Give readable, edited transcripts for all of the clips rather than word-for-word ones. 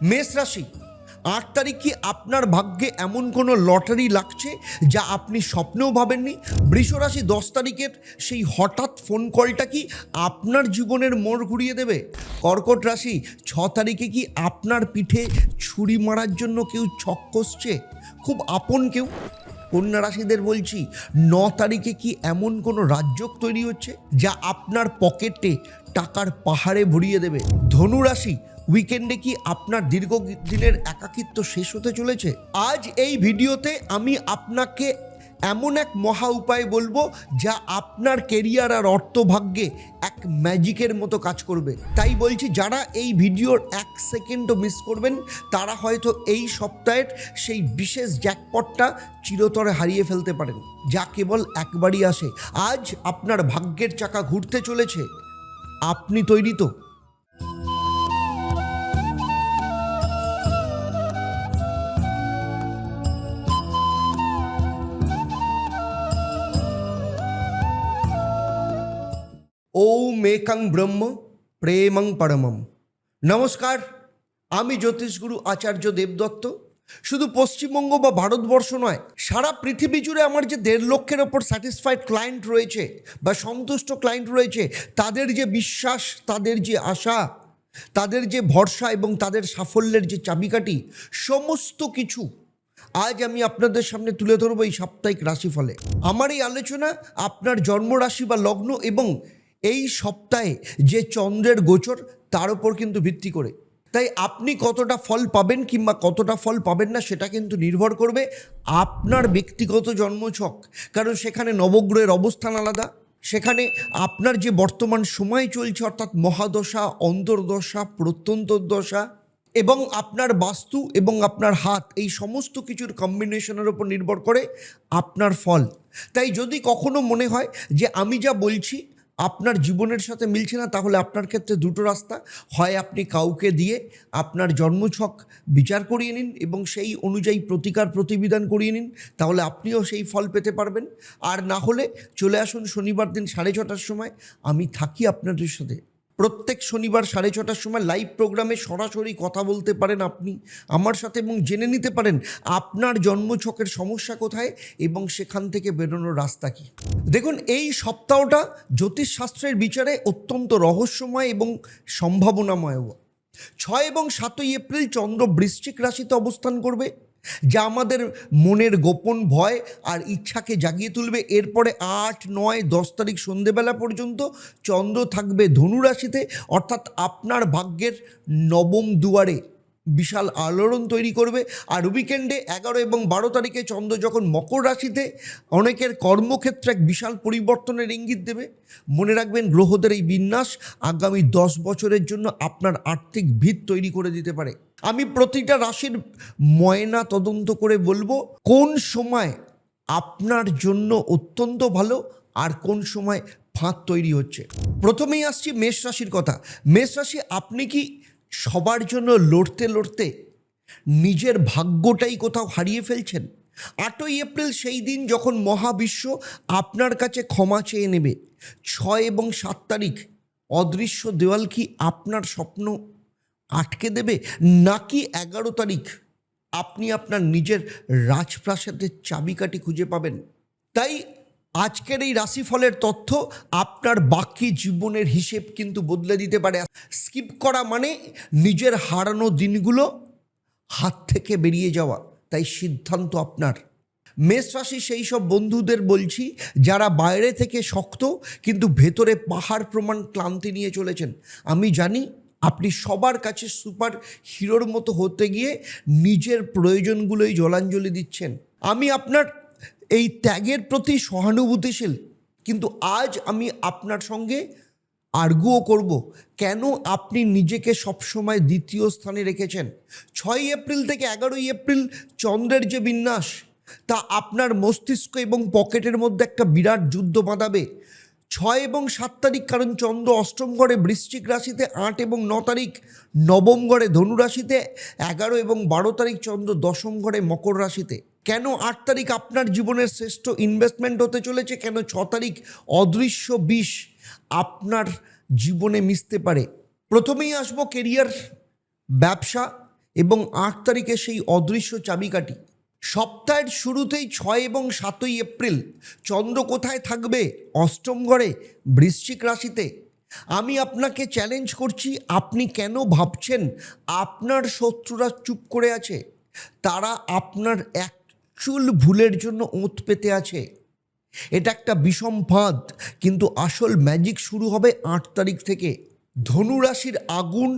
মেষ রাশি, 8 তারিখ কি আপনার ভাগ্যে এমন কোনো লটারি লাগছে যা আপনি স্বপ্নেও ভাবেননি? বৃষ রাশি, 10 তারিখের সেই হঠাৎ ফোন কলটা কি আপনার জীবনের মোড় ঘুরিয়ে দেবে? কর্কট রাশি, 6 তারিখে কি আপনার পিঠে ছুরি মারার জন্য কেউ ছক কষছে, খুব আপন কেউ? কন্যা রাশিদের বলছি, 9 তারিখে কি এমন কোনো রাজযোগ তৈরি হচ্ছে যা আপনার পকেটে টাকার পাহাড়ে ভরিয়ে দেবে? ধনু রাশি, উইকেন্ডে কি আপনার দীর্ঘদিনের একাকিত্ব শেষ হতে চলেছে? আজ এই ভিডিওতে আমি আপনাকে এমন এক মহা উপায় বলবো যা আপনার কেরিয়ার আর অর্থভাগ্যে এক ম্যাজিকের মতো কাজ করবে। তাই বলছি, যারা এই ভিডিওর 1 সেকেন্ডও মিস করবেন তারা হয়তো এই সপ্তাহের সেই বিশেষ জ্যাকপটটা চিরতরে হারিয়ে ফেলতে পারেন, যা কেবল একবারই আসে। আজ আপনার ভাগ্যের চাকা ঘুরতে চলেছে। আপনি তৈরি তো? ওম একাং ব্রহ্ম প্রেমং পরমম। নমস্কার, আমি জ্যোতিষগুরু আচার্য দেবদত্ত। শুধু পশ্চিমবঙ্গ বা ভারতবর্ষ নয়, সারা পৃথিবী জুড়ে আমার যে 1.5 লক্ষের ওপর স্যাটিসফাইড ক্লায়েন্ট রয়েছে বা সন্তুষ্ট ক্লায়েন্ট রয়েছে, তাদের যে বিশ্বাস, তাদের যে আশা, তাদের যে ভরসা এবং তাদের সাফল্যের যে চাবিকাঠি, সমস্ত কিছু আজ আমি আপনাদের সামনে তুলে ধরবো এই সাপ্তাহিক রাশিফলে। আমার এই আলোচনা আপনার জন্মরাশি বা লগ্ন এবং এই সপ্তাহে যে চন্দ্রের গোচর তার উপর কিন্তু ভিত্তি করে। তাই আপনি কতটা ফল পাবেন কিংবা কতটা ফল পাবেন না সেটা কিন্তু নির্ভর করবে আপনার ব্যক্তিগত জন্মছক, কারণ সেখানে নবগ্রহের অবস্থান আলাদা, সেখানে আপনার যে বর্তমান সময় চলছে অর্থাৎ মহাদশা, অন্তর্দশা, প্রত্যন্তর্দশা এবং আপনার বাস্তু এবং আপনার হাত, এই সমস্ত কিছুর কম্বিনেশনের উপর নির্ভর করে আপনার ফল। তাই যদি কখনো মনে হয় যে আমি যা বলছি আপনার জীবনের সাথে মিলছে না, তাহলে আপনার ক্ষেত্রে দুটো রাস্তা: হয় আপনি কাউকে দিয়ে আপনার জন্মছক বিচার করিয়ে নিন এবং সেই অনুযায়ী প্রতিকার প্রতিবিধান করিয়ে নিন, তাহলে আপনিও সেই ফল পেতে পারবেন। আর না হলে চলে আসুন শনিবার দিন 6:30টার সময়, আমি থাকি আপনাদের সাথে। প্রত্যেক শনিবার 6:30টার সময় লাইভ প্রোগ্রামে সরাসরি কথা বলতে পারেন আপনি আমার সাথে এবং জেনে নিতে পারেন আপনার জন্মছকের সমস্যা কোথায় এবং সেখান থেকে বেরোনোর রাস্তা কী। দেখুন, এই সপ্তাহটা জ্যোতিষশাস্ত্রের বিচারে অত্যন্ত রহস্যময় এবং সম্ভাবনাময়। 6 এবং 7ই এপ্রিল চন্দ্র বৃশ্চিক রাশিতে অবস্থান করবে, যা আমাদের মনের গোপন ভয় আর ইচ্ছাকে জাগিয়ে তুলবে। এরপরে 8, 9, 10 তারিখ সন্ধেবেলা পর্যন্ত চন্দ্র থাকবে ধনু রাশিতে, অর্থাৎ আপনার ভাগ্যের নবম দুয়ারে বিশাল আলোড়ন তৈরি করবে। আর উইকেন্ডে 11 এবং 12 তারিখে চন্দ্র যখন মকর রাশিতে অনেকের কর্মক্ষেত্রে এক বিশাল পরিবর্তনের ইঙ্গিত দেবে। মনে রাখবেন, গ্রহদের এই বিন্যাস আগামী 10 বছরের জন্য আপনার আর্থিক ভিত তৈরি করে দিতে পারে। আমি প্রতিটা রাশির ময়না তদন্ত করে বলবো কোন সময় আপনার জন্য অত্যন্ত ভালো আর কোন সময় ফাঁদ তৈরি হচ্ছে। প্রথমেই আসছি মেষ রাশির কথা। মেষ রাশি, আপনি কি সবার জন্য লড়তে লড়তে নিজের ভাগ্যটাই কোথাও হারিয়ে ফেলছেন? 8ই এপ্রিল সেই দিন যখন মহাবিশ্ব আপনার কাছে ক্ষমা চেয়ে নেবে। 6 এবং 7 তারিখ অদৃশ্য দেওয়াল কি আপনার স্বপ্ন আটকে দেবে, নাকি 11 তারিখ আপনি আপনার নিজের রাজপ্রাসাদের চাবিকাঠি খুঁজে পাবেন? তাই আজকের এই রাশিফলের তথ্য আপনার বাকি জীবনের হিসেব কিন্তু বদলে দিতে পারে। স্কিপ করা মানে নিজের হারানো দিনগুলো হাত থেকে বেরিয়ে যাওয়া, তাই সিদ্ধান্ত আপনার। মেষ রাশি সেই সব বন্ধুদের বলছি যারা বাইরে থেকে শক্ত কিন্তু ভেতরে পাহাড় প্রমাণ ক্লান্তি নিয়ে চলেছেন। আমি জানি আপনি সবার কাছে সুপার হিরোর মতো হতে গিয়ে নিজের প্রয়োজনগুলোই জলাঞ্জলি দিচ্ছেন। আমি আপনার এই ত্যাগের প্রতি সহানুভূতিশীল, কিন্তু আজ আমি আপনার সঙ্গে আর্গুও করব কেন আপনি নিজেকে সবসময় দ্বিতীয় স্থানে রেখেছেন। 6 এপ্রিল থেকে 11ই এপ্রিল চন্দ্রের যে বিন্যাস, তা আপনার মস্তিষ্ক এবং পকেটের মধ্যে একটা বিরাট যুদ্ধ বাঁধাবে। 6 এবং 7 তারিখ, কারণ চন্দ্র অষ্টম ঘরে বৃশ্চিক রাশিতে, 8 এবং 9 তারিখ নবম ঘরে ধনু রাশিতে, 11 এবং 12 তারিখ চন্দ্র দশম ঘরে মকর রাশিতে। কেন 8 তারিখ আপনার জীবনের শ্রেষ্ঠ ইনভেস্টমেন্ট হতে চলেছে? কেন 6 তারিখ অদৃশ্য বিষ আপনার জীবনে মিশতে পারে? প্রথমেই আসবো কেরিয়ার, ব্যবসা এবং 8 তারিখে সেই অদৃশ্য চাবিকাঠি। সপ্তাহের শুরুতেই 6 এবং 7ই এপ্রিল চন্দ্র কোথায় থাকবে? অষ্টম ঘরে, বৃশ্চিক রাশিতে। আমি আপনাকে চ্যালেঞ্জ করছি, আপনি কেন ভাবছেন আপনার শত্রুরা চুপ করে আছে? তারা আপনার অ্যাকচুয়াল ভুলের জন্য ওঁত পেতে আছে। এটা একটা বিষম ফাঁদ, কিন্তু আসল ম্যাজিক শুরু হবে 8 তারিখ থেকে। ধনু রাশির আগুন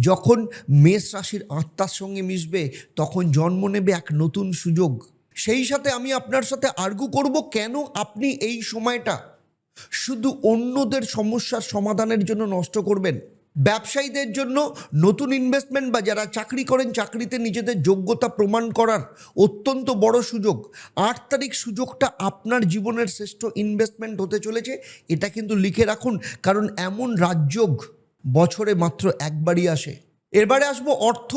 যখন মেষ রাশির আত্মার সঙ্গে মিশবে, তখন জন্ম নেবে এক নতুন সুযোগ। সেই সাথে আমি আপনার সাথে আর্গু করব কেন আপনি এই সময়টা শুধু অন্যদের সমস্যার সমাধানের জন্য নষ্ট করবেন। ব্যবসায়ীদের জন্য নতুন ইনভেস্টমেন্ট বা যারা চাকরি করেন চাকরিতে নিজেদের যোগ্যতা প্রমাণ করার অত্যন্ত বড় সুযোগ। 8 তারিখ সুযোগটা আপনার জীবনের শ্রেষ্ঠ ইনভেস্টমেন্ট হতে চলেছে, এটা কিন্তু লিখে রাখুন, কারণ এমন রাজযোগ বছরে মাত্র একবারই আসে। এবারে আসবো অর্থ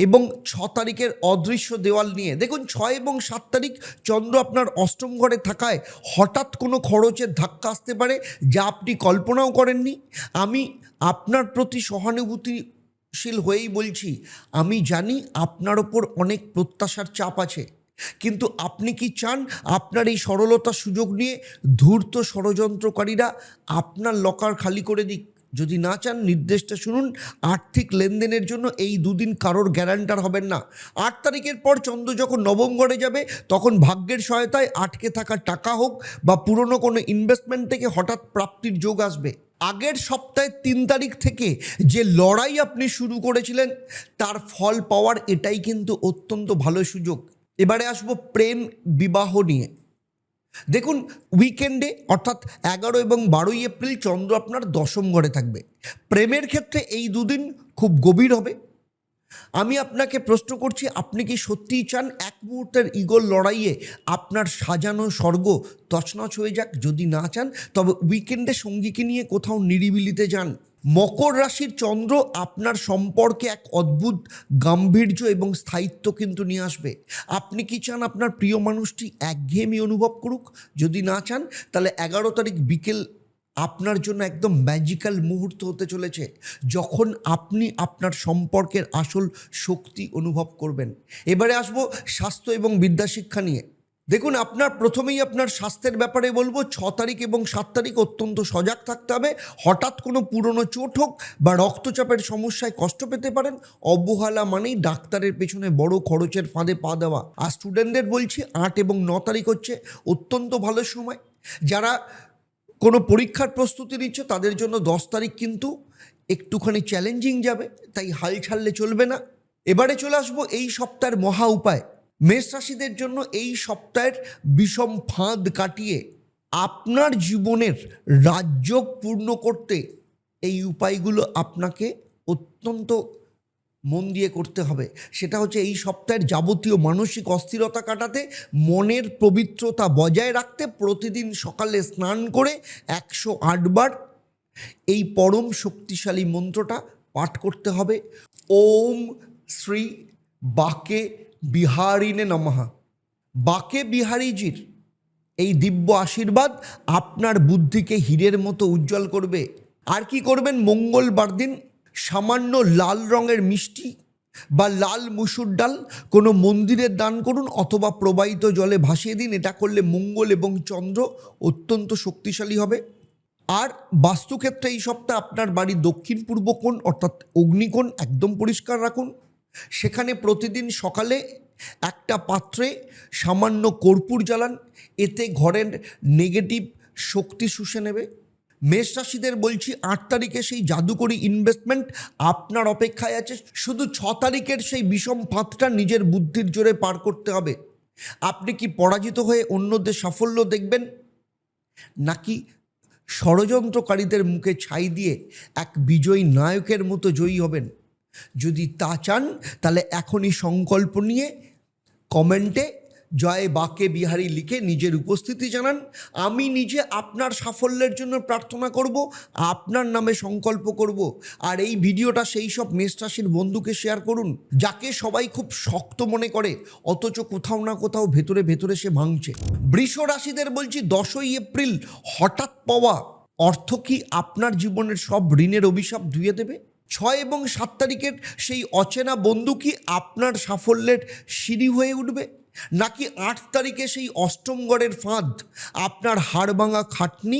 এবং 6 তারিখের অদৃশ্য দেওয়াল নিয়ে। দেখুন, 6 এবং 7 তারিখ চন্দ্র আপনার অষ্টম ঘরে থাকায় হঠাৎ কোনো খরচের ধাক্কা আসতে পারে, যা আপনি কল্পনাও করেননি। আমি আপনার প্রতি সহানুভূতিশীল হয়েই বলছি, আমি জানি আপনার ওপর অনেক প্রত্যাশার চাপ আছে, কিন্তু আপনি কি চান আপনার এই সরলতার সুযোগ নিয়ে ধূর্ত ষড়যন্ত্রকারীরা আপনার লকার খালি করে দিক? যদি না চান, নির্দেশটা শুনুন। আর্থিক লেনদেনের জন্য এই দুদিন কারোর গ্যারান্টার হবেন না। 8 তারিখের পর চন্দ্র যখন নবম ঘরে যাবে, তখন ভাগ্যের সহায়তায় আটকে থাকা টাকা হোক বা পুরনো কোনো ইনভেস্টমেন্ট থেকে হঠাৎ প্রাপ্তির যোগ আসবে। আগের সপ্তাহে 3 তারিখ থেকে যে লড়াই আপনি শুরু করেছিলেন, তার ফল পাওয়ার এটাই কিন্তু অত্যন্ত ভালো সুযোগ। এবারে আসবো প্রেম বিবাহ নিয়ে। দেখুন, উইকেন্ডে অর্থাৎ 11 এবং 12ই এপ্রিল চন্দ্র আপনার দশম ঘরে থাকবে। প্রেমের ক্ষেত্রে এই দুদিন খুব গভীর হবে। আমি আপনাকে প্রশ্ন করছি, আপনি কি সত্যিই চান এক মুহূর্তের ইগোর লড়াইয়ে আপনার সাজানো স্বর্গ তছনছ হয়ে যাক? যদি না চান, তবে উইকেন্ডে সঙ্গীকে নিয়ে কোথাও নিরিবিলিতে যান। মকর রাশির চন্দ্র আপনার সম্পর্কে এক অদ্ভুত গাম্ভীর্য এবং স্থায়িত্ব কিন্তু নিয়ে আসবে। আপনি কি চান আপনার প্রিয় মানুষটি একঘেয়েমি অনুভব করুক? যদি না চান, তাহলে 11 তারিখ বিকেল আপনার জন্য একদম ম্যাজিক্যাল মুহূর্ত হতে চলেছে, যখন আপনি আপনার সম্পর্কের আসল শক্তি অনুভব করবেন। এবারে আসবো স্বাস্থ্য এবং বিদ্যাশিক্ষা নিয়ে। দেখুন, প্রথমেই আপনার স্বাস্থ্যের ব্যাপারে বলবো, 6 তারিখ এবং 7 তারিখ অত্যন্ত সজাগ থাকতে হবে। হঠাৎ কোনো পুরনো চোট হোক বা রক্তচাপের সমস্যায় কষ্ট পেতে পারেন। অবহেলা মানেই ডাক্তারের পেছনে বড় খরচের ফাঁদে পা দেওয়া। আর স্টুডেন্টদের বলছি, 8 এবং 9 তারিখ হচ্ছে অত্যন্ত ভালো সময়। যারা কোনো পরীক্ষার প্রস্তুতি নিচ্ছে, তাদের জন্য 10 তারিখ কিন্তু একটুখানি চ্যালেঞ্জিং যাবে, তাই হাল ছাড়লে চলবে না। এবারে চলে আসবো এই সপ্তাহের মহা উপায়। মেষ রাশিদের জন্য এই সপ্তাহের বিষম ফাঁদ কাটিয়ে আপনার জীবনের রাজযোগ পূর্ণ করতে এই উপায়গুলো আপনাকে অত্যন্ত মন দিয়ে করতে হবে। সেটা হচ্ছে, এই সপ্তাহের যাবতীয় মানসিক অস্থিরতা কাটাতে, মনের পবিত্রতা বজায় রাখতে প্রতিদিন সকালে স্নান করে 108 বার এই পরম শক্তিশালী মন্ত্রটা পাঠ করতে হবে। ওম শ্রী বাকে বিহারিনে নমঃ। বাকে বিহারীজির এই দিব্য আশীর্বাদ আপনার বুদ্ধিকে হীরের মতো উজ্জ্বল করবে। আর কি করবেন? মঙ্গলবার দিন সামান্য লাল রঙের মিষ্টি বা লাল মুসুর ডাল কোনো মন্দিরে দান করুন, অথবা প্রবাহিত জলে ভাসিয়ে দিন। এটা করলে মঙ্গল এবং চন্দ্র অত্যন্ত শক্তিশালী হবে। আর বাস্তুক্ষেত্রে এই সপ্তাহে আপনার বাড়ি দক্ষিণ পূর্ব কোণ অর্থাৎ অগ্নিকোণ একদম পরিষ্কার রাখুন। সেখানে প্রতিদিন সকালে একটা পাত্রে সামান্য কর্পূর জ্বালান, এতে ঘরের নেগেটিভ শক্তি শুষে নেবে। মেষ রাশিদের বলছি, 8 তারিখে সেই জাদুকরি ইনভেস্টমেন্ট আপনার অপেক্ষায় আছে। শুধু 6 তারিখের সেই বিষম ফাঁদটা নিজের বুদ্ধির জোরে পার করতে হবে। আপনি কি পরাজিত হয়ে অন্যদের সাফল্য দেখবেন, নাকি ষড়যন্ত্রকারীদের মুখে ছাই দিয়ে এক বিজয়ী নায়কের মতো জয়ী হবেন? যদি তা চান, তাহলে এখনই সংকল্প নিয়ে কমেন্টে জয় বাকে বিহারী লিখে নিজের উপস্থিতি জানান। আমি নিজে আপনার সাফল্যের জন্য প্রার্থনা করব, আপনার নামে সংকল্প করব। আর এই ভিডিওটা সেই সব মেষ রাশির বন্ধুকে শেয়ার করুন, যাকে সবাই খুব শক্ত মনে করে, অথচ কোথাও না কোথাও ভেতরে ভেতরে সে ভাঙছে। বৃষ রাশিদের বলছি, 10ই এপ্রিল হঠাৎ পাওয়া অর্থ কি আপনার জীবনের সব ঋণের অভিশাপ ধুয়ে দেবে? 6 এবং 7 তারিখের সেই অচেনা বন্ধু কি আপনার সাফল্যের সিঁড়ি হয়ে উঠবে, নাকি 8 তারিখে সেই অষ্টম ঘরের ফাঁদ আপনার হাড় ভাঙা খাটনি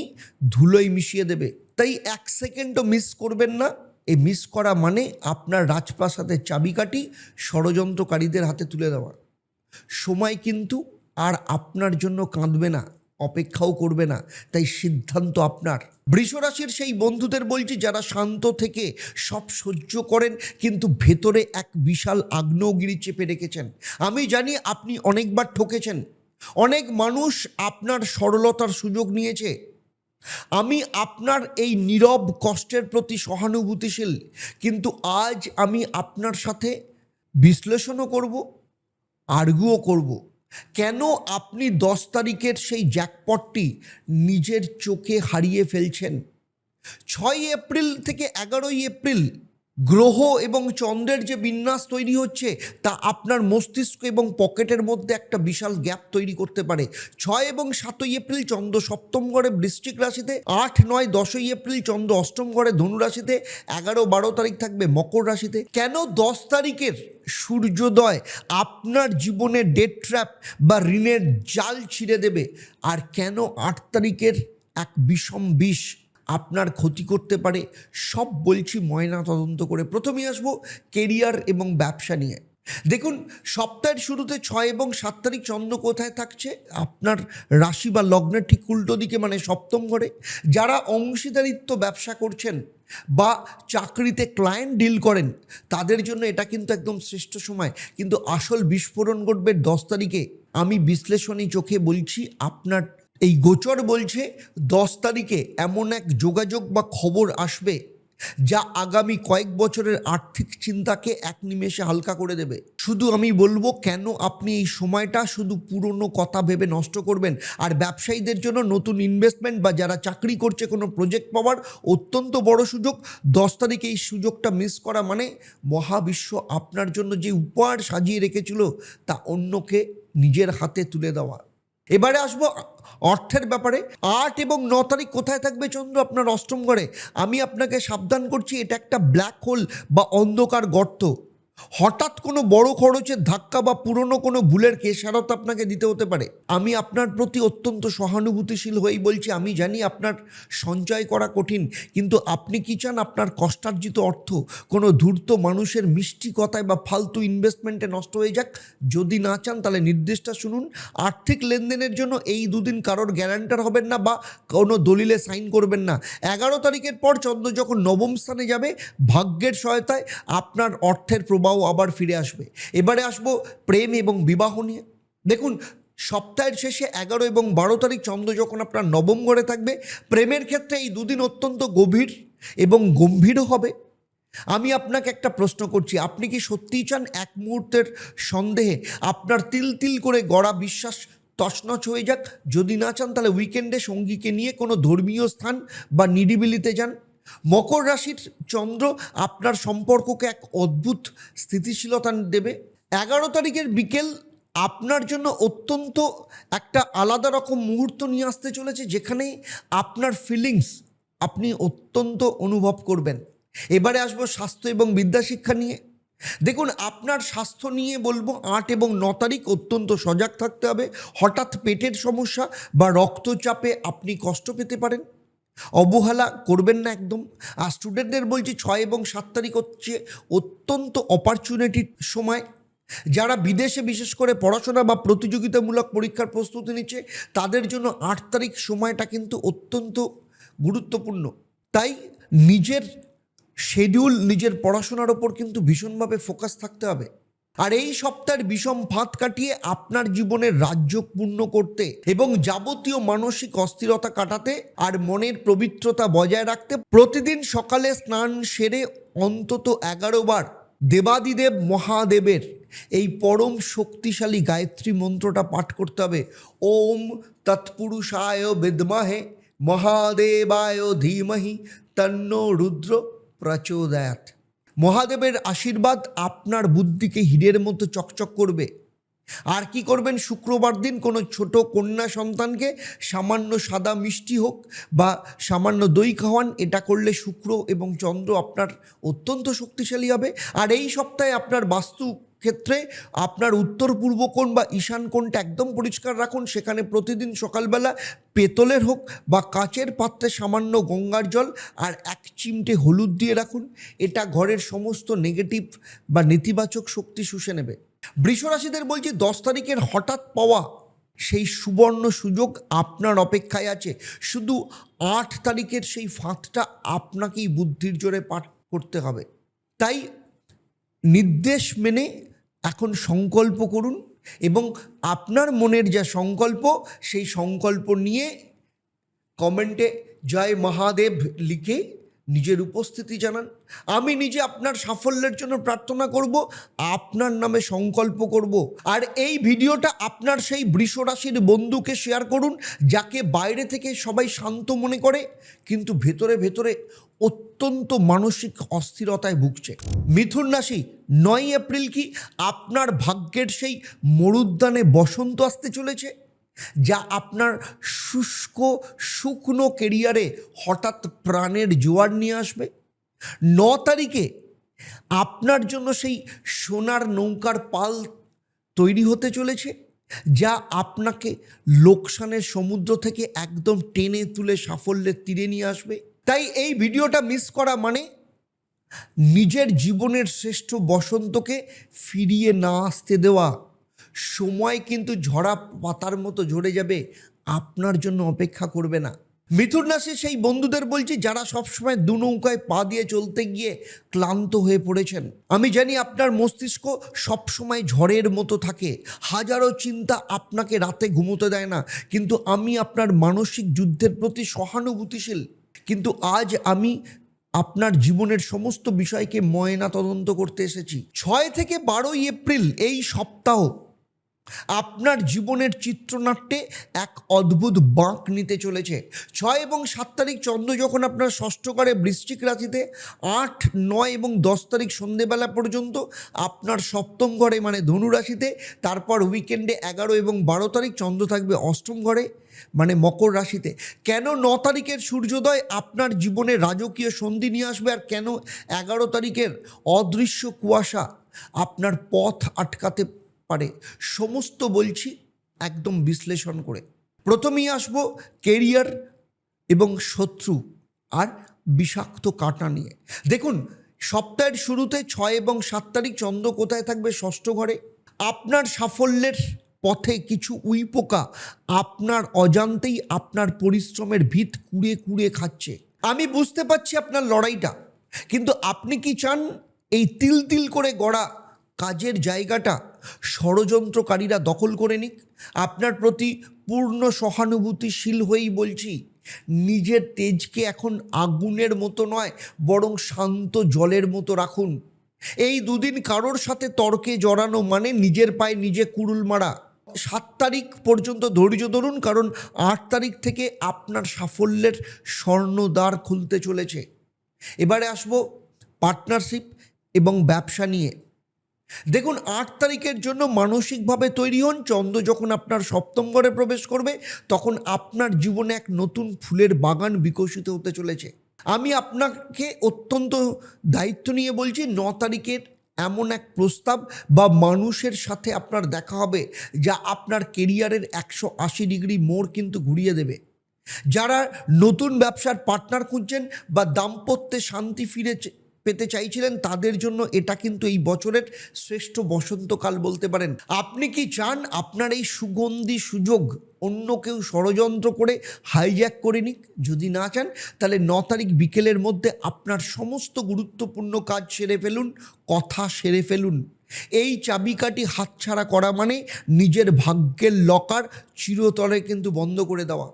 ধুলোয় মিশিয়ে দেবে? তাই 1 সেকেন্ডও মিস করবেন না। এই মিস করা মানে আপনার রাজপ্রাসাদের চাবিকাঠি ষড়যন্ত্রকারীদের হাতে তুলে দেওয়া। সময় কিন্তু আর আপনার জন্য কাঁদবে না, অপেক্ষাও করবে না, তাই সিদ্ধান্ত আপনার। বৃষ রাশির সেই বন্ধুদের বলছি যারা শান্ত থেকে সব সহ্য করেন কিন্তু ভেতরে এক বিশাল আগ্নেয়গিরি চেপে রেখেছেন। আমি জানি আপনি অনেকবার ঠকেছেন, অনেক মানুষ আপনার সরলতার সুযোগ নিয়েছে। আমি আপনার এই নীরব কষ্টের প্রতি সহানুভূতিশীল, কিন্তু আজ আমি আপনার সাথে বিশ্লেষণও করব, আর্গুও করব। কেন আপনি 10 তারিখের সেই জ্যাকপটটি নিজের চোখে হারিয়ে ফেলছেন? 6 এপ্রিল থেকে 11 এপ্রিল গ্রহ এবং চন্দ্রের যে বিন্যাস তৈরি হচ্ছে তা আপনার মস্তিষ্ক এবং পকেটের মধ্যে একটা বিশাল গ্যাপ তৈরি করতে পারে। 6 এবং 7 এপ্রিল চন্দ্র সপ্তম ঘরে বৃশ্চিক রাশিতে, 8, 9, 10 এপ্রিল চন্দ্র অষ্টম ঘরে ধনু রাশিতে, 11, 12 তারিখ থাকবে মকর রাশিতে। কেন 10 তারিখের সূর্যোদয় আপনার জীবনে ডেট ট্র্যাপ বা ঋণের জাল ছিঁড়ে দেবে, আর কেন 8 তারিখের এক বিষম বিষ আপনার ক্ষতি করতে পারে? সব বলছি ময়না তদন্ত করে। প্রথমেই আসবো কেরিয়ার এবং ব্যবসা নিয়ে। দেখুন, সপ্তাহের শুরুতে 6 এবং 7 তারিখ চন্দ্র কোথায় থাকছে? আপনার রাশি বা লগ্নের ঠিক উল্টো দিকে, মানে সপ্তম ঘরে। যারা অংশীদারিত্ব ব্যবসা করছেন বা চাকরিতে ক্লায়েন্ট ডিল করেন তাদের জন্য এটা কিন্তু একদম শ্রেষ্ঠ সময়, কিন্তু আসল বিস্ফোরণ ঘটবে 10 তারিখে। আমি বিশ্লেষণী চোখে বলছি, আপনার এই গোচর বলছে 10 তারিখে এমন এক যোগাযোগ বা খবর আসবে যা আগামী কয়েক বছরের আর্থিক চিন্তাকে এক নিমেষে হালকা করে দেবে। শুধু আমি বলবো, কেন আপনি এই সময়টা শুধু পুরনো কথা ভেবে নষ্ট করবেন? আর ব্যবসায়ীদের জন্য নতুন ইনভেস্টমেন্ট বা যারা চাকরি করছে কোনো প্রজেক্ট পাওয়ার অত্যন্ত বড় সুযোগ। 10 তারিখে এই সুযোগটা মিস করা মানে মহাবিশ্ব আপনার জন্য যে উপহার সাজিয়ে রেখেছিল তা অন্যকে নিজের হাতে তুলে দেওয়া। এবারে আসবো অর্থের ব্যাপারে। 8 এবং 9 তারিখ কোথায় থাকবে চন্দ্র? আপনার অষ্টম ঘরে। আমি আপনাকে সাবধান করছি, এটা একটা ব্ল্যাক হোল বা অন্ধকার গর্ত। হঠাৎ কোনো বড় খরচের ধাক্কা বা পুরনো কোনো ভুলের খেসারত আপনাকে দিতে হতে পারে। আমি আপনার প্রতি অত্যন্ত সহানুভূতিশীল হয়েই বলছি, আমি জানি আপনার সঞ্চয় করা কঠিন, কিন্তু আপনি কি চান আপনার কষ্টার্জিত অর্থ কোনো ধূর্ত মানুষের মিষ্টি কথায় বা ফালতু ইনভেস্টমেন্টে নষ্ট হয়ে যাক? যদি না চান তাহলে নির্দেশটা শুনুন। আর্থিক লেনদেনের জন্য এই দুদিন কারোর গ্যারান্টার হবেন না বা কোনো দলিলে সাইন করবেন না। 11 তারিখের পর চন্দ্র যখন নবম স্থানে যাবে, ভাগ্যের সহায়তায় আপনার অর্থের প্রবাহ আবার ফিরে আসবে। এবারে আসবো প্রেম এবং বিবাহ নিয়ে। দেখুন, সপ্তাহের শেষে 11 এবং 12 তারিখ চন্দ্র যখন আপনার নবম ঘরে থাকবে, প্রেমের ক্ষেত্রে এই দুদিন অত্যন্ত গভীর এবং গম্ভীরও হবে। আমি আপনাকে একটা প্রশ্ন করছি, আপনি কি সত্যিই চান এক মুহূর্তের সন্দেহে আপনার তিল তিল করে গড়া বিশ্বাস তছনছ হয়ে যাক? যদি না চান তাহলে উইকেন্ডে সঙ্গীকে নিয়ে কোনো ধর্মীয় স্থান বা নিরিবিলিতে যান। মকর রাশির চন্দ্র আপনার সম্পর্ককে এক অদ্ভুত স্থিতিশীলতা দেবে। 11 তারিখের বিকেল আপনার জন্য অত্যন্ত একটা আলাদা রকম মুহূর্ত নিয়ে আসতে চলেছে, যেখানে আপনার ফিলিংস আপনি অত্যন্ত অনুভব করবেন। এবারে আসবো স্বাস্থ্য এবং বিদ্যাশিক্ষা নিয়ে। দেখুন, আপনার স্বাস্থ্য নিয়ে বলবো 8 এবং 9 তারিখ অত্যন্ত সজাগ থাকতে হবে। হঠাৎ পেটের সমস্যা বা রক্তচাপে আপনি কষ্ট পেতে পারেন, অবহেলা করবেন না একদম। আর স্টুডেন্টদের বলছি 6 এবং 7 তারিখ হচ্ছে অত্যন্ত অপরচুনিটির সময়। যারা বিদেশে বিশেষ করে পড়াশোনা বা প্রতিযোগিতামূলক পরীক্ষার প্রস্তুতি নিচ্ছে তাদের জন্য 8 তারিখ সময়টা কিন্তু অত্যন্ত গুরুত্বপূর্ণ। তাই নিজের শিডিউল, নিজের পড়াশোনার ওপর কিন্তু ভীষণভাবে ফোকাস থাকতে হবে। আর এই সপ্তাহের বিষম ফাঁদ কাটিয়ে আপনার জীবনের রাজ্য পূর্ণ করতে এবং যাবতীয় মানসিক অস্থিরতা কাটাতে আর মনের পবিত্রতা বজায় রাখতে প্রতিদিন সকালে স্নান সেরে অন্তত 11 বার দেবাদিদেব মহাদেবের এই পরম শক্তিশালী গায়ত্রী মন্ত্রটা পাঠ করতে হবে। ওম তৎপুরুষায় বিদ্মহে মহাদেবায় ধীমহি তন্নো রুদ্র প্রচোদয়াৎ। মহাদেবের আশীর্বাদ আপনার বুদ্ধিকে হীরের মতো চকচক করবে আর কি করবেন, শুক্রবার দিন কোনো ছোট কন্যা সন্তানকে সামান্য সাদা মিষ্টি হোক বা সামান্য দই খাওয়ান। এটা করলে শুক্র এবং চন্দ্র আপনার অত্যন্ত শক্তিশালী হবে। আর এই সপ্তাহে আপনার বাস্তু ক্ষেত্রে আপনার উত্তর পূর্ব কোণ বা ঈশান কোণটা একদম পরিষ্কার রাখুন। সেখানে প্রতিদিন সকালবেলা পেতলের হোক বা কাচের পাত্রে সামান্য গঙ্গার জল আর 1 চিমটে হলুদ দিয়ে রাখুন। এটা ঘরের সমস্ত নেগেটিভ বা নেতিবাচক শক্তি শুষে নেবে। বৃষ রাশিদের বলছি 10 তারিখের হঠাৎ পাওয়া সেই সুবর্ণ সুযোগ আপনার অপেক্ষায় আছে। শুধু 8 তারিখের সেই ফাঁদটা আপনাকেই বুদ্ধির জোরে পার করতে হবে। তাই নির্দেশ মেনে এখন সংকল্প করুন এবং আপনার মনের যা সংকল্প সেই সংকল্প নিয়ে কমেন্টে জয় মহাদেব লিখে নিজের উপস্থিতি জানান। আমি নিজে আপনার সাফল্যের জন্য প্রার্থনা করব, আপনার নামে সংকল্প করব। আর এই ভিডিওটা আপনার সেই বৃষ রাশির বন্ধুকে শেয়ার করুন, যাকে বাইরে থেকে সবাই শান্ত মনে করে কিন্তু ভেতরে ভেতরে অত্যন্ত মানসিক অস্থিরতায় ভুগছে। মিথুন রাশি, 9 এপ্রিল কি আপনার ভাগ্যের সেই মরুদ্যানে বসন্ত আসতে চলেছে, যা আপনার শুষ্ক শুকনো কেরিয়ারে হঠাৎ প্রাণের জোয়ার নিয়ে আসবে। 9 তারিখে আপনার জন্য সেই সোনার নৌকার পাল তৈরি হতে চলেছে, যা আপনাকে লোকসানের সমুদ্র থেকে একদম টেনে তুলে সাফল্যের তীরে নিয়ে আসবে। তাই এই ভিডিওটা মিস করা মানে নিজের জীবনের শ্রেষ্ঠ বসন্তকে ফিরিয়ে না আসতে দেওয়া। সময় কিন্তু ঝরা পাতার মতো ঝরে যাবে, আপনার জন্য অপেক্ষা করবে না। মিথুন রাশির সেই বন্ধুদের বলছি যারা সবসময় দু নৌকায় পা দিয়ে চলতে গিয়ে ক্লান্ত হয়ে পড়েছেন। আমি জানি আপনার মস্তিষ্ক সবসময় ঝড়ের মতো থাকে, হাজারো চিন্তা আপনাকে রাতে ঘুমোতে দেয় না, কিন্তু আমি আপনার মানসিক যুদ্ধের প্রতি সহানুভূতিশীল। কিন্তু আজ আমি আপনার জীবনের সমস্ত বিষয়কে ময়না তদন্ত করতে এসেছি। 6 থেকে 12 এপ্রিল এই সপ্তাহ আপনার জীবনের চিত্রনাট্যে এক অদ্ভুত বাঁক নিতে চলেছে। 6 এবং 7 তারিখ চন্দ্র যখন আপনার ষষ্ঠ ঘরে বৃশ্চিক রাশিতে, 8, 9 এবং 10 তারিখ সন্ধেবেলা পর্যন্ত আপনার সপ্তম ঘরে মানে ধনু রাশিতে, তারপর উইকেন্ডে 11 এবং 12 তারিখ চন্দ্র থাকবে অষ্টম ঘরে মানে মকর রাশিতে। কেন 9 তারিখের সূর্যোদয় আপনার জীবনে রাজকীয় সন্ধি নিয়ে আসবে, আর কেন 11 তারিখের অদৃশ্য কুয়াশা আপনার পথ আটকাতে পারে, সমস্ত বলছি একদম বিশ্লেষণ করে। প্রথমেই আসবো কেরিয়ার এবং শত্রু আর বিষাক্ত কাঁটা নিয়ে। দেখুন, সপ্তাহের শুরুতে 6 এবং 7 তারিখ চন্দ্র কোথায় থাকবে, ষষ্ঠ ঘরে। আপনার সাফল্যের পথে কিছু উইপোকা আপনার অজান্তেই আপনার পরিশ্রমের ভিত কুড়ে কুড়ে খাচ্ছে। আমি বুঝতে পারছি আপনার লড়াইটা, কিন্তু আপনি কি চান এই তিল তিল করে গড়া কাজের জায়গাটা ষড়যন্ত্রকারীরা দখল করে নিক? আপনার প্রতি পূর্ণ সহানুভূতিশীল হয়েই বলছি, নিজের তেজকে এখন আগুনের মতো নয় বরং শান্ত জলের মতো রাখুন। এই দুদিন কারোর সাথে তর্কে জড়ানো মানে নিজের পায়ে নিজে কুড়ুল মারা। 7 তারিখ পর্যন্ত ধৈর্য ধরুন, কারণ 8 তারিখ থেকে আপনার সাফল্যের স্বর্ণদ্বার খুলতে চলেছে। এবারে আসবো পার্টনারশিপ এবং ব্যবসা নিয়ে। দেখুন, 8 তারিখের জন্য মানসিকভাবে তৈরি হন। চন্দ্র যখন আপনার সপ্তম ঘরে প্রবেশ করবে তখন আপনার জীবনে এক নতুন ফুলের বাগান বিকশিত হতে চলেছে। আমি আপনাকে অত্যন্ত দায়িত্ব নিয়ে বলছি, 9 তারিখের এমন এক প্রস্তাব বা মানুষের সাথে আপনার দেখা হবে যা আপনার কেরিয়ারের 180 ডিগ্রি মোড় কিন্তু ঘুরিয়ে দেবে। যারা নতুন ব্যবসার পার্টনার খুঁজছেন বা দাম্পত্যে শান্তি ফিরে পেতে চাইছিলেন, তাদের জন্য এটা কিন্তু এই বছরের শ্রেষ্ঠ বসন্তকাল বলতে পারেন। আপনি কি চান আপনার এই সুগন্ধি সুযোগ অন্য কেউ ষড়যন্ত্র করে হাইজ্যাক করে নিক? যদি না চান তাহলে 9 তারিখ বিকেলের মধ্যে আপনার সমস্ত গুরুত্বপূর্ণ কাজ সেরে ফেলুন, কথা সেরে ফেলুন। এই চাবিকাঠি হাতছাড়া করা মানে নিজের ভাগ্যের লকার চিরতরে কিন্তু বন্ধ করে দেওয়া।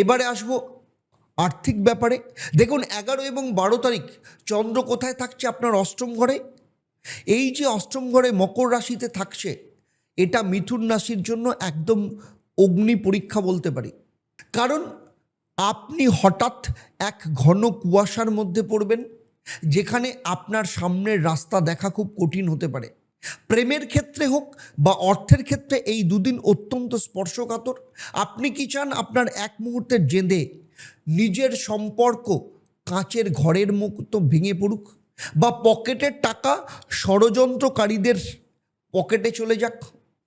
এবারে আসবো আর্থিক ব্যাপারে। দেখুন, 11 এবং 12 তারিখ চন্দ্র কোথায় থাকছে, আপনার অষ্টম ঘরে। এই যে অষ্টম ঘরে মকর রাশিতে থাকছে, এটা মিথুন রাশির জন্য একদম অগ্নি পরীক্ষা বলতে পারি। কারণ আপনি হঠাৎ এক ঘন কুয়াশার মধ্যে পড়বেন, যেখানে আপনার সামনের রাস্তা দেখা খুব কঠিন হতে পারে। প্রেমের ক্ষেত্রে হোক বা অর্থের ক্ষেত্রে এই দুদিন অত্যন্ত স্পর্শকাতর। আপনি কি চান আপনার এক মুহূর্তের জেদে নিজের সম্পর্ক কাঁচের ঘরের মতো ভেঙে পড়ুক, বা পকেটের টাকা ষড়যন্ত্রকারীদের পকেটে চলে যাক?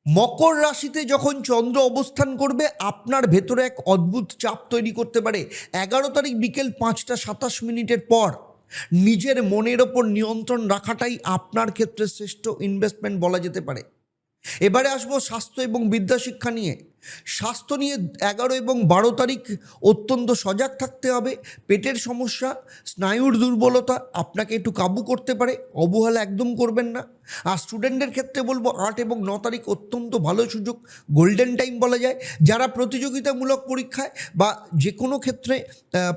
মকর রাশিতে যখন চন্দ্র অবস্থান করবে আপনার ভেতরে এক অদ্ভুত চাপ তৈরি করতে পারে। 11 তারিখ বিকেল 5:27 পর নিজের মনের ওপর নিয়ন্ত্রণ রাখাটাই আপনার ক্ষেত্রে শ্রেষ্ঠ ইনভেস্টমেন্ট বলা যেতে পারে। এবারে আসবো স্বাস্থ্য এবং বিদ্যাশিক্ষা নিয়ে। স্বাস্থ্য নিয়ে 11 এবং 12 তারিখ অত্যন্ত সজাগ থাকতে হবে। পেটের সমস্যা, স্নায়ুর দুর্বলতা আপনাকে একটু কাবু করতে পারে, অবহেলা একদম করবেন না। আর স্টুডেন্টদের ক্ষেত্রে বলবো 8 এবং 9 তারিখ অত্যন্ত ভালো সুযোগ, গোল্ডেন টাইম বলা যায়। যারা প্রতিযোগিতামূলক পরীক্ষায় বা যে কোনো ক্ষেত্রে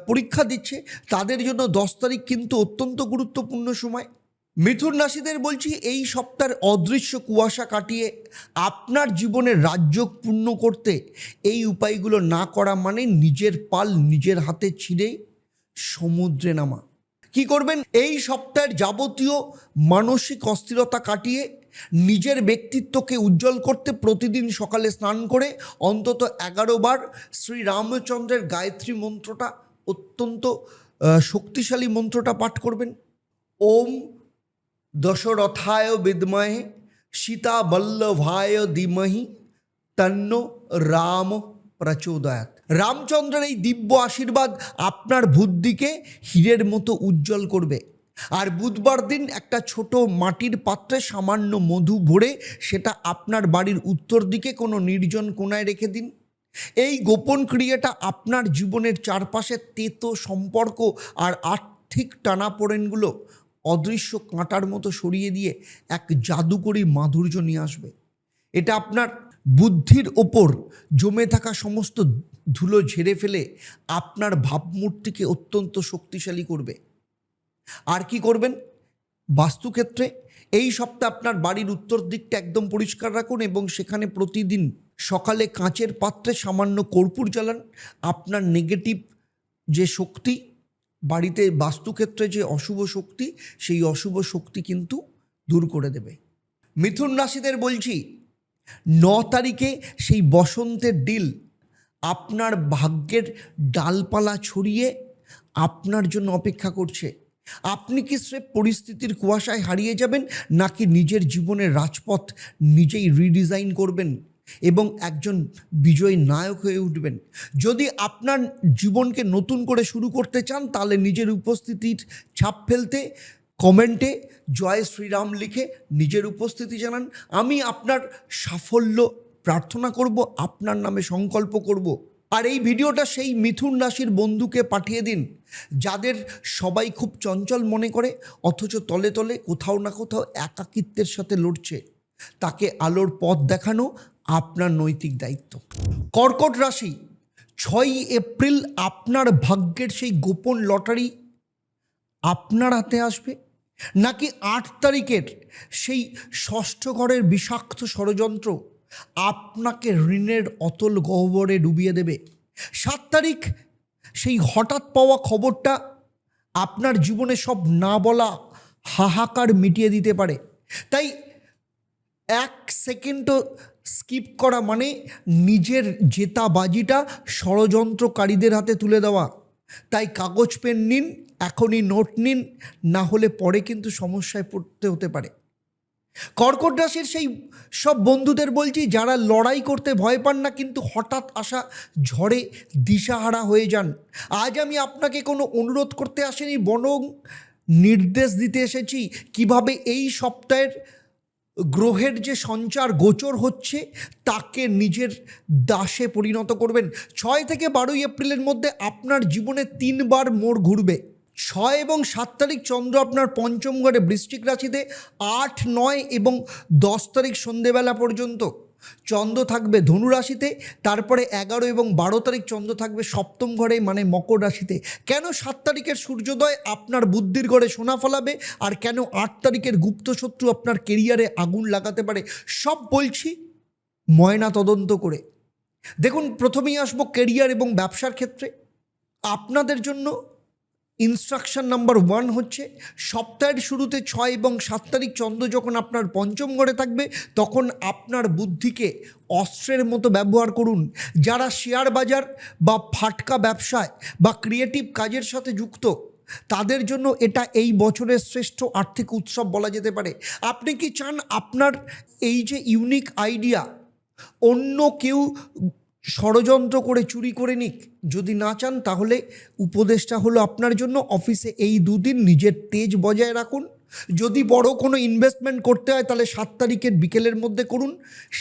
পরীক্ষা দিচ্ছে তাদের জন্য 10 তারিখ কিন্তু অত্যন্ত গুরুত্বপূর্ণ সময়। মিথুন রাশিদের বলছি, এই সপ্তাহের অদৃশ্য কুয়াশা কাটিয়ে আপনার জীবনের রাজযোগ পূর্ণ করতে এই উপায়গুলো না করা মানে নিজের পাল নিজের হাতে ছিঁড়ে সমুদ্রে নামা। কি করবেন? এই সপ্তাহের যাবতীয় মানসিক অস্থিরতা কাটিয়ে নিজের ব্যক্তিত্বকে উজ্জ্বল করতে প্রতিদিন সকালে স্নান করে অন্তত 11 বার শ্রী রামচন্দ্রের গায়ত্রী মন্ত্রটা, অত্যন্ত শক্তিশালী মন্ত্রটা পাঠ করবেন। ওম দশরথায় বিদ্মহে সীতা বল্লভায় ধীমহি তন্নো রাম প্রচোদয়াৎ। রামচন্দ্রের এই দিব্য আশীর্বাদ আপনার বুদ্ধিকে হীরের মতো উজ্জ্বল করবে। আর বুধবার দিন একটা ছোট মাটির পাত্রে সামান্য মধু ভরে সেটা আপনার বাড়ির উত্তর দিকে কোনো নির্জন কোণায় রেখে দিন। এই গোপন ক্রিয়াটা আপনার জীবনের চারপাশে তেতো সম্পর্ক আর আর্থিক টানাপোড়েনগুলো অদৃশ্য কাঁটার মতো সরিয়ে দিয়ে এক জাদুকরী মাধুর্য নিয়ে আসবে। এটা আপনার বুদ্ধির ওপর জমে থাকা সমস্ত ধুলো ঝেড়ে ফেলে আপনার ভাবমূর্তিকে অত্যন্ত শক্তিশালী করবে। আর কি করবেন? বাস্তুক্ষেত্রে এই সপ্তাহে আপনার বাড়ির উত্তর দিকটা একদম পরিষ্কার রাখুন এবং সেখানে প্রতিদিন সকালে কাঁচের পাত্রে সামান্য কর্পূর জ্বালান। আপনার নেগেটিভ যে শক্তি, বাড়িতে বাস্তুক্ষেত্রে যে অশুভ শক্তি, সেই অশুভ শক্তি কিন্তু দূর করে দেবে। মিথুন রাশিদের বলছি, 9 তারিখে সেই বসন্তের ডিল আপনার ভাগ্যের ডালপালা ছড়িয়ে আপনার জন্য অপেক্ষা করছে। আপনি কি স্রেফ পরিস্থিতির কুয়াশায় হারিয়ে যাবেন, নাকি নিজের জীবনের রাজপথ নিজেই রিডিজাইন করবেন এবং একজন বিজয়ী নায়ক হয়ে উঠবেন? যদি আপনার জীবনকে নতুন করে শুরু করতে চান তাহলে নিজের উপস্থিতির ছাপ ফেলতে কমেন্টে জয় শ্রীরাম লিখে নিজের উপস্থিতি জানান। আমি আপনার সাফল্য প্রার্থনা করব, আপনার নামে সংকল্প করব। আর এই ভিডিওটা সেই মিথুন রাশির বন্ধুকে পাঠিয়ে দিন যাদের সবাই খুব চঞ্চল মনে করে, অথচ তলে তলে কোথাও না কোথাও একাকিত্বের সাথে লড়ছে। তাকে আলোর পথ দেখানো আপনার নৈতিক দায়িত্ব। কর্কট রাশি, 6 এপ্রিল আপনার ভাগ্যের সেই গোপন লটারি আপনার হাতে আসবে, নাকি 8 তারিখের সেই ষষ্ঠ ঘরের বিষাক্ত ষড়যন্ত্র আপনাকে ঋণের অতল গহ্বরে ডুবিয়ে দেবে? 7 তারিখ সেই হঠাৎ পাওয়া খবরটা আপনার জীবনে সব না বলা হাহাকার মিটিয়ে দিতে পারে। তাই 1 সেকেন্ডও স্কিপ করা মানে নিজের জেতা বাজিটা ষড়যন্ত্রকারীদের হাতে তুলে দেওয়া। তাই কাগজ পেন নিন, এখনই নোট নিন, না হলে পরে কিন্তু সমস্যায় পড়তে হতে পারে। কর্কট রাশির সেই সব বন্ধুদের বলছি যারা লড়াই করতে ভয় পান না কিন্তু হঠাৎ আসা ঝড়ে দিশাহারা হয়ে যান। আজ আমি আপনাকে কোনো অনুরোধ করতে আসিনি, বরং নির্দেশ দিতে এসেছি কিভাবে এই সপ্তাহের গ্রহের যে সঞ্চার গোচর হচ্ছে তাকে নিজের দাসে পরিণত করবেন। 6 থেকে 12 এপ্রিলের মধ্যে আপনার জীবনে 3 বার মোড় ঘুরবে। 6 এবং 7 তারিখ চন্দ্র আপনার পঞ্চম ঘরে বৃশ্চিক রাশিতে, 8, 9 এবং 10 তারিখ সন্ধেবেলা পর্যন্ত চন্দ্র থাকবে ধনু রাশিতে, তারপরে 11 এবং 12 তারিখ চন্দ্র থাকবে সপ্তম ঘরে মানে মকর রাশিতে। কেন 7 তারিখের সূর্যোদয় আপনার বুদ্ধির ঘরে সোনা ফলাবে, আর কেন 8 তারিখের গুপ্ত শত্রু আপনার কেরিয়ারে আগুন লাগাতে পারে, সব বলছি ময়না তদন্ত করে। দেখুন, প্রথমেই আসবো কেরিয়ার এবং ব্যবসার ক্ষেত্রে। আপনাদের জন্য ইনস্ট্রাকশন নাম্বার 1 হচ্ছে সপ্তাহের শুরুতে 6 এবং 7 তারিখ চন্দ্র যখন আপনার পঞ্চম ঘরে থাকবে তখন আপনার বুদ্ধিকে অস্ত্রের মতো ব্যবহার করুন। যারা শেয়ার বাজার বা ফাটকা ব্যবসায় বা ক্রিয়েটিভ কাজের সাথে যুক্ত তাদের জন্য এটা এই বছরের শ্রেষ্ঠ আর্থিক উৎসব বলা যেতে পারে। আপনি কি চান আপনার এই যে ইউনিক আইডিয়া অন্য কেউ ষড়যন্ত্র করে চুরি করে নিক? যদি না চান তাহলে উপদেশটা হলো আপনার জন্য, অফিসে এই দুদিন নিজের তেজ বজায় রাখুন। যদি বড় কোনো ইনভেস্টমেন্ট করতে হয় তাহলে 7 তারিখের বিকেলের মধ্যে করুন।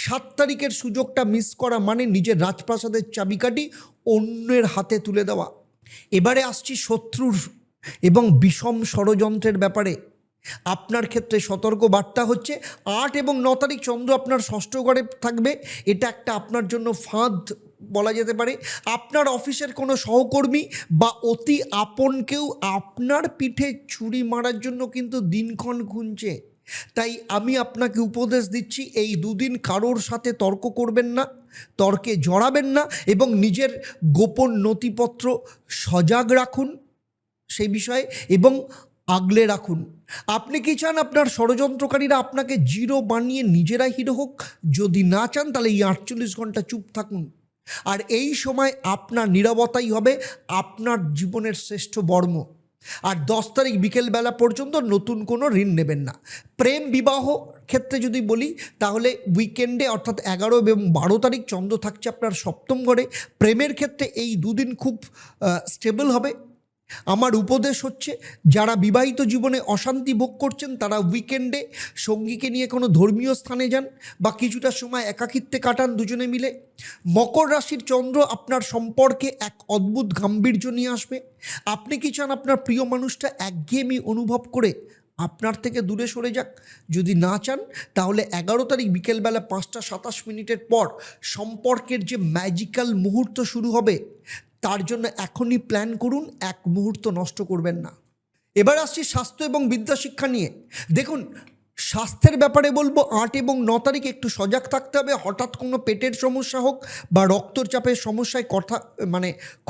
7 তারিখের সুযোগটা মিস করা মানে নিজের রাজপ্রাসাদের চাবিকাঠি অন্যের হাতে তুলে দেওয়া। এবারে আসছি শত্রুর এবং বিষম ষড়যন্ত্রের ব্যাপারে। আপনার ক্ষেত্রে সতর্ক বার্তা হচ্ছে 8 এবং 9 তারিখ চন্দ্র আপনার ষষ্ঠ ঘরে থাকবে। এটা একটা আপনার জন্য ফাঁদ বলা যেতে পারে। আপনার অফিসের কোনো সহকর্মী বা অতি আপন কেউ আপনার পিঠে ছুরি মারার জন্য কিন্তু দিনক্ষণ গুনছে। তাই আমি আপনাকে উপদেশ দিচ্ছি এই দুদিন কারোর সাথে তর্ক করবেন না, তর্কে জড়াবেন না এবং নিজের গোপন নথিপত্র সজাগ রাখুন সেই বিষয়ে এবং আগলে রাখুন। আপনি কি চান আপনার ষড়যন্ত্রকারীরা আপনাকে জিরো বানিয়ে নিজেরাই হিরো হোক? যদি না চান তাহলে এই 48 ঘন্টা চুপ থাকুন। আর এই সময় আপনার নীরবতাই হবে আপনার জীবনের শ্রেষ্ঠ বর্ম। আর 10 তারিখ বিকেলবেলা পর্যন্ত নতুন কোনো ঋণ নেবেন না। প্রেম বিবাহ ক্ষেত্রে যদি বলি তাহলে উইকেন্ডে অর্থাৎ 11 এবং 12 তারিখ চন্দ্র থাকছে আপনার সপ্তম ঘরে। প্রেমের ক্ষেত্রে এই দুদিন খুব স্টেবল হবে। আমার উপদেশ হচ্ছে যারা বিবাহিত জীবনে অশান্তি ভোগ করছেন তারা উইকেন্ডে সঙ্গীকে নিয়ে কোনো ধর্মীয় স্থানে যান বা কিছুটা সময় একাকিত্বে কাটান দুজনে মিলে। মকর রাশির চন্দ্র আপনার সম্পর্কে এক অদ্ভুত গাম্ভীর্য নিয়ে আসবে। আপনি কি চান আপনার প্রিয় মানুষটা একঘেয়েমি অনুভব করে আপনার থেকে দূরে সরে যাক? যদি না চান তাহলে 11 তারিখ বিকেলবেলা 5টা 27 মিনিটের পর সম্পর্কের যে ম্যাজিক্যাল মুহূর্ত শুরু হবে তার জন্য এখনই প্ল্যান করুন, এক মুহূর্ত নষ্ট করবেন না। এবার আসছি স্বাস্থ্য এবং বিদ্যাশিক্ষা নিয়ে। দেখুন, স্বাস্থ্যের ব্যাপারে বলবো 8 এবং 9 তারিখ একটু সজাগ থাকতে হবে। হঠাৎ কোনো পেটের সমস্যা হোক বা রক্তচাপের সমস্যায়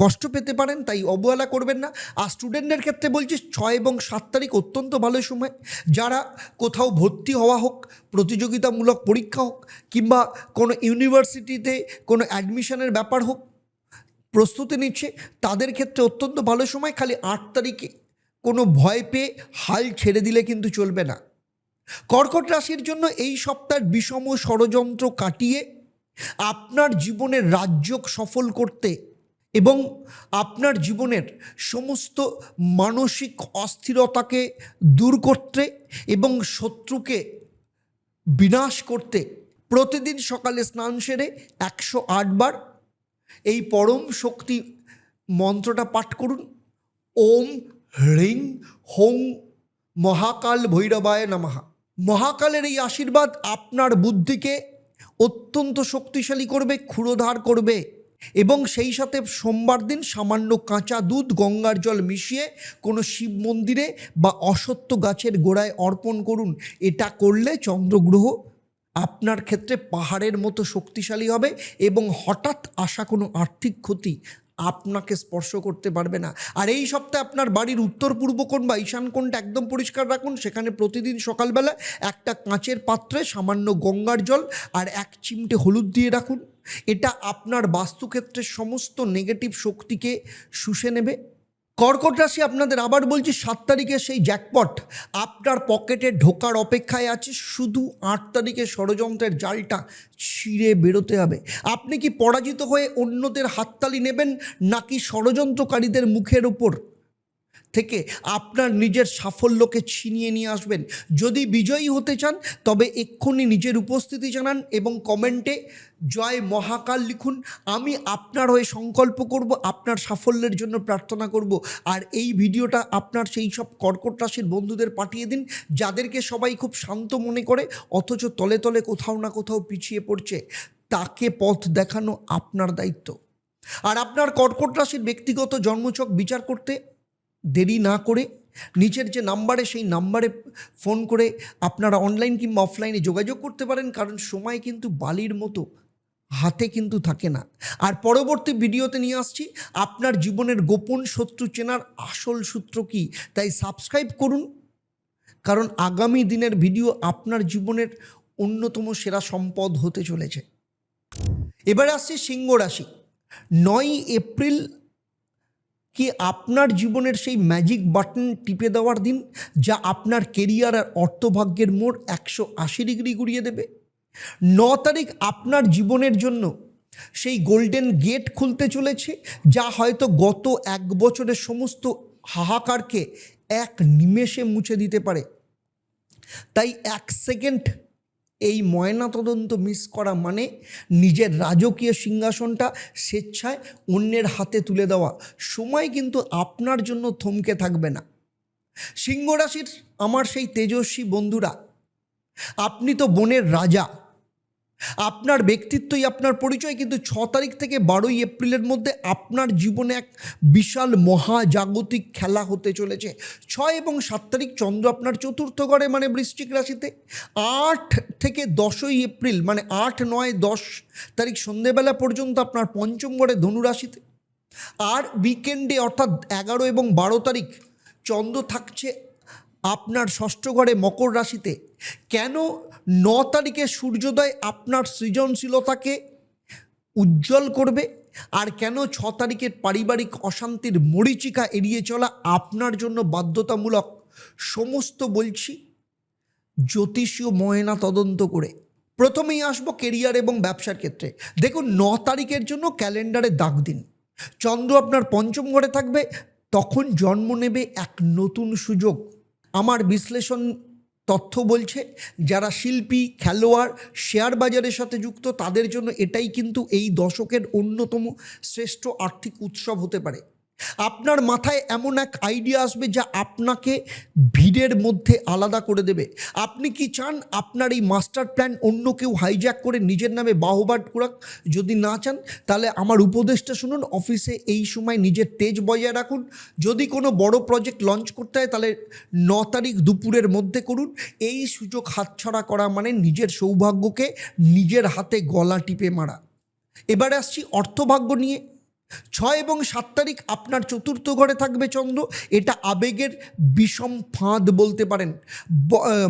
কষ্ট পেতে পারেন, তাই অবহেলা করবেন না। আর স্টুডেন্টদের ক্ষেত্রে বলছি 6 এবং 7 তারিখ অত্যন্ত ভালো সময়। যারা কোথাও ভর্তি হওয়া হোক, প্রতিযোগিতামূলক পরীক্ষা হোক কিংবা কোনো ইউনিভার্সিটিতে কোনো অ্যাডমিশনের ব্যাপার হোক প্রস্তুতি নিচ্ছে তাদের ক্ষেত্রে অত্যন্ত ভালো সময়। খালি 8 তারিখে কোনো ভয় পেয়ে হাল ছেড়ে দিলে কিন্তু চলবে না। কর্কট রাশির জন্য এই সপ্তাহের বিষম ষড়যন্ত্র কাটিয়ে আপনার জীবনের রাজযোগ সফল করতে এবং আপনার জীবনের সমস্ত মানসিক অস্থিরতাকে দূর করতে এবং শত্রুকে বিনাশ করতে প্রতিদিন সকালে স্নান সেরে 108 বার এই পরম শক্তি মন্ত্রটা পাঠ করুন। ওম হ্রিং হোং মহাকাল ভৈরবায় নমঃ। মহাকালের এই আশীর্বাদ আপনার বুদ্ধিকে অত্যন্ত শক্তিশালী করবে, ক্ষুরোধার করবে এবং সেই সাথে সোমবার দিন সামান্য কাঁচা দুধ গঙ্গার জল মিশিয়ে কোনো শিব মন্দিরে বা অশ্বত্থ গাছের গোড়ায় অর্পণ করুন। এটা করলে চন্দ্রগ্রহ আপনার ক্ষেত্রে পাহাড়ের মতো শক্তিশালী হবে এবং হঠাৎ আসা কোনো আর্থিক ক্ষতি আপনাকে স্পর্শ করতে পারবে না। আর এই সপ্তাহে আপনার বাড়ির উত্তর পূর্ব কোণ বা ঈশান কোণটা একদম পরিষ্কার রাখুন। সেখানে প্রতিদিন সকালবেলা একটা কাঁচের পাত্রে সামান্য গঙ্গার জল আর 1 চিমটে হলুদ দিয়ে রাখুন। এটা আপনার বাস্তুক্ষেত্রের সমস্ত নেগেটিভ শক্তিকে শুষে নেবে। কর্কট রাশি আপনাদের আবার বলছি 7 তারিখে সেই জ্যাকপট আপনার পকেটে ঢোকার অপেক্ষায় আছে। শুধু 8 তারিখে ষড়যন্ত্রের জালটা ছিঁড়ে বেরোতে হবে। আপনি কি পরাজিত হয়ে অন্যদের হাততালি নেবেন নাকি ষড়যন্ত্রকারীদের মুখের ওপর থেকে আপনার নিজের সাফল্যকে ছিনিয়ে নিয়ে আসবেন? যদি বিজয়ী হতে চান তবে এক্ষুনি নিজের উপস্থিতি জানান এবং কমেন্টে জয় মহাকাল লিখুন। আমি আপনার হয়ে সংকল্প করব, আপনার সাফল্যের জন্য প্রার্থনা করব। আর এই ভিডিওটা আপনার সেই সব কর্কট রাশির বন্ধুদের পাঠিয়ে দিন যাদেরকে সবাই খুব শান্ত মনে করে অথচ তলে তলে কোথাও না কোথাও পিছিয়ে পড়ছে। তাকে পথ দেখানো আপনার দায়িত্ব। আর আপনার কর্কট রাশির ব্যক্তিগত জন্মছক বিচার করতে দেরি না করে নিচের যে নাম্বারে সেই নাম্বারে ফোন করে আপনারা অনলাইন কিংবা অফলাইনে যোগাযোগ করতে পারেন, কারণ সময় কিন্তু বালির মতো হাতে কিন্তু থাকে না। আর পরবর্তী ভিডিওতে নিয়ে আসছি আপনার জীবনের গোপন শত্রু চেনার আসল সূত্র কী। তাই সাবস্ক্রাইব করুন, কারণ আগামী দিনের ভিডিও আপনার জীবনের অন্যতম সেরা সম্পদ হতে চলেছে। এবারে আসছি সিংহ রাশি। 9 এপ্রিল কি আপনার জীবনের সেই ম্যাজিক বাটন টিপে দেওয়ার দিন, যা আপনার কেরিয়ার আর অর্থভাগ্যের মোড় 180 ডিগ্রি ঘুরিয়ে দেবে। 9 তারিখ আপনার জীবনের জন্য সেই গোল্ডেন গেট খুলতে চলেছে, যা হয়তো গত 1 বছরের সমস্ত হাহাকারকে এক নিমেষে মুছে দিতে পারে। তাই 1 সেকেন্ড এই ময়নাতদন্ত মিস করা মানে নিজের রাজকীয় সিংহাসনটা স্বেচ্ছায় অন্যের হাতে তুলে দেওয়া। সময় কিন্তু আপনার জন্য থমকে থাকবে না। সিংহ রাশির আমার সেই তেজস্বী বন্ধুরা, আপনি তো বনের রাজা, আপনার ব্যক্তিত্বই আপনার পরিচয়। কিন্তু 6 তারিখ থেকে 12ই এপ্রিলের মধ্যে আপনার জীবনে এক বিশাল মহাজাগতিক খেলা হতে চলেছে। 6 এবং 7 তারিখ চন্দ্র আপনার চতুর্থ ঘরে মানে বৃশ্চিক রাশিতে। 8 থেকে 10ই এপ্রিল মানে 8, 9, 10 তারিখ সন্ধেবেলা পর্যন্ত আপনার পঞ্চম ঘরে ধনু রাশিতে। আর উইকেন্ডে অর্থাৎ 11 এবং 12 তারিখ চন্দ্র থাকছে আপনার ষষ্ঠ ঘরে মকর রাশিতে। কেন 9 তারিখে সূর্যোদয় আপনার সৃজনশীলতাকে উজ্জ্বল করবে, আর কেন 6 তারিখের পারিবারিক অশান্তির মরীচিকা এড়িয়ে চলা আপনার জন্য বাধ্যতামূলক, সমস্ত বলছি জ্যোতিষীয় ময়না তদন্ত করে। প্রথমেই আসবো কেরিয়ার এবং ব্যবসার ক্ষেত্রে। দেখুন 9 তারিখের জন্য ক্যালেন্ডারে দাগ দিন। চন্দ্র আপনার পঞ্চম ঘরে থাকবে, তখন জন্ম নেবে এক নতুন সুযোগ। আমার বিশ্লেষণ তথ্য বলছে যারা শিল্পী, খেলোয়াড়, শেয়ার বাজারের সাথে যুক্ত, তাদের জন্য এটাই কিন্তু এই দশকের অন্যতম শ্রেষ্ঠ আর্থিক উৎসব হতে পারে। আপনার মাথায় এমন এক আইডিয়া আসবে যা আপনাকে ভিড়ের মধ্যে আলাদা করে দেবে। আপনি কি চান আপনার এই মাস্টার প্ল্যান অন্য কেউ হাইজ্যাক করে নিজের নামে বাহবা কুড়াক? যদি না চান তাহলে আমার উপদেশটা শুনুন। অফিসে এই সময় নিজের তেজ বজায় রাখুন। যদি কোনো বড় প্রজেক্ট লঞ্চ করতে হয় তাহলে 9 তারিখ দুপুরের মধ্যে করুন। এই সুযোগ হাতছাড়া করা মানে নিজের সৌভাগ্যকে নিজের হাতে গলা টিপে মারা। এবারে আসছি অর্থভাগ্য নিয়ে। 6 এবং 7 তারিখ আপনার চতুর্থ ঘরে থাকবে চন্দ্র। এটা আবেগের বিষম ফাঁদ বলতে পারেন।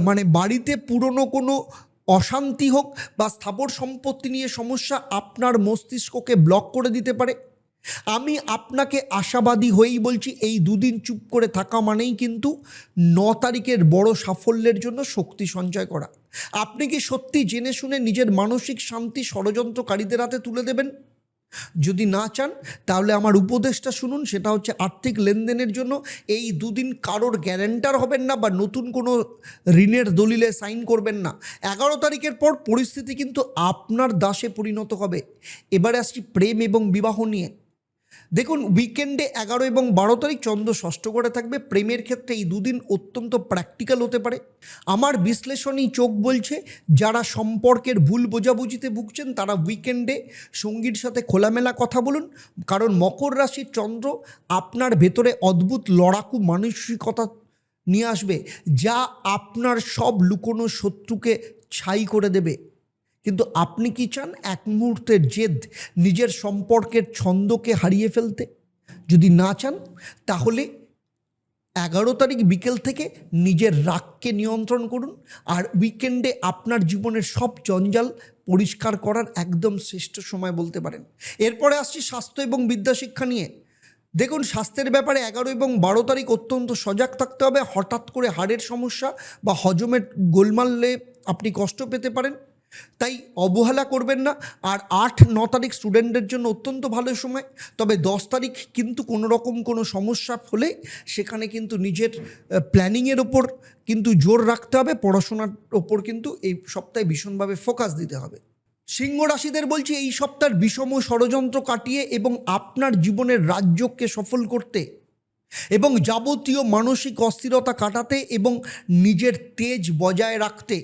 মানে বাড়িতে পুরনো কোনো অশান্তি হোক বা স্থাবর সম্পত্তি নিয়ে সমস্যা আপনার মস্তিষ্ককে ব্লক করে দিতে পারে। আমি আপনাকে আশাবাদী হয়েই বলছি, এই দুদিন চুপ করে থাকা মানেই কিন্তু 9 তারিখের বড় সাফল্যের জন্য শক্তি সঞ্চয় করা। আপনি কি সত্যি জেনে শুনে নিজের মানসিক শান্তি ষড়যন্ত্রকারীদের হাতে তুলে দেবেন? যদি না চান তাহলে আমার উপদেশটা শুনুন। সেটা হচ্ছে আর্থিক লেনদেনের জন্য এই দুদিন কারোর গ্যারান্টার হবেন না বা নতুন কোনো ঋণের দলিলে সাইন করবেন না। 11 তারিখের পর পরিস্থিতি কিন্তু আপনার দাসে পরিণত হবে। এবারে আসছি প্রেম এবং বিবাহ নিয়ে। দেখুন উইকেন্ডে 11 এবং 12 তারিখ চন্দ্র ষষ্ঠ ঘরে থাকবে। প্রেমের ক্ষেত্রে এই দুদিন অত্যন্ত প্র্যাকটিক্যাল হতে পারে। আমার বিশ্লেষণী চোখ বলছে যারা সম্পর্কের ভুল বোঝাবুঝিতে ভুগছেন তারা উইকেন্ডে সঙ্গীর সাথে খোলামেলা কথা বলুন, কারণ মকর রাশির চন্দ্র আপনার ভেতরে অদ্ভুত লড়াকু মানসিকতা নিয়ে আসবে, যা আপনার সব লুকোনো শত্রুকে ছাই করে দেবে। কিন্তু আপনি কি চান এক মুহূর্তের জেদ নিজের সম্পর্কের ছন্দকে হারিয়ে ফেলতে? যদি না চান তাহলে 11 তারিখ বিকেল থেকে নিজের রাগকে নিয়ন্ত্রণ করুন। আর উইকেন্ডে আপনার জীবনের সব জঞ্জাল পরিষ্কার করার একদম শ্রেষ্ঠ সময় বলতে পারেন। এরপরে আসছি স্বাস্থ্য এবং বিদ্যাশিক্ষা নিয়ে। দেখুন স্বাস্থ্যের ব্যাপারে 11 এবং 12 তারিখ অত্যন্ত সজাগ থাকতে হবে। হঠাৎ করে হাড়ের সমস্যা বা হজমের গোলমালে আপনি কষ্ট পেতে পারেন, তাই অবহেলা করবেন না। আর 8, 9 তারিখ স্টুডেন্টদের জন্য অত্যন্ত ভালো সময়। তবে 10 তারিখ কিন্তু কোনো রকম কোনো সমস্যা হলে সেখানে কিন্তু নিজের প্ল্যানিংয়ের ওপর কিন্তু জোর রাখতে হবে। পড়াশোনার ওপর কিন্তু এই সপ্তাহে ভীষণভাবে ফোকাস দিতে হবে। সিংহ রাশিদের বলছি এই সপ্তাহের বিষম ষড়যন্ত্র কাটিয়ে এবং আপনার জীবনের রাজযোগকে সফল করতে এবং যাবতীয় মানসিক অস্থিরতা কাটাতে এবং নিজের তেজ বজায় রাখতে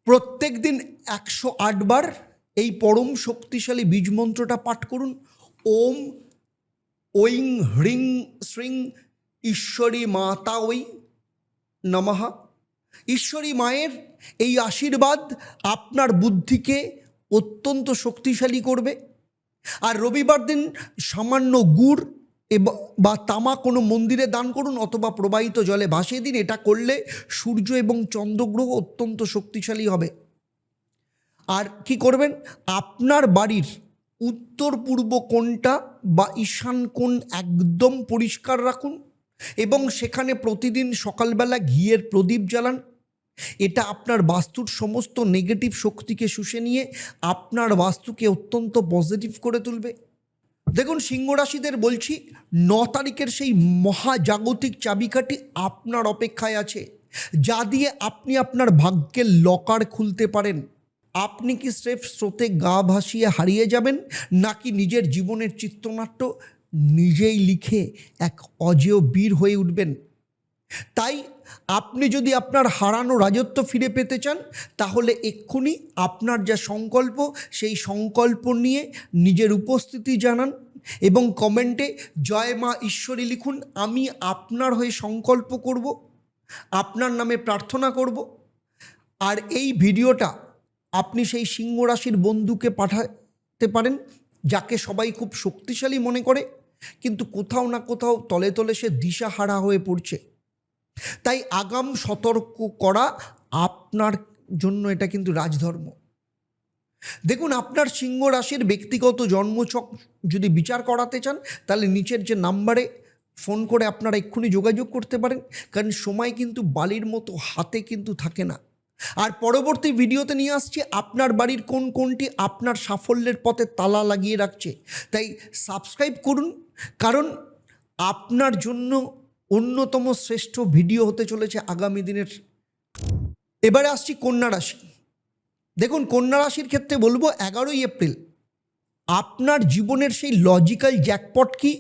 প্রত্যেক দিন 108 বার এই পরম শক্তিশালী বীজ মন্ত্রটা পাঠ করুন। ওম ঐং হ্রিং শ্রীং ঈশ্বরী মাতা ওই নমঃ। ঈশ্বরী মায়ের এই আশীর্বাদ আপনার বুদ্ধিকে অত্যন্ত শক্তিশালী করবে। আর রবিবার দিন সামান্য গুড় বা তামা কোনো মন্দিরে দান করুন অথবা প্রবাহিত জলে ভাসিয়ে দিন। এটা করলে সূর্য এবং চন্দ্রগ্রহ অত্যন্ত শক্তিশালী হবে। আর কি করবেন, আপনার বাড়ির উত্তর পূর্ব কোণটা বা ঈশান কোণ একদম পরিষ্কার রাখুন এবং সেখানে প্রতিদিন সকালবেলা ঘিয়ের প্রদীপ জ্বালান। এটা আপনার বাস্তুর সমস্ত নেগেটিভ শক্তিকে শুষে নিয়ে আপনার বাস্তুকে অত্যন্ত পজিটিভ করে তুলবে। দেখুন, সিংহ রাশিদের বলছি, 9 তারিখের সেই মহাজাগতিক চাবিকাঠি আপনার অপেক্ষায় আছে, যা দিয়ে আপনি আপনার ভাগ্যের লকার খুলতে পারেন। আপনি কি স্রেফ স্রোতে গা ভাসিয়ে হারিয়ে যাবেন, নাকি নিজের জীবনের চিত্রনাট্য নিজেই লিখে এক অজেয় বীর হয়ে উঠবেন? তাই আপনি যদি আপনার হারানো রাজত্ব ফিরে পেতে চান, তাহলে এক্ষুনি আপনার যা সংকল্প সেই সংকল্প নিয়ে নিজের উপস্থিতি জানান এবং কমেন্টে জয় মা ঈশ্বরী লিখুন। আমি আপনার হয়ে সংকল্প করব, আপনার নামে প্রার্থনা করব। আর এই ভিডিওটা আপনি সেই সিংহ রাশির বন্ধুকে পাঠাতে পারেন, যাকে সবাই খুব শক্তিশালী মনে করে, কিন্তু কোথাও না কোথাও তলে তলে সে দিশাহারা হয়ে পড়ছে। তাই আগাম সতর্ক করা আপনার জন্য এটা কিন্তু রাজধর্ম। দেখুন, আপনার সিংহ রাশির ব্যক্তিগত জন্মছক যদি বিচার করাতে চান, তাহলে নিচের যে নাম্বারে ফোন করে আপনারা এক্ষুনি যোগাযোগ করতে পারেন, কারণ সময় কিন্তু বালির মতো হাতে কিন্তু থাকে না। আর পরবর্তী ভিডিওতে নিয়ে আসছি আপনার বাড়ির কোনটি আপনার সাফল্যের পথে তালা লাগিয়ে রাখছে। তাই সাবস্ক্রাইব করুন, কারণ আপনার জন্য অন্যতম শ্রেষ্ঠ ভিডিও হতে চলেছে আগামী দিনের। এবারে আসছি কন্যা রাশি। দেখুন, কন্যা রাশির ক্ষেত্রে বলবো 11ই এপ্রিল আপনার জীবনের সেই লজিক্যাল জ্যাকপট কি,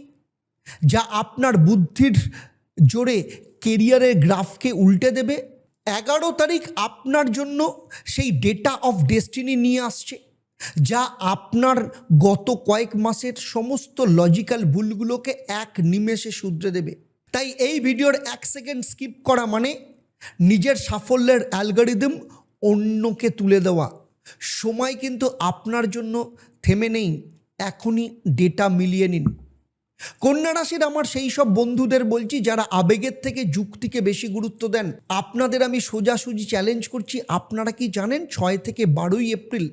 যা আপনার বুদ্ধির জোরে কেরিয়ারের গ্রাফকে উল্টে দেবে। 11 তারিখ আপনার জন্য সেই ডেটা অফ ডেস্টিনি নিয়ে আসছে, যা আপনার গত কয়েক মাসের সমস্ত লজিক্যাল ভুলগুলোকে এক নিমেষে শুধরে দেবে। তাই এই ভিডিওর 1 সেকেন্ড স্কিপ করা মানে নিজের সাফল্যের অ্যালগরিদম অন্যকে তুলে দেওয়া। সময় কিন্তু আপনার জন্য থেমে নেই, এখনই ডেটা মিলিয়ে নিন। কন্যা রাশির আমার সেই সব বন্ধুদের বলছি যারা আবেগের থেকে যুক্তিকে বেশি গুরুত্ব দেন, আপনাদের আমি সোজাসুজি চ্যালেঞ্জ করছি। আপনারা কি জানেন 6 থেকে 12ই এপ্রিল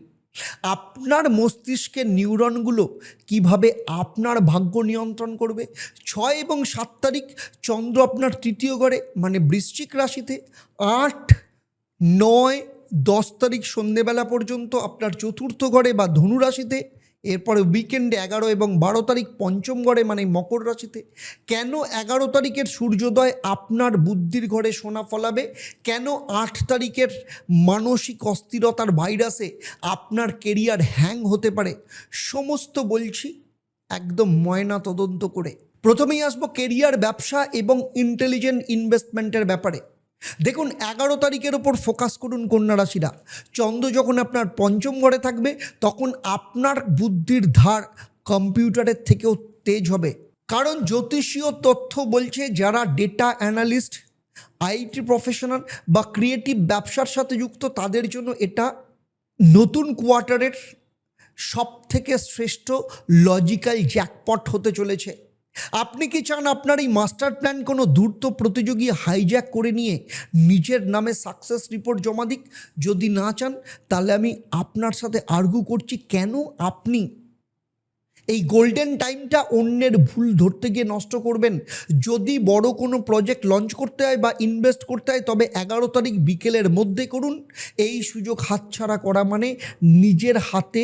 আপনার মস্তিষ্কের নিউরনগুলো কিভাবে আপনার ভাগ্য নিয়ন্ত্রণ করবে? 6 এবং 7 তারিখ চন্দ্র আপনার তৃতীয় ঘরে মানে বৃশ্চিক রাশিতে, 8, 9, 10 তারিখ সন্ধেবেলা পর্যন্ত আপনার চতুর্থ ঘরে বা ধনু রাশিতে, এরপরে উইকেন্ডে 11 এবং 12 তারিখ পঞ্চম ঘরে মানে মকর রাশিতে। কেন 11 তারিখের সূর্যোদয় আপনার বুদ্ধির ঘরে সোনা ফলাবে? কেন 8 তারিখের মানসিক অস্থিরতার ভাইরাসে আপনার কেরিয়ার হ্যাং হতে পারে? সমস্ত বলছি একদম ময়না তদন্ত করে। প্রথমেই আসবো কেরিয়ার, ব্যবসা এবং ইন্টেলিজেন্ট ইনভেস্টমেন্টের ব্যাপারে। দেখুন, 11 তারিখের ওপর ফোকাস করুন কন্যা রাশিরা। চন্দ্র যখন আপনার পঞ্চম ঘরে থাকবে, তখন আপনার বুদ্ধির ধার কম্পিউটারের থেকেও তেজ হবে। কারণ জ্যোতিষীয় তথ্য বলছে যারা ডেটা অ্যানালিস্ট, আইটি প্রফেশনাল বা ক্রিয়েটিভ ব্যবসার সাথে যুক্ত, তাদের জন্য এটা নতুন কোয়ার্টারের সব থেকে শ্রেষ্ঠ লজিক্যাল জ্যাকপট হতে চলেছে। আপনি কি চান আপনার এই মাস্টার প্ল্যান কোনো ধূর্ত প্রতিযোগী হাইজ্যাক করে নিয়ে নিজের নামে সাকসেস রিপোর্ট জমা দিক? যদি না চান, তাহলে আমি আপনার সাথে আর্গু করছি, কেন আপনি এই গোল্ডেন টাইমটা অন্যের ভুল ধরতে গিয়ে নষ্ট করবেন? যদি বড় কোনো প্রজেক্ট লঞ্চ করতে হয় বা ইনভেস্ট করতে হয়, তবে 11 তারিখ বিকেলের মধ্যে করুন। এই সুযোগ হাতছাড়া করা মানে নিজের হাতে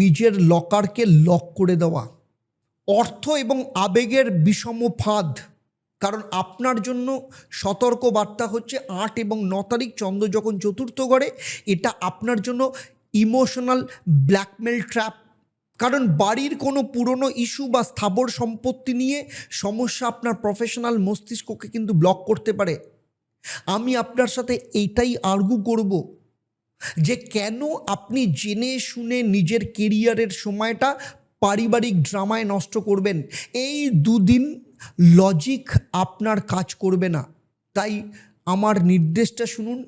নিজের লকারকে লক করে দেওয়া। অর্থ এবং আবেগের বিষম ফাঁদ, কারণ আপনার জন্য সতর্ক বার্তা হচ্ছে 8 এবং 9 তারিখ চন্দ্র যখন চতুর্থ ঘরে, এটা আপনার জন্য ইমোশনাল ব্ল্যাকমেল ট্র্যাপ। কারণ বাড়ির কোনো পুরনো ইস্যু বা স্থাবর সম্পত্তি নিয়ে সমস্যা আপনার প্রফেশনাল মস্তিষ্ককে কিন্তু ব্লক করতে পারে। আমি আপনার সাথে এইটাই আর্গু করব যে কেন আপনি জেনে শুনে নিজের কেরিয়ারের সময়টা পারিবারিক ড্রামায় নষ্ট করবেন? এই 2 দিন লজিক আপনার কাজ করবে না। তাই আমার নির্দেশটা শুনুন,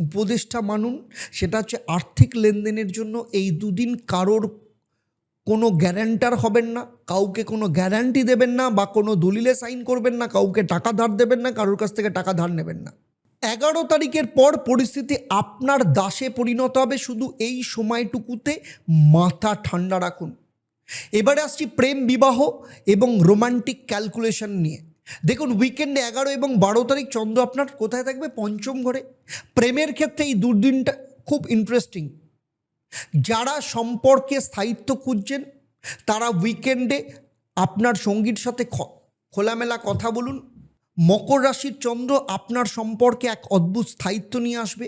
উপদেশটা মানুন, সেটা হচ্ছে আর্থিক লেনদেনের জন্য এই দুদিন কারোর কোনো গ্যারান্টার হবেন না, কাউকে কোনো গ্যারান্টি দেবেন না, বা কোনো দলিলে সাইন করবেন না, কাউকে টাকা ধার দেবেন না, কারোর কাছ থেকে টাকা ধার নেবেন না। 11 তারিখের পর পরিস্থিতি আপনার দাসে পরিণত হবে, শুধু এই সময়টুকুতে মাথা ঠান্ডা রাখুন। এবারে আসছি প্রেম, বিবাহ এবং রোমান্টিক ক্যালকুলেশন নিয়ে। দেখুন, উইকেন্ডে 11 এবং 12 তারিখ চন্দ্র আপনার কোথায় থাকবে? পঞ্চম ঘরে। প্রেমের ক্ষেত্রে এই দুদিনটা খুব ইন্টারেস্টিং। যারা সম্পর্কে স্থায়িত্ব খুঁজছেন তারা উইকেন্ডে আপনার সঙ্গীর সাথে খোলামেলা কথা বলুন। মকর রাশির চন্দ্র আপনার সম্পর্কে এক অদ্ভুত স্থায়িত্ব নিয়ে আসবে।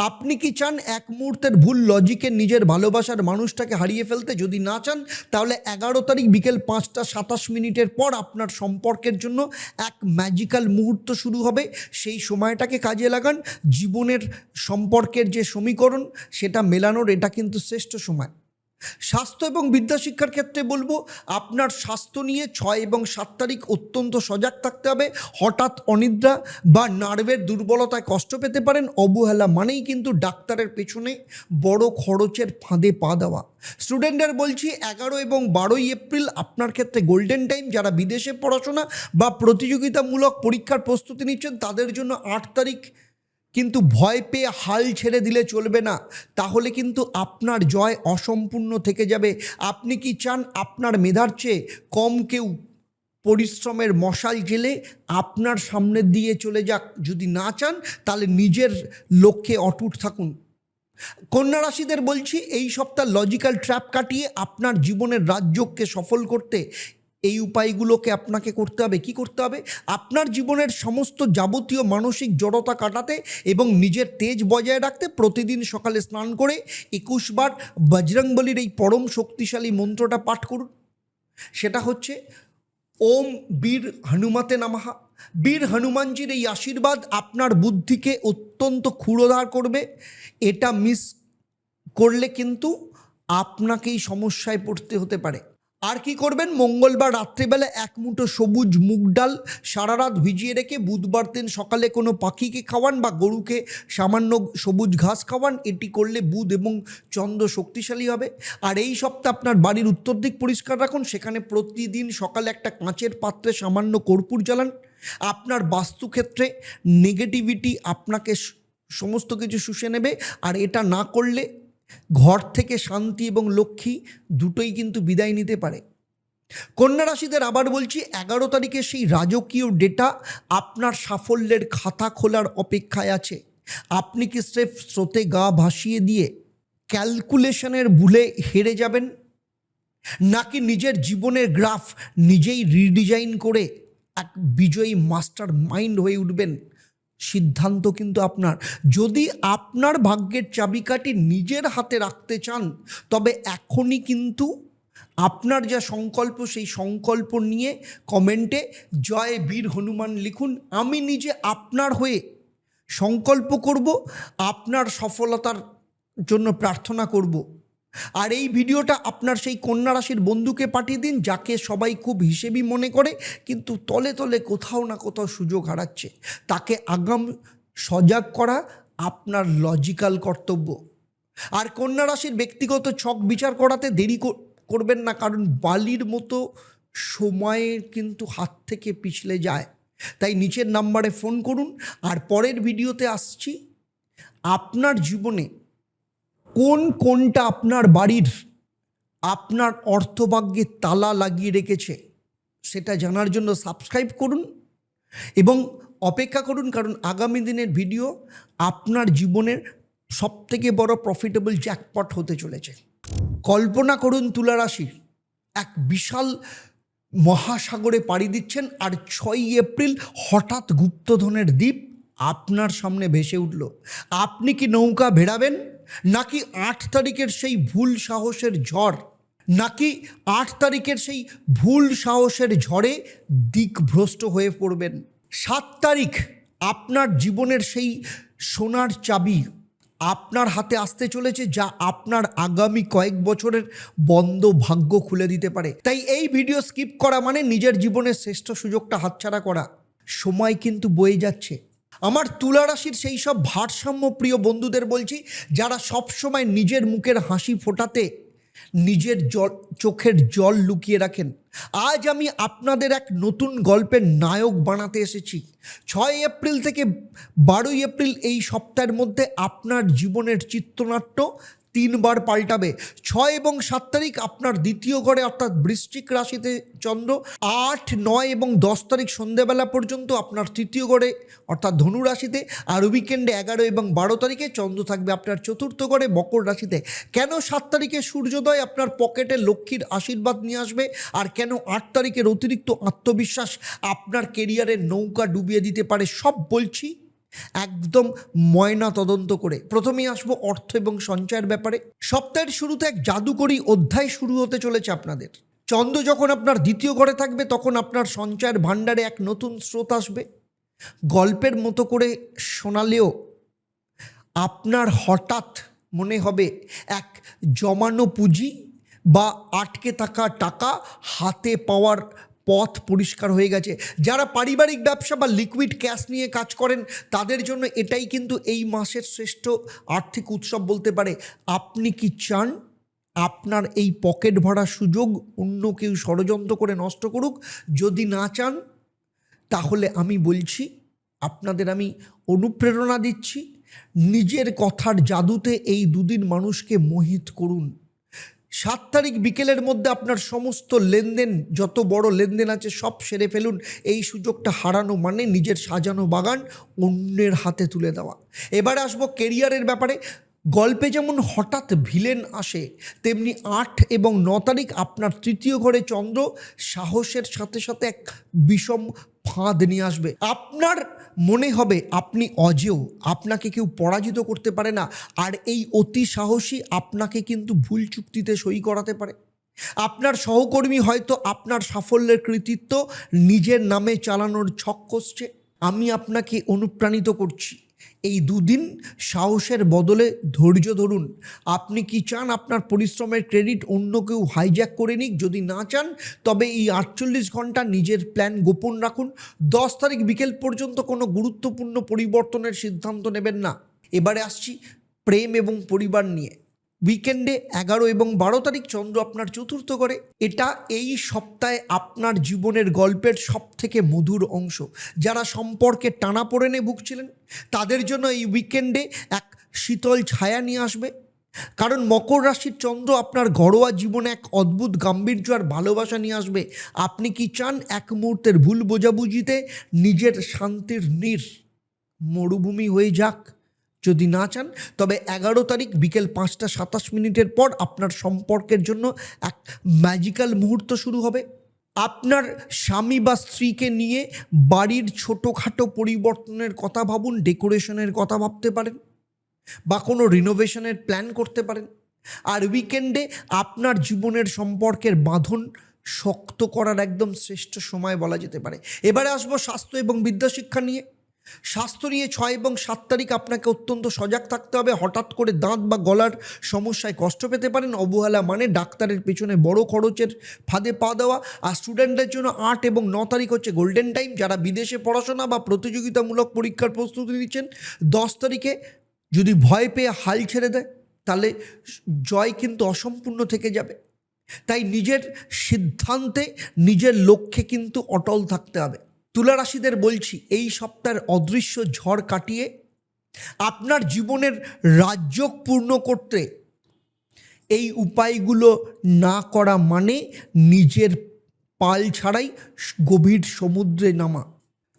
আপনি কি চান এক মুহূর্তের ভুল লজিকে নিজের ভালোবাসার মানুষটাকে হারিয়ে ফেলতে? যদি না চান তাহলে 11 তারিখ বিকেল 5টা 27 পর আপনার সম্পর্কের জন্য এক ম্যাজিক্যাল মুহূর্ত শুরু হবে। সেই সময়টাকে কাজে লাগান। জীবনের সম্পর্কের যে সমীকরণ সেটা মেলানোর এটা কিন্তু শ্রেষ্ঠ সময়। স্বাস্থ্য এবং বিদ্যাশিক্ষার ক্ষেত্রে বলবো, আপনার স্বাস্থ্য নিয়ে 6 এবং 7 তারিখ অত্যন্ত সজাগ থাকতে হবে। হঠাৎ অনিদ্রা বা নার্ভের দুর্বলতায় কষ্ট পেতে পারেন। অবহেলা মানেই কিন্তু ডাক্তারের পেছনে বড় খরচের ফাঁদে পা দেওয়া। স্টুডেন্টদের বলছি, 11 এবং 12 এপ্রিল আপনার ক্ষেত্রে গোল্ডেন টাইম। যারা বিদেশে পড়াশোনা বা প্রতিযোগিতামূলক পরীক্ষার প্রস্তুতি নিচ্ছেন তাদের জন্য 8 তারিখ কিন্তু ভয় পেয়ে হাল ছেড়ে দিলে চলবে না, তাহলে কিন্তু আপনার জয় অসম্পূর্ণ থেকে যাবে। আপনি কি চান আপনার মেধার চেয়ে কম কেউ পরিশ্রমের মশাল জেলে আপনার সামনে দিয়ে চলে যাক? যদি না চান তাহলে নিজের লক্ষ্যে অটুট থাকুন। কন্যা রাশিদের বলছি, এই সপ্তাহ লজিক্যাল ট্র্যাপ কাটিয়ে আপনার জীবনের রাজযোগকে সফল করতে এই উপায়গুলোকে আপনাকে করতে হবে। কি করতে হবে? আপনার জীবনের সমস্ত যাবতীয় মানসিক জড়তা কাটাতে এবং নিজের তেজ বজায় রাখতে প্রতিদিন সকালে স্নান করে 21 বার বজরংবলীর এই পরম শক্তিশালী মন্ত্রটা পাঠ করুন। সেটা হচ্ছে ওম বীর হনুমতে নমঃ। বীর হনুমানজির এই আশীর্বাদ আপনার বুদ্ধিকে অত্যন্ত ক্ষুরোধার করবে। এটা মিস করলে কিন্তু আপনাকেই সমস্যায় পড়তে হতে পারে। আর কি করবেন? মঙ্গলবার রাত্রিবেলা 1 মুঠো সবুজ মুগ ডাল সারা রাত ভিজিয়ে রেখে বুধবার দিন সকালে কোনো পাখিকে খাওয়ান বা গরুকে সামান্য সবুজ ঘাস খাওয়ান। এটি করলে বুধ এবং চন্দ্র শক্তিশালী হবে। আর এই সপ্তাহে আপনার বাড়ির উত্তর দিক পরিষ্কার রাখুন। সেখানে প্রতিদিন সকালে একটা কাঁচের পাত্রে সামান্য কর্পূর জ্বালান। আপনার বাস্তুক্ষেত্রে নেগেটিভিটি আপনাকে সমস্ত কিছু শুষে নেবে। আর এটা না করলে ঘর থেকে শান্তি এবং লক্ষ্মী দুটোই কিন্তু বিদায় নিতে পারে। কন্যা রাশিদের আবার বলছি, 11 তারিখে সেই রাজকীয় ডেটা আপনার সাফল্যের খাতা খোলার অপেক্ষায় আছে। আপনি কি স্রেফ স্রোতে গা ভাসিয়ে দিয়ে ক্যালকুলেশনের ভুলে হেরে যাবেন, নাকি নিজের জীবনের গ্রাফ নিজেই রিডিজাইন করে এক বিজয়ী মাস্টার মাইন্ড হয়ে উঠবেন? সিদ্ধান্ত কিন্তু আপনার। যদি আপনার ভাগ্যের চাবিকাঠি নিজের হাতে রাখতে চান তবে এখনই কিন্তু আপনার যা সংকল্প সেই সংকল্প নিয়ে কমেন্টে জয় বীর হনুমান লিখুন। আমি নিজে আপনার হয়ে সংকল্প করব, আপনার সফলতার জন্য প্রার্থনা করব। আর এই ভিডিওটা আপনার সেই কন্যা রাশির বন্ধুকে পাঠিয়ে দিন যাকে সবাই খুব হিসেবি মনে করে, কিন্তু তলে তলে কোথাও না কোথাও সুযোগ হারাচ্ছে। তাকে আগাম সজাগ করা আপনার লজিক্যাল কর্তব্য। আর কন্যা রাশির ব্যক্তিগত ছক বিচার করাতে দেরি করবেন না, কারণ বালির মতো সময়ে কিন্তু হাত থেকে পিছলে যায়। তাই নিচের নাম্বারে ফোন করুন। আর পরের ভিডিওতে আসছি আপনার জীবনে কোনটা আপনার বাড়ির আপনার অর্থভাগ্যে তালা লাগিয়ে রেখেছে সেটা জানার জন্য সাবস্ক্রাইব করুন এবং অপেক্ষা করুন, কারণ আগামী দিনের ভিডিও আপনার জীবনের সবথেকে বড় প্রফিটেবল জ্যাকপট হতে চলেছে। কল্পনা করুন তুলা রাশি এক বিশাল মহাসাগরে পাড়ি দিচ্ছেন, আর 6 এপ্রিল হঠাৎ গুপ্তধনের দ্বীপ আপনার সামনে ভেসে উঠল। আপনি কি নৌকা ভেড়াবেন, নাকি 8 তারিখের সেই ভুল সাহসের ঝড় ঝড়ে দিকভ্রষ্ট হয়ে পড়বেন? 7 তারিখ আপনার জীবনের সেই সোনার চাবি আপনার হাতে আসতে চলেছে, যা আপনার আগামী কয়েক বছরের বন্ধ ভাগ্য খুলে দিতে পারে। তাই এই ভিডিও স্কিপ করা মানে নিজের জীবনের শ্রেষ্ঠ সুযোগটা হাতছাড়া করা। সময় কিন্তু বয়ে যাচ্ছে, আমার তুলা রাশির সেই সব ভারসাম্য প্রিয় বন্ধুদের বলছি, যারা সবসময় নিজের মুখের হাসি ফোটাতে নিজের চোখের জল লুকিয়ে রাখেন। আজ আমি আপনাদের এক নতুন গল্পের নায়ক বানাতে এসেছি। 6 এপ্রিল থেকে 12 এপ্রিল এই সপ্তাহের মধ্যে আপনার জীবনের চিত্রনাট্য 3 বার পাল্টাবে। 6 এবং 7 তারিখ আপনার দ্বিতীয় ঘরে অর্থাৎ বৃশ্চিক রাশিতে চন্দ্র, 8, 9 এবং 10 তারিখ সন্ধ্যেবেলা পর্যন্ত আপনার তৃতীয় ঘরে অর্থাৎ ধনু রাশিতে, আর উইকেন্ডে 11 এবং 12 তারিখে চন্দ্র থাকবে আপনার চতুর্থ ঘরে মকর রাশিতে। কেন 7 তারিখে সূর্যোদয় আপনার পকেটে লক্ষ্মীর আশীর্বাদ নিয়ে আসবে, আর কেন 8 তারিখের অতিরিক্ত আত্মবিশ্বাস আপনার কেরিয়ারের নৌকা ডুবিয়ে দিতে পারে, সব বলছি একদম ময়না তদন্ত করে। প্রথমেই আসবো অর্থ এবং সঞ্চয়ের ব্যাপারে। সপ্তাহের শুরুতে এক জাদুকরী অধ্যায় শুরু হতে চলেছে আপনাদের। চন্দ্র যখন আপনার দ্বিতীয় ঘরে থাকবে তখন আপনার সঞ্চয়ের ভাণ্ডারে এক নতুন স্রোত আসবে। গল্পের মতো করে শোনালেও আপনার হঠাৎ মনে হবে এক জমানো পুঁজি বা আটকে থাকা টাকা হাতে পাওয়ার পথ পরিষ্কার হয়ে গেছে। যারা পারিবারিক ব্যবসা বা লিকুইড ক্যাশ নিয়ে কাজ করেন তাদের জন্য এটাই কিন্তু এই মাসের শ্রেষ্ঠ আর্থিক উৎসব বলতে পারে। আপনি কি চান আপনার এই পকেট ভরা সুযোগ অন্য কেউ ষড়যন্ত্র করে নষ্ট করুক? যদি না চান তাহলে আমি বলছি, আপনাদের আমি অনুপ্রেরণা দিচ্ছি, নিজের কথার জাদুতে এই দুদিন মানুষকে মোহিত করুন। 7 তারিখ বিকেলের মধ্যে আপনার সমস্ত লেনদেন, যত বড় লেনদেন আছে সব সেরে ফেলুন। এই সুযোগটা হারানো মানে নিজের সাজানো বাগান অন্যের হাতে তুলে দেওয়া। এবারে আসবো কেরিয়ারের ব্যাপারে। গল্পে যেমন হঠাৎ ভিলেন আসে, তেমনি 8 এবং 9 তারিখ আপনার তৃতীয় ঘরে চন্দ্র সাহসের সাথে সাথে এক বিষম ফাঁদ নিয়ে আসবে। আপনার মনে হবে আপনি অজেয়, আপনাকে কেউ পরাজিত করতে পারে না, আর এই অতি সাহসী আপনাকে কিন্তু ভুল চুক্তিতে সই করাতে পারে। আপনার সহকর্মী হয়তো আপনার সাফল্যের কৃতিত্ব নিজের নামে চালানোর ছক কষছে। আমি আপনাকে অনুপ্রাণিত করছি, এই দুদিন সাহসের বদলে ধৈর্য ধরুন। আপনি কি চান আপনার পরিশ্রমের ক্রেডিট অন্য কেউ হাইজ্যাক করে নিক? যদি না চান তবে এই 48 ঘন্টা নিজের প্ল্যান গোপন রাখুন। 10 তারিখ বিকেল পর্যন্ত কোনো গুরুত্বপূর্ণ পরিবর্তনের সিদ্ধান্ত নেবেন না। এবারে আসছি প্রেম এবং পরিবার নিয়ে। উইকেন্ডে 11 এবং 12 তারিখ চন্দ্র আপনার চতুর্থ ঘরে। এটা এই সপ্তাহে আপনার জীবনের গল্পের সব থেকে মধুর অংশ। যারা সম্পর্কে টানাপোড়েনে ভুগছিলেন তাদের জন্য এই উইকেন্ডে এক শীতল ছায়া নিয়ে আসবে। কারণ মকর রাশির চন্দ্র আপনার ঘরোয়া জীবনে এক অদ্ভুত গাম্ভীর্য আর ভালোবাসা নিয়ে আসবে। আপনি কি চান এক মুহূর্তের ভুল বোঝাবুঝিতে নিজের শান্তির নীড় মরুভূমি হয়ে যাক? যদি না চান তবে 11 তারিখ বিকেল 5টা 27 মিনিটের পর আপনার সম্পর্কের জন্য এক ম্যাজিক্যাল মুহূর্ত শুরু হবে। আপনার স্বামী বা স্ত্রীকে নিয়ে বাড়ির ছোটোখাটো পরিবর্তনের কথা ভাবুন, ডেকোরেশনের কথা ভাবতে পারেন বা কোনো রিনোভেশনের প্ল্যান করতে পারেন। আর উইকেন্ডে আপনার জীবনের সম্পর্কের বাঁধন শক্ত করার একদম শ্রেষ্ঠ সময় বলা যেতে পারে। এবারে আসবো স্বাস্থ্য এবং বিদ্যাশিক্ষা নিয়ে। স্বাস্থ্য নিয়ে 6 এবং 7 তারিখ আপনাকে অত্যন্ত সজাগ থাকতে হবে। হঠাৎ করে দাঁত বা গলার সমস্যায় কষ্ট পেতে পারেন। অবহেলা মানে ডাক্তারের পেছনে বড় খরচের ফাঁদে পা দেওয়া। আর স্টুডেন্টদের জন্য 8 এবং 9 তারিখ হচ্ছে গোল্ডেন টাইম। যারা বিদেশে পড়াশোনা বা প্রতিযোগিতামূলক পরীক্ষার প্রস্তুতি নিচ্ছেন, 10 তারিখে যদি ভয় পেয়ে হাল ছেড়ে দেয় তাহলে জয় কিন্তু অসম্পূর্ণ থেকে যাবে। তাই নিজের সিদ্ধান্তে, নিজের লক্ষ্যে কিন্তু অটল থাকতে হবে। তুলা রাশিদের বলছি, এই সপ্তাহের অদৃশ্য ঝড় কাটিয়ে আপনার জীবনের রাজযোগ পূর্ণ করতে এই উপায়গুলো না করা মানে নিজের পাল ছাড়াই গভীর সমুদ্রে নামা।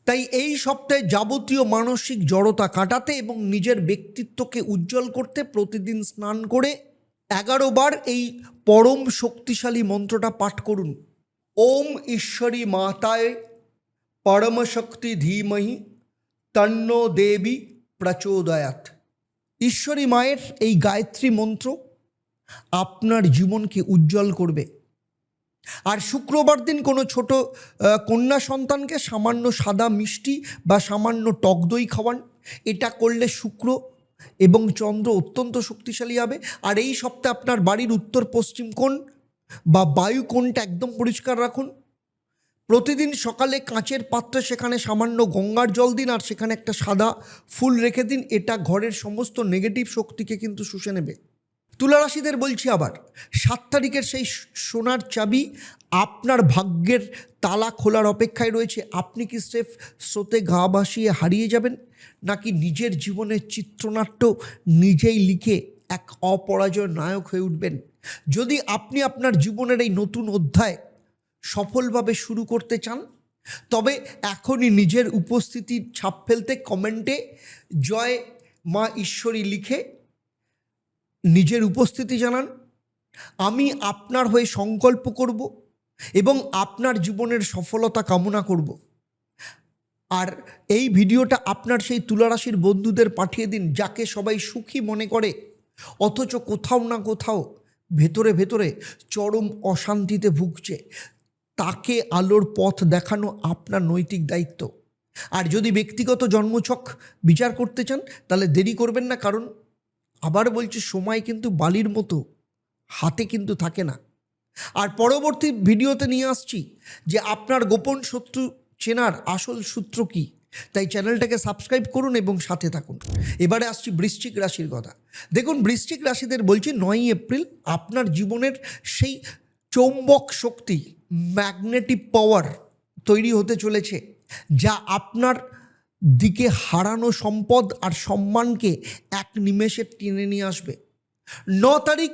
তাই এই সপ্তাহে যাবতীয় মানসিক জড়তা কাটাতে এবং নিজের ব্যক্তিত্বকে উজ্জ্বল করতে প্রতিদিন স্নান করে 11 বার এই পরম শক্তিশালী মন্ত্রটা পাঠ করুন। ওম ঈশ্বরী মাতায় পরমশক্তি ধীমহি তন্নো দেবী প্রচোদয়াৎ। ঈশ্বরী মায়ের এই গায়ত্রী মন্ত্র আপনার জীবনকে উজ্জ্বল করবে। আর শুক্রবার দিন কোনো ছোট কন্যা সন্তানকে সামান্য সাদা মিষ্টি বা সামান্য টক দই খাওয়ান। এটা করলে শুক্র এবং চন্দ্র অত্যন্ত শক্তিশালী হবে। আর এই সপ্তাহে আপনার বাড়ির উত্তর পশ্চিম কোণ বা বায়ু কোণটা একদম পরিষ্কার রাখুন। প্রতিদিন সকালে কাঁচের পাত্রে সেখানে সামান্য গঙ্গার জল দিন আর সেখানে একটা সাদা ফুল রেখে দিন। এটা ঘরের সমস্ত নেগেটিভ শক্তিকে কিন্তু শুষে নেবে। তুলা রাশিদের বলছি আবার 7 তারিখের সেই সোনার চাবি আপনার ভাগ্যের তালা খোলার অপেক্ষায় রয়েছে। আপনি কি স্রেফ স্রোতে গা ভাসিয়ে হারিয়ে যাবেন, নাকি নিজের জীবনের চিত্রনাট্য নিজেই লিখে এক অপরাজয় নায়ক হয়ে উঠবেন? যদি আপনি আপনার জীবনের এই নতুন অধ্যায় সফলভাবে শুরু করতে চান, তবে এখনই নিজের উপস্থিতির ছাপ ফেলতে কমেন্টে জয় মা ঈশ্বরী লিখে নিজের উপস্থিতি জানান। আমি আপনার হয়ে সংকল্প করব এবং আপনার জীবনের সফলতা কামনা করব। আর এই ভিডিওটা আপনার সেই তুলারাশির বন্ধুদের পাঠিয়ে দিন, যাকে সবাই সুখী মনে করে অথচ কোথাও না কোথাও ভেতরে ভেতরে চরম অশান্তিতে ভুগছে। তাকে আলোর পথ দেখানো আপনার নৈতিক দায়িত্ব। আর যদি ব্যক্তিগত জন্মছক বিচার করতে চান তাহলে দেরি করবেন না, কারণ আবার বলছি, সময় কিন্তু বালির মতো হাতে কিন্তু থাকে না। আর পরবর্তী ভিডিওতে নিয়ে আসছি যে আপনার গোপন শত্রু চেনার আসল সূত্র কী। তাই চ্যানেলটাকে সাবস্ক্রাইব করুন এবং সাথে থাকুন। এবারে আসছি বৃশ্চিক রাশির কথা। দেখুন, বৃশ্চিক রাশিদের বলছি 9ই এপ্রিল আপনার জীবনের সেই চৌম্বক শক্তি, ম্যাগনেটিক পাওয়ার তৈরি হতে চলেছে, যা আপনার দিকে হারানো সম্পদ আর সম্মানকে এক নিমেষে টেনে নিয়ে আসবে। 9 তারিখ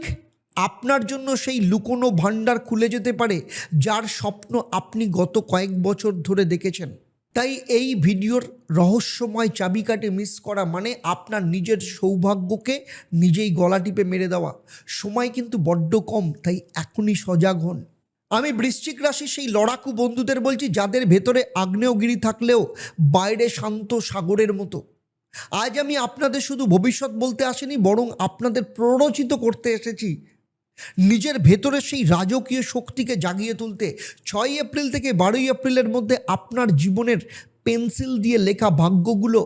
আপনার জন্য সেই লুকোনো ভাণ্ডার খুলে যেতে পারে, যার স্বপ্ন আপনি গত কয়েক বছর ধরে দেখেছেন। তাই এই ভিডিওর রহস্যময় চাবিকাঠি মিস করা মানে আপনার নিজের সৌভাগ্যকে নিজেই গলা টিপে মেরে দেওয়া। সময় কিন্তু বড্ড কম, তাই এখনই সজাগ হন। আমি বৃশ্চিক রাশির সেই লড়াকু বন্ধুদের বলছি, যাদের ভেতরে আগ্নেয়গিরি থাকলেও বাইরে শান্ত সাগরের মতো। আজ আমি আপনাদের শুধু ভবিষ্যৎ বলতে আসিনি, বরং আপনাদের প্ররোচিত করতে এসেছি নিজের ভেতরের সেই রাজকীয় শক্তিকে জাগিয়ে তুলতে। 6 এপ্রিল থেকে 12 এপ্রিলের মধ্যে আপনার জীবনের পেন্সিল দিয়ে লেখা ভাগ্যগুলো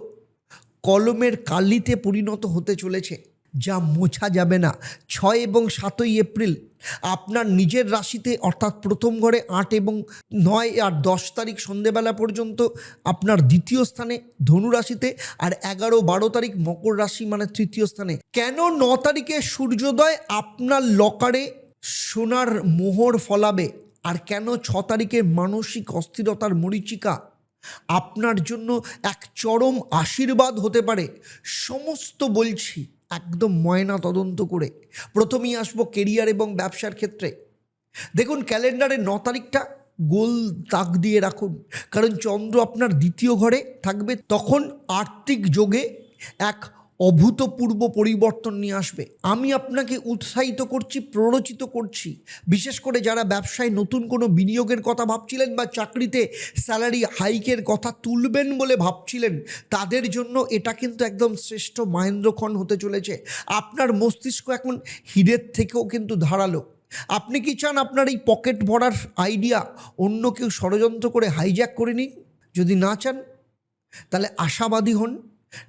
কলমের কালিতে পরিণত হতে চলেছে, যা মোছা যাবে না। 6 এবং 7 এপ্রিল আপনার নিজের রাশিতে, অর্থাৎ প্রথম ঘরে 8 এবং 9 আর 10 তারিখ সন্ধেবেলা পর্যন্ত আপনার দ্বিতীয় স্থানে ধনু রাশিতে, আর 11-12 তারিখ মকর রাশি মানে তৃতীয় স্থানে। কেন 9 তারিখে সূর্যোদয় আপনার লকারে সোনার মোহর ফলাবে, আর কেন 6 তারিখে মানসিক অস্থিরতার মরীচিকা আপনার জন্য এক চরম আশীর্বাদ হতে পারে, সমস্ত বলছি একদম ময়না তদন্ত করে। প্রথমেই আসবো কেরিয়ার এবং ব্যবসার ক্ষেত্রে। দেখুন, ক্যালেন্ডারে 9 তারিখটা গোল দাগ দিয়ে রাখুন, কারণ চন্দ্র আপনার দ্বিতীয় ঘরে থাকবে। তখন আর্থিক যোগে এক অভূতপূর্ব পরিবর্তন নিয়ে আসবে। আমি আপনাকে উৎসাহিত করছি, প্ররোচিত করছি, বিশেষ করে যারা ব্যবসায় নতুন কোনো বিনিয়োগের কথা ভাবছিলেন বা চাকরিতে স্যালারি হাইকের কথা তুলবেন বলে ভাবছিলেন, তাদের জন্য এটা কিন্তু একদম শ্রেষ্ঠ মাহেন্দ্রক্ষণ হতে চলেছে। আপনার মস্তিষ্ক এখন হীরের থেকেও কিন্তু ধারালো। আপনি কি চান আপনার এই পকেট ভরার আইডিয়া অন্য কেউ ষড়যন্ত্র করে হাইজ্যাক করে নিন? যদি না চান তাহলে আশাবাদী হন,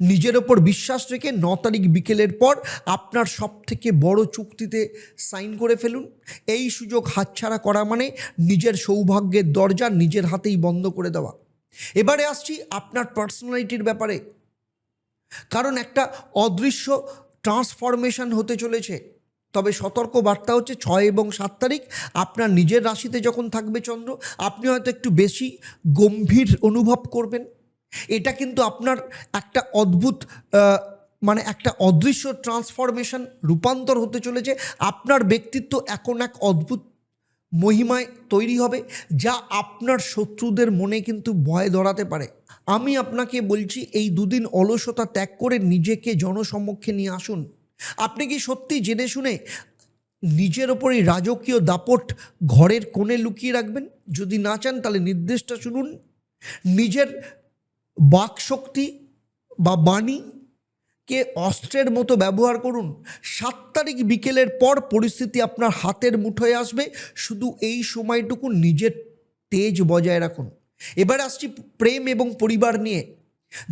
নিজের ওপর বিশ্বাস রেখে 9 তারিখ বিকেলের পর আপনার সবথেকে বড় চুক্তিতে সাইন করে ফেলুন। এই সুযোগ হাতছাড়া করা মানে নিজের সৌভাগ্যের দরজা নিজের হাতেই বন্ধ করে দেওয়া। এবারে আসছি আপনার পার্সোনালিটির ব্যাপারে, কারণ একটা অদৃশ্য ট্রান্সফরমেশন হতে চলেছে। তবে সতর্ক বার্তা হচ্ছে 6 এবং 7 তারিখ আপনার নিজের রাশিতে যখন থাকবে চন্দ্র, আপনি হয়তো একটু বেশি গম্ভীর অনুভব করবেন। এটা কিন্তু আপনার একটা অদ্ভুত মানে একটা অদৃশ্য ট্রান্সফরমেশন, রূপান্তর হতে চলেছে। আপনার ব্যক্তিত্ব এখন এক অদ্ভুত মহিমায় তৈরি হবে, যা আপনার শত্রুদের মনে কিন্তু ভয় ধরাতে পারে। আমি আপনাকে বলছি, এই 2 দিন অলসতা ত্যাগ করে নিজেকে জনসমক্ষে নিয়ে আসুন। আপনি কি সত্যি জেনে শুনে নিজের ওপরই রাজকীয় দাপট ঘরের কোণে লুকিয়ে রাখবেন? যদি না চান তাহলে নির্দেশটা শুনুন। নিজের বাকশক্তি বা বাণীকে অস্ত্রের মতো ব্যবহার করুন। 7 তারিখ বিকেলের পর পরিস্থিতি আপনার হাতের মুঠোয় আসবে, শুধু এই সময়টুকু নিজের তেজ বজায় রাখুন। এবার আসছি প্রেম এবং পরিবার নিয়ে।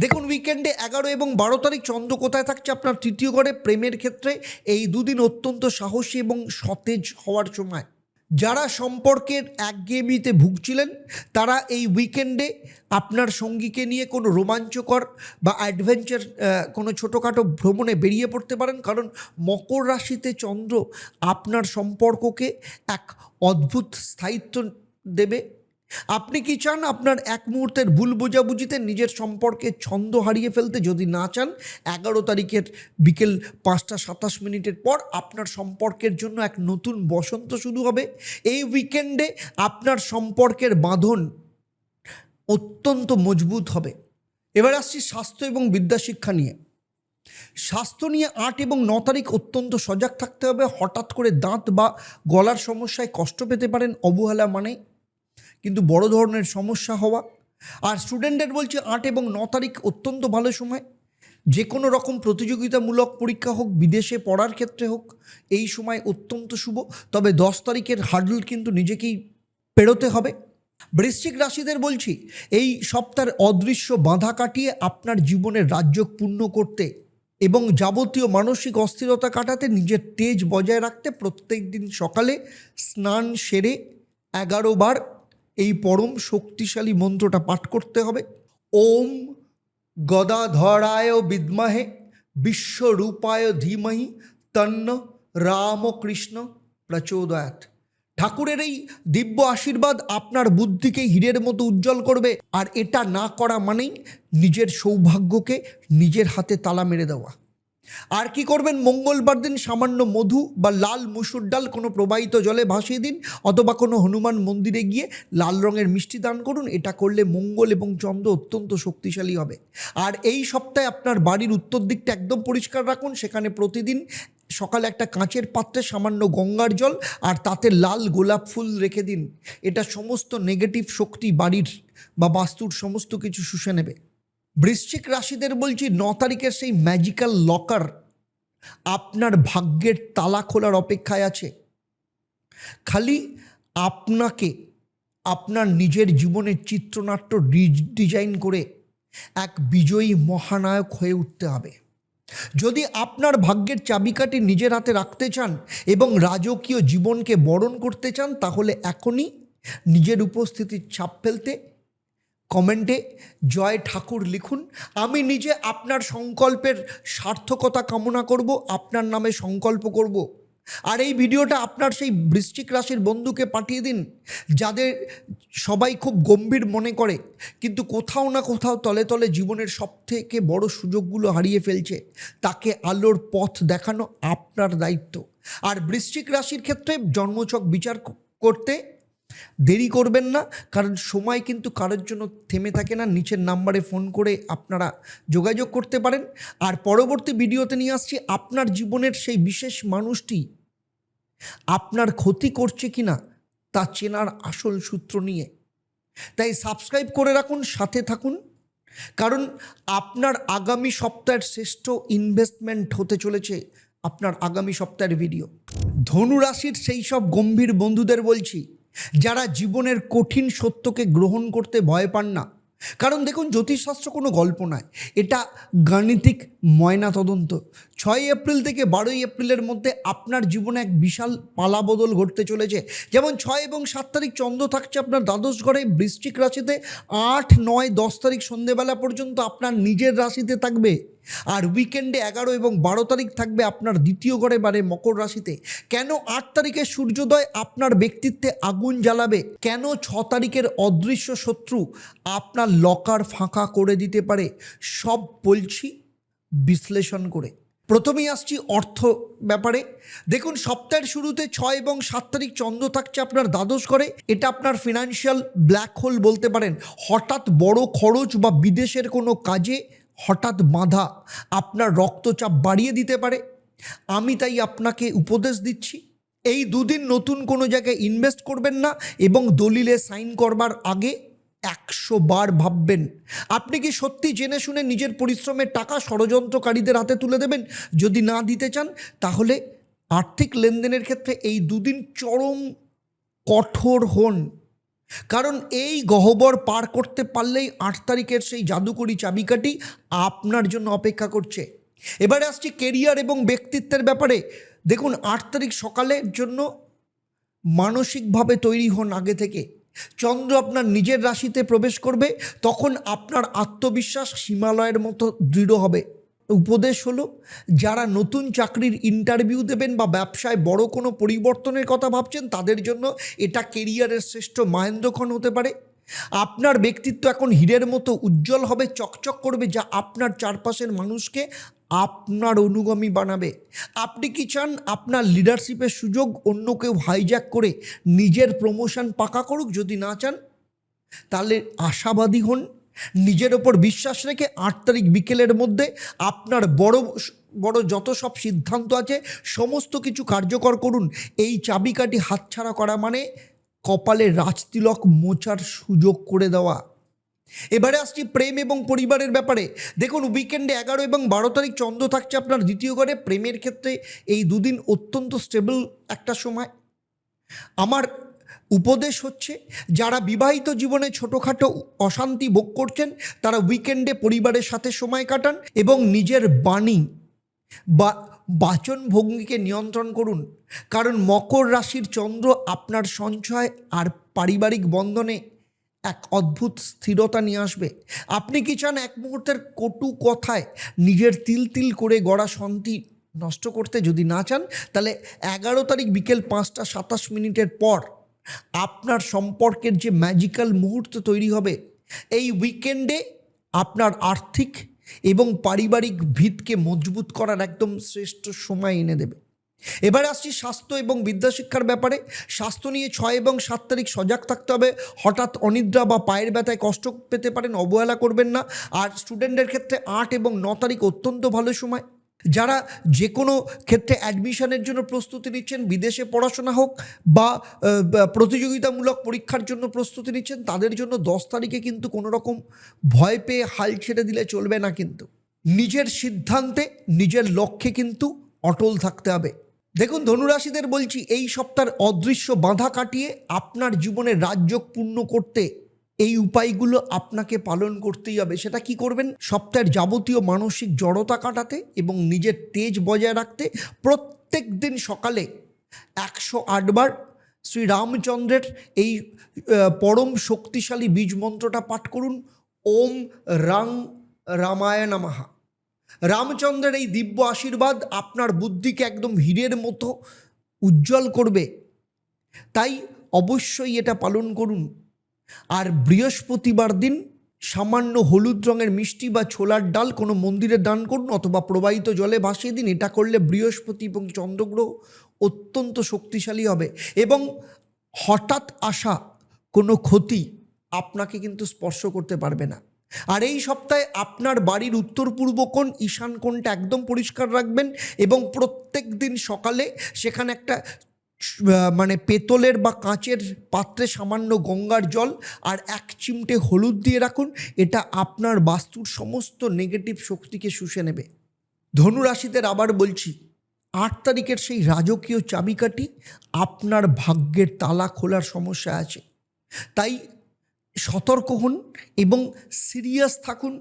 দেখুন, উইকেন্ডে 11 এবং 12 তারিখ চন্দ্র কোথায় থাকছে? আপনার তৃতীয় ঘরে। প্রেমের ক্ষেত্রে এই 2 দিন অত্যন্ত সাহসী এবং সতেজ হওয়ার সময়। যারা সম্পর্কের একঘেয়েমিতে ভুগছিলেন তারা এই উইকেন্ডে আপনার সঙ্গীকে নিয়ে কোনো রোমাঞ্চকর বা অ্যাডভেঞ্চার কোনো ছোটোখাটো ভ্রমণে বেরিয়ে পড়তে পারেন, কারণ মকর রাশিতে চন্দ্র আপনার সম্পর্ককে এক অদ্ভুত স্থায়িত্ব দেবে। আপনি কি চান আপনার এক মুহূর্তের ভুল বোঝাবুঝিতে নিজের সম্পর্কে ছন্দ হারিয়ে ফেলতে? যদি না চান, 11 তারিখের বিকেল 5:27 পর আপনার সম্পর্কের জন্য এক নতুন বসন্ত শুরু হবে। এই উইকেন্ডে আপনার সম্পর্কের বাঁধন অত্যন্ত মজবুত হবে। এবার আসছি স্বাস্থ্য এবং বিদ্যাশিক্ষা নিয়ে। স্বাস্থ্য নিয়ে 8 এবং 9 তারিখ অত্যন্ত সজাগ থাকতে হবে। হঠাৎ করে দাঁত বা গলার সমস্যায় কষ্ট পেতে পারেন, অবহেলা মানে কিন্তু বড় ধরনের সমস্যা হওয়া। আর স্টুডেন্টদের বলছি 8 এবং 9 তারিখ অত্যন্ত ভালো সময়। যে কোনো রকম প্রতিযোগিতামূলক পরীক্ষা হোক, বিদেশে পড়ার ক্ষেত্রে হোক, এই সময় অত্যন্ত শুভ। তবে 10 তারিখের হার্ডল কিন্তু নিজেকেই পেরোতে হবে। বৃশ্চিক রাশিদের বলছি এই সপ্তাহের অদৃশ্য বাধা কাটিয়ে আপনার জীবনের রাজযোগ পূর্ণ করতে এবং যাবতীয় মানসিক অস্থিরতা কাটাতে, নিজের তেজ বজায় রাখতে প্রত্যেক দিন সকালে স্নান সেরে 11 বার এই পরম শক্তিশালী মন্ত্রটা পাঠ করতে হবে। ওম গদাধরায় বিদ্মহে বিশ্বরূপায় ধীমহি তন্ন রামকৃষ্ণ প্রচোদয়াৎ। ঠাকুরের এই দিব্য আশীর্বাদ আপনার বুদ্ধিকে হীরের মতো উজ্জ্বল করবে। আর এটা না করা মানেই নিজের সৌভাগ্যকে নিজের হাতে তালা মেরে দেওয়া। আর কি করবেন? মঙ্গলবার দিন সামান্য মধু বা লাল মুসুর ডাল কোনো প্রবাহিত জলে ভাসিয়ে দিন, অথবা কোনো হনুমান মন্দিরে গিয়ে লাল রঙের মিষ্টি দান করুন। এটা করলে মঙ্গল এবং চন্দ্র অত্যন্ত শক্তিশালী হবে। আর এই সপ্তাহে আপনার বাড়ির উত্তর দিকটা একদম পরিষ্কার রাখুন। সেখানে প্রতিদিন সকালে একটা কাঁচের পাত্রে সামান্য গঙ্গার জল আর তাতে লাল গোলাপ ফুল রেখে দিন। এটা সমস্ত নেগেটিভ শক্তি বাড়ির বা বাস্তুর সমস্ত কিছু শুষে নেবে। বৃশ্চিক রাশিদের বলছি 9 তারিখের সেই ম্যাজিক্যাল লকার আপনার ভাগ্যের তালা খোলার অপেক্ষায় আছে। খালি আপনাকে আপনার নিজের জীবনের চিত্রনাট্য ডিজাইন করে এক বিজয়ী মহানায়ক হয়ে উঠতে হবে। যদি আপনার ভাগ্যের চাবিকাঠি নিজের হাতে রাখতে চান এবং রাজকীয় জীবনকে বরণ করতে চান, তাহলে এখনই নিজের উপস্থিতির ছাপ ফেলতে কমেন্টে জয় ঠাকুর লিখুন। আমি নিজে আপনার সংকল্পের সার্থকতা কামনা করব, আপনার নামে সংকল্প করব। আর এই ভিডিওটা আপনার সেই বৃশ্চিক রাশির বন্ধুকে পাঠিয়ে দিন যাদের সবাই খুব গম্ভীর মনে করে, কিন্তু কোথাও না কোথাও তলে তলে জীবনের সবথেকে বড় সুযোগগুলো হারিয়ে ফেলছে। তাকে আলোর পথ দেখানো আপনার দায়িত্ব। আর বৃশ্চিক রাশির ক্ষেত্রে জন্মছক বিচার করতে দেরি করবেন না, কারণ সময় কিন্তু কারোর জন্য থেমে থাকে না। নিচের নাম্বারে ফোন করে আপনারা যোগাযোগ করতে পারেন। আর পরবর্তী ভিডিওতে নিয়ে আসছি আপনার জীবনের সেই বিশেষ মানুষটি আপনার ক্ষতি করছে কিনা তা চেনার আসল সূত্র নিয়ে। তাই সাবস্ক্রাইব করে রাখুন, সাথে থাকুন, কারণ আপনার আগামী সপ্তাহের শ্রেষ্ঠ ইনভেস্টমেন্ট হতে চলেছে আপনার আগামী সপ্তাহের ভিডিও। ধনু রাশির সেই সব গম্ভীর বন্ধুদের বলছি যারা জীবনের কঠিন সত্যকে গ্রহণ করতে ভয় পান না। কারণ দেখুন, জ্যোতিষশাস্ত্র কোনো গল্প নয়, এটা গাণিতিক ময়নাতদন্ত। 6 এপ্রিল থেকে 12 এপ্রিলের মধ্যে আপনার জীবনে এক বিশাল পালাবদল ঘটতে চলেছে। যেমন 6 এবং 7 তারিখ চন্দ্র থাকছে আপনার দ্বাদশ ঘরে বৃশ্চিক রাশিতে, 8, 9, 10 তারিখ সন্ধেবেলা পর্যন্ত আপনার নিজের রাশিতে থাকবে। আর উইকেন্ডে 11 এবং 12 তারিখ থাকবে আপনার দ্বিতীয় ঘরে মানে মকর রাশিতে। কেন 8 তারিখের সূর্যোদয় আপনার ব্যক্তিত্বে আগুন জ্বালাবে? কেন 6 তারিখের অদৃশ্য শত্রু আপনার লকার ফাঁকা করে দিতে পারে? সব বলছি বিশ্লেষণ করে। প্রথমেই আসছি অর্থ ব্যাপারে। দেখুন, সপ্তাহের শুরুতে 6 এবং 7 তারিখ চন্দ্র থাকছে আপনার দ্বাদশ ঘরে। এটা আপনার ফিনান্সিয়াল ব্ল্যাক হোল বলতে পারেন। হঠাৎ বড় খরচ বা বিদেশের কোনো কাজে হঠাৎ বাধা আপনার রক্তচাপ বাড়িয়ে দিতে পারে। আমি তাই আপনাকে উপদেশ দিচ্ছি, এই দুদিন নতুন কোনো জায়গায় ইনভেস্ট করবেন না এবং দলিলে সাইন করবার আগে 100 বার ভাববেন। আপনি কি সত্যি জেনে শুনে নিজের পরিশ্রমের টাকা ষড়যন্ত্রকারীদের হাতে তুলে দেবেন? যদি না দিতে চান, তাহলে আর্থিক লেনদেনের ক্ষেত্রে এই দুদিন চরম কঠোর হন। কারণ এই গহ্বর পার করতে পারলেই 8 তারিখের সেই জাদুকরি চাবিকাঠি আপনার জন্য অপেক্ষা করছে। এবারে আসছি কেরিয়ার এবং ব্যক্তিত্বের ব্যাপারে। দেখুন, 8 তারিখ সকালের জন্য মানসিকভাবে তৈরি হন আগে থেকে। চন্দ্র আপনার নিজের রাশিতে প্রবেশ করবে, তখন আপনার আত্মবিশ্বাস হিমালয়ের মতো দৃঢ় হবে। উপদেশ হলো, যারা নতুন চাকরির ইন্টারভিউ দেবেন বা ব্যবসায় বড় কোনো পরিবর্তনের কথা ভাবছেন, তাদের জন্য এটা কেরিয়ারের শ্রেষ্ঠ মাহেন্দ্রক্ষণ হতে পারে। আপনার ব্যক্তিত্ব এখন হীরের মতো উজ্জ্বল হবে, চকচক করবে, যা আপনার চারপাশের মানুষকে আপনার অনুগামী বানাবে। আপনি কি চান আপনার লিডারশিপের সুযোগ অন্য কেউ হাইজ্যাক করে নিজের প্রমোশন পাকা করুক? যদি না চান, তাহলে আশাবাদী হন, নিজের ওপর বিশ্বাস রেখে 8 তারিখ বিকেলের মধ্যে আপনার বড় বড় যত সব সিদ্ধান্ত আছে সমস্ত কিছু কার্যকর করুন। এই চাবিকাঠি হাতছাড়া করা মানে কপালে রাজতিলক মোছার সুযোগ করে দেওয়া। এবারে আসছি প্রেম এবং পরিবারের ব্যাপারে। দেখুন, উইকেন্ডে 11 এবং 12 তারিখ চন্দ্র থাকছে আপনার দ্বিতীয় ঘরে। প্রেমের ক্ষেত্রে এই দুদিন অত্যন্ত স্টেবল একটা সময়। আমার উপদেশ হচ্ছে, যারা বিবাহিত জীবনে ছোটোখাটো অশান্তি ভোগ করছেন, তারা উইকেন্ডে পরিবারের সাথে সময় কাটান এবং নিজের বাণী বা বাচন ভঙ্গিকে নিয়ন্ত্রণ করুন। কারণ মকর রাশির চন্দ্র আপনার সঞ্চয় আর পারিবারিক বন্ধনে এক অদ্ভুত স্থিরতা নিয়ে আসবে। আপনি কি চান এক মুহূর্তের কটু কথায় নিজের তিল তিল করে গড়া শান্তি নষ্ট করতে? যদি না চান, তাহলে 11 তারিখ বিকেল 5টা 27 মিনিটের পর আপনার সম্পর্কের যে ম্যাজিক্যাল মুহূর্ত তৈরি হবে, এই উইকেন্ডে আপনার আর্থিক এবং পারিবারিক ভিতকে মজবুত করার একদম শ্রেষ্ঠ সময় এনে দেবে। এবারে আসছি স্বাস্থ্য এবং বিদ্যাশিক্ষার ব্যাপারে। স্বাস্থ্য নিয়ে 6 এবং 7 তারিখ সজাগ থাকতে হবে। হঠাৎ অনিদ্রা বা পায়ের ব্যথায় কষ্ট পেতে পারেন, অবহেলা করবেন না। আর স্টুডেন্টদের ক্ষেত্রে 8 এবং 9 তারিখ অত্যন্ত ভালো সময়। যারা যে কোনো ক্ষেত্রে অ্যাডমিশনের জন্য প্রস্তুতি নিচ্ছেন, বিদেশে পড়াশোনা হোক বা প্রতিযোগিতামূলক পরীক্ষার জন্য প্রস্তুতি নিচ্ছেন, তাদের জন্য 10 তারিখে কিন্তু কোনো রকম ভয় পেয়ে হাল ছেড়ে দিলে চলবে না। কিন্তু নিজের সিদ্ধান্তে, নিজের লক্ষ্যে কিন্তু অটল থাকতে হবে। দেখুন, ধনুরাশিদের বলছি, এই সপ্তাহের অদৃশ্য বাধা কাটিয়ে আপনার জীবনে রাজযোগ পূর্ণ করতে এই উপায়গুলো আপনাকে পালন করতেই হবে। সেটা কি করবেন? সপ্তাহের যাবতীয় মানসিক জড়তা কাটাতে এবং নিজের তেজ বজায় রাখতে প্রত্যেক দিন সকালে 108 বার শ্রী রামচন্দ্রের এই পরম শক্তিশালী বীজ মন্ত্রটা পাঠ করুন। ওম রাং রামায় নমঃ। রামচন্দ্রের এই দিব্য আশীর্বাদ আপনার বুদ্ধিকে একদম হীরের মতো উজ্জ্বল করবে। তাই অবশ্যই এটা পালন করুন। আর বৃহস্পতিবার দিন সামান্য হলুদ রঙের মিষ্টি বা ছোলার ডাল কোনো মন্দিরে দান করুন, অথবা প্রবাহিত জলে ভাসিয়ে দিন। এটা করলে বৃহস্পতি এবং চন্দ্রগ্রহ অত্যন্ত শক্তিশালী হবে এবং হঠাৎ আসা কোনো ক্ষতি আপনাকে কিন্তু স্পর্শ করতে পারবে না। আর এই সপ্তাহে আপনার বাড়ির উত্তর পূর্ব কোণ, ঈশান কোণটা একদম পরিষ্কার রাখবেন এবং প্রত্যেক দিন সকালে সেখানে একটা পেতলের বা কাঁচের পাত্রে সামান্য গঙ্গার জল আর 1 চিমটে হলুদ দিয়ে রাখুন। এটা আপনার বাস্তুর সমস্ত নেগেটিভ শক্তিকে শুষে নেবে। ধনুরাশিদের আবার বলছি, 8 তারিখের সেই রাজকীয় চাবিকাঠি আপনার ভাগ্যের তালা খোলার সমস্যা আছে। তাই সতর্ক হন এবং সিরিয়াস থাকুন,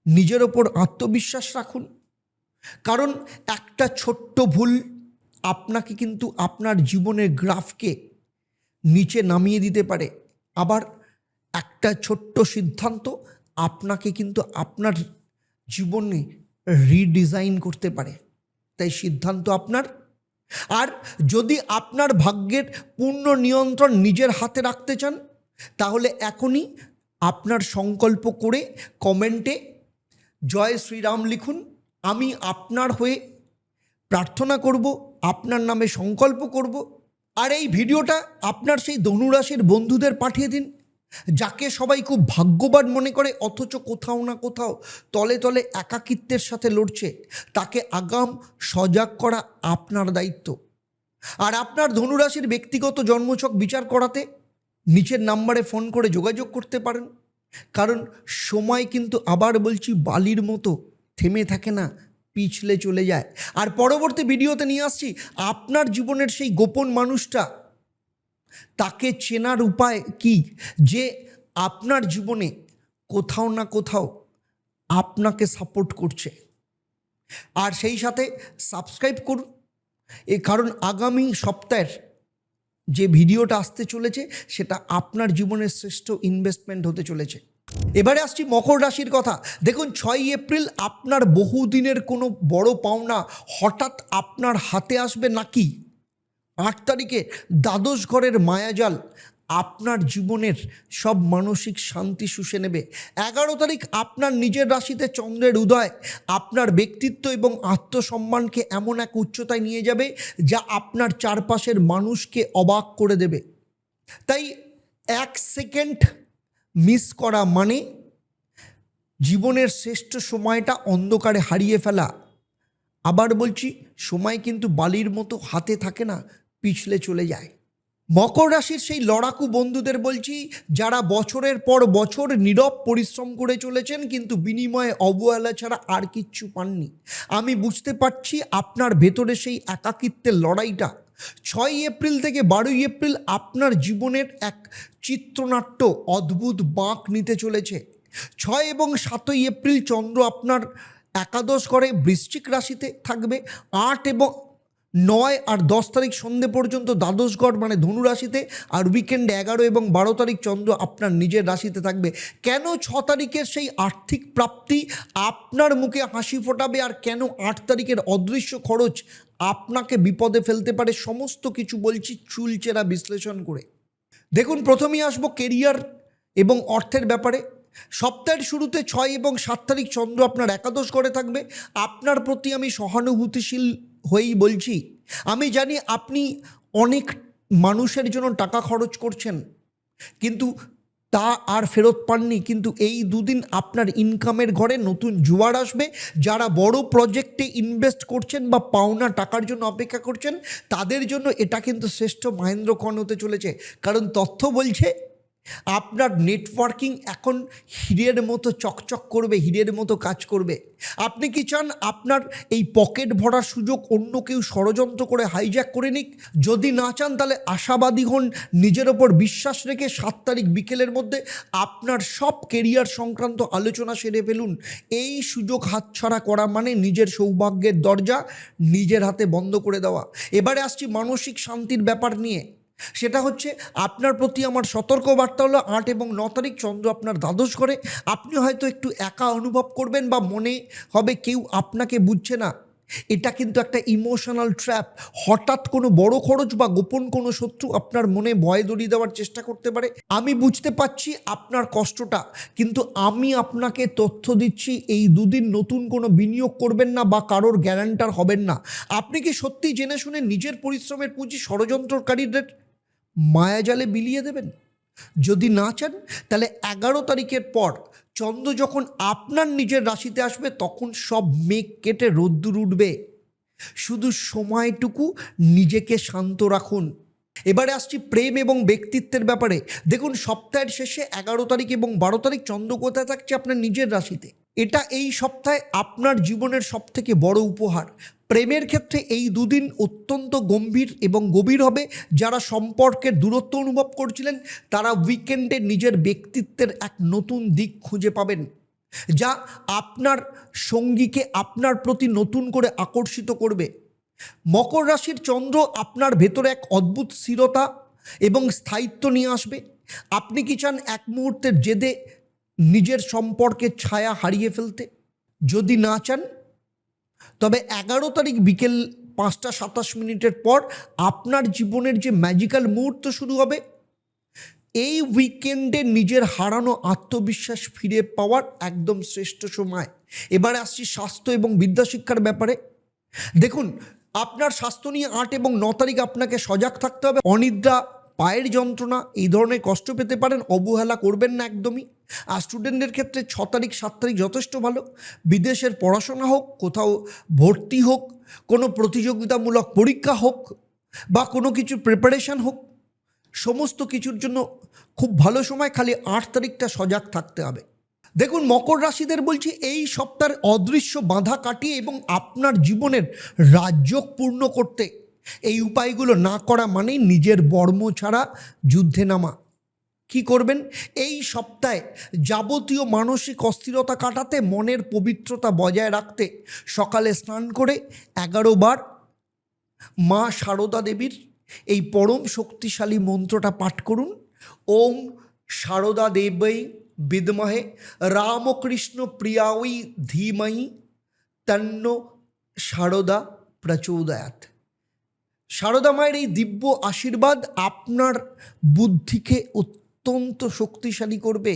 নিজের ওপর আত্মবিশ্বাস রাখুন। কারণ একটা ছোট্ট ভুল আপনাকে কিন্তু আপনার জীবনের গ্রাফকে নিচে নামিয়ে দিতে পারে। আবার একটা ছোট্ট সিদ্ধান্ত আপনাকে কিন্তু আপনার জীবনে রিডিজাইন করতে পারে। তাই সিদ্ধান্ত আপনার। আর যদি আপনার ভাগ্যের পূর্ণ নিয়ন্ত্রণ নিজের হাতে রাখতে চান, তাহলে এখনই আপনার সংকল্প করে কমেন্টে জয় শ্রীরাম লিখুন। আমি আপনার হয়ে প্রার্থনা করব, আপনার নামে সংকল্প করব। আর এই ভিডিওটা আপনার সেই ধনুরাশির বন্ধুদের পাঠিয়ে দিন, যাকে সবাই খুব ভাগ্যবান মনে করে, অথচ কোথাও না কোথাও তলে তলে একাকিত্বের সাথে লড়ছে। তাকে আগাম সজাগ করা আপনার দায়িত্ব। আর আপনার ধনুরাশির ব্যক্তিগত জন্মছক বিচার করাতে নিচের নাম্বারে ফোন করে যোগাযোগ করতে পারেন। কারণ সময় কিন্তু, আবার বলছি, বালির মতো থেমে থাকে না, পিছলে চলে যায়। আর পরবর্তী ভিডিওতে নিয়ে আসছি আপনার জীবনের সেই গোপন মানুষটা, তাকে চেনার উপায় কি, যে আপনার জীবনে কোথাও না কোথাও আপনাকে সাপোর্ট করছে। আর সেই সাথে সাবস্ক্রাইব করুন, কারণ আগামী সপ্তাহের যে ভিডিওটা আসতে চলেছে সেটা আপনার জীবনের শ্রেষ্ঠ ইনভেস্টমেন্ট হতে চলেছে। এবারে আসছি মকর রাশির কথা। দেখুন 6ই এপ্রিল আপনার বহুদিনের কোনো বড় পাওনা হঠাৎ আপনার হাতে আসবে নাকি 8 তারিখে দ্বাদশ ঘরের মায়াজাল আপনার জীবনের সব মানসিক শান্তি শুষে নেবে। 11 তারিখ আপনার নিজের রাশিতে চন্দ্রের উদয় আপনার ব্যক্তিত্ব এবং আত্মসম্মানকে এমন এক উচ্চতায় নিয়ে যাবে যা আপনার চারপাশের মানুষকে অবাক করে দেবে। তাই 1 সেকেন্ড মিস করা মানে জীবনের শ্রেষ্ঠ সময়টা অন্ধকারে হারিয়ে ফেলা। আবার বলছি, সময় কিন্তু বালির মতো হাতে থাকে না, পিছলে চলে যায়। মকর রাশির সেই লড়াকু বন্ধুদের বলছি, যারা বছরের পর বছর নীরব পরিশ্রম করে চলেছেন কিন্তু বিনিময়ে অবহেলা ছাড়া আর কিচ্ছু পাননি। আমি বুঝতে পারছি আপনার ভেতরে সেই একাকিত্বের লড়াইটা। 6ই এপ্রিল থেকে 12ই এপ্রিল আপনার জীবনের এক চিত্রনাট্য অদ্ভুত বাঁক নিতে চলেছে। 6 এবং 7ই এপ্রিল চন্দ্র আপনার একাদশ ঘরে বৃশ্চিক রাশিতে থাকবে। 8 এবং 9 আর 10 তারিখ সন্ধে পর্যন্ত দ্বাদশ ঘর মানে ধনু রাশিতে, আর উইকেন্ডে 11 এবং 12 তারিখ চন্দ্র আপনার নিজের রাশিতে থাকবে। কেন 6 তারিখের সেই আর্থিক প্রাপ্তি আপনার মুখে হাসি ফোটাবে, আর কেন 8 তারিখের অদৃশ্য খরচ আপনাকে বিপদে ফেলতে পারে, সমস্ত কিছু বলছি চুলচেরা বিশ্লেষণ করে। দেখুন, প্রথমেই আসবো কেরিয়ার এবং অর্থের ব্যাপারে। সপ্তাহের শুরুতে 6 এবং 7 তারিখ চন্দ্র আপনার একাদশ ঘরে থাকবে। আপনার প্রতি আমি সহানুভূতিশীল হয়েই বলছি। আমি জানি আপনি অনেক মানুষের জন্য টাকা খরচ করছেন কিন্তু তা আর ফেরত পাননি, কিন্তু এই দুদিন আপনার ইনকামের ঘরে নতুন জোয়ার আসবে। যারা বড় প্রজেক্টে ইনভেস্ট করছেন বা পাওনা টাকার জন্য অপেক্ষা করছেন তাদের জন্য এটা কিন্তু শ্রেষ্ঠ মহেন্দ্রক্ষণ হতে চলেছে। কারণ তথ্য বলছে আপনার নেটওয়ার্কিং এখন হীরের মতো চকচক করবে, হীরের মতো কাজ করবে। আপনি কি চান আপনার এই পকেট ভরার সুযোগ অন্য কেউ ষড়যন্ত্র করে হাইজ্যাক করে নিক? যদি না চান তাহলে আশাবাদী হন, নিজের ওপর বিশ্বাস রেখে 7 তারিখ বিকেলের মধ্যে আপনার সব কেরিয়ার সংক্রান্ত আলোচনা সেরে ফেলুন। এই সুযোগ হাতছাড়া করা মানে নিজের সৌভাগ্যের দরজা নিজের হাতে বন্ধ করে দেওয়া। এবারে আসছি মানসিক শান্তির ব্যাপার নিয়ে। সেটা হচ্ছে আপনার প্রতি আমার সতর্ক বার্তা হলো 8 এবং 9 তারিখ চন্দ্র আপনার দ্বাদশ ঘরে। আপনি হয়তো একটু একা অনুভব করবেন বা মনে হবে কেউ আপনাকে বুঝছে না। এটা কিন্তু একটা ইমোশনাল ট্র্যাপ। হঠাৎ কোনো বড় খরচ বা গোপন কোনো শত্রু আপনার মনে ভয় দড়িয়ে দেওয়ার চেষ্টা করতে পারে। আমি বুঝতে পারছি আপনার কষ্টটা, কিন্তু আমি আপনাকে তথ্য দিচ্ছি এই দুদিন নতুন কোনো বিনিয়োগ করবেন না বা কারোর গ্যারান্টার হবেন না। আপনি কি সত্যি জেনে শুনে নিজের পরিশ্রমের পুঁজি ষড়যন্ত্রকারীদের মায়াজালে বিলিয়ে দেবেন? যদি না চান তাহলে 11 তারিখের পর চন্দ্র যখন আপনার নিজের রাশিতে আসবে তখন সব মেঘ কেটে রোদ্দুর উঠবে। শুধু সময়টুকু নিজেকে শান্ত রাখুন। এবারে আসছি প্রেম এবং ব্যক্তিত্বের ব্যাপারে। দেখুন, সপ্তাহের শেষে 11 তারিখ এবং 12 তারিখ চন্দ্র কোথায় থাকছে? আপনার নিজের রাশিতে। এটা এই সপ্তাহে আপনার জীবনের সবথেকে বড় উপহার। প্রেমের ক্ষেত্রে এই দুদিন অত্যন্ত গম্ভীর এবং গভীর হবে। যারা সম্পর্কের দূরত্ব অনুভব করছিলেন তারা উইকেন্ডে নিজের ব্যক্তিত্বের এক নতুন দিক খুঁজে পাবেন, যা আপনার সঙ্গীকে আপনার প্রতি নতুন করে আকর্ষিত করবে। মকর রাশির চন্দ্র আপনার ভেতরে এক অদ্ভুত স্থিরতা এবং স্থায়িত্ব নিয়ে আসবে। আপনি কি চান এক মুহূর্তের জেদে নিজের সম্পর্কের ছায়া হারিয়ে ফেলতে? যদি না চান তবে 11 তারিখ বিকেল 5টা 27 মিনিটের পর আপনার জীবনের যে ম্যাজিক্যাল মুহূর্ত শুরু হবে, এই উইকেন্ডে নিজের হারানো আত্মবিশ্বাস ফিরে পাওয়ার একদম শ্রেষ্ঠ সময়। এবারে আসছি স্বাস্থ্য এবং বিদ্যাশিক্ষার ব্যাপারে। দেখুন, আপনার স্বাস্থ্য নিয়ে 8 এবং 9 তারিখ আপনাকে সজাগ থাকতে হবে। অনিদ্রা, পায়ের যন্ত্রণা, এই ধরনের কষ্ট পেতে পারেন, অবহেলা করবেন না একদমই। আর স্টুডেন্টদের ক্ষেত্রে 6 তারিখ 7 তারিখ যথেষ্ট ভালো। বিদেশের পড়াশোনা হোক, কোথাও ভর্তি হোক, কোনো প্রতিযোগিতামূলক পরীক্ষা হোক বা কোনো কিছু প্রিপারেশন হোক, সমস্ত কিছুর জন্য খুব ভালো সময়। খালি 8 তারিখটা সজাগ থাকতে হবে। দেখুন, মকর রাশিদের বলছি এই সপ্তাহের অদৃশ্য বাধা কাটিয়ে এবং আপনার জীবনের রাজযোগ পূর্ণ করতে এই উপায়গুলো না করা মানেই নিজের বর্ম ছাড়া যুদ্ধে নামা। কি করবেন? এই সপ্তাহে যাবতীয় মানসিক অস্থিরতা কাটাতে, মনের পবিত্রতা বজায় রাখতে সকালে স্নান করে 11 বার মা সারদা দেবীর এই পরম শক্তিশালী মন্ত্রটা পাঠ করুন। ওম শারদা দেবৈ বিদ্মহে রামকৃষ্ণ প্রিয়াই ধীমহি তন্ন শারদা প্রচোদয়াৎ। শারদা মায়ের এই দিব্য আশীর্বাদ আপনার বুদ্ধিকে অত্যন্ত শক্তিশালী করবে।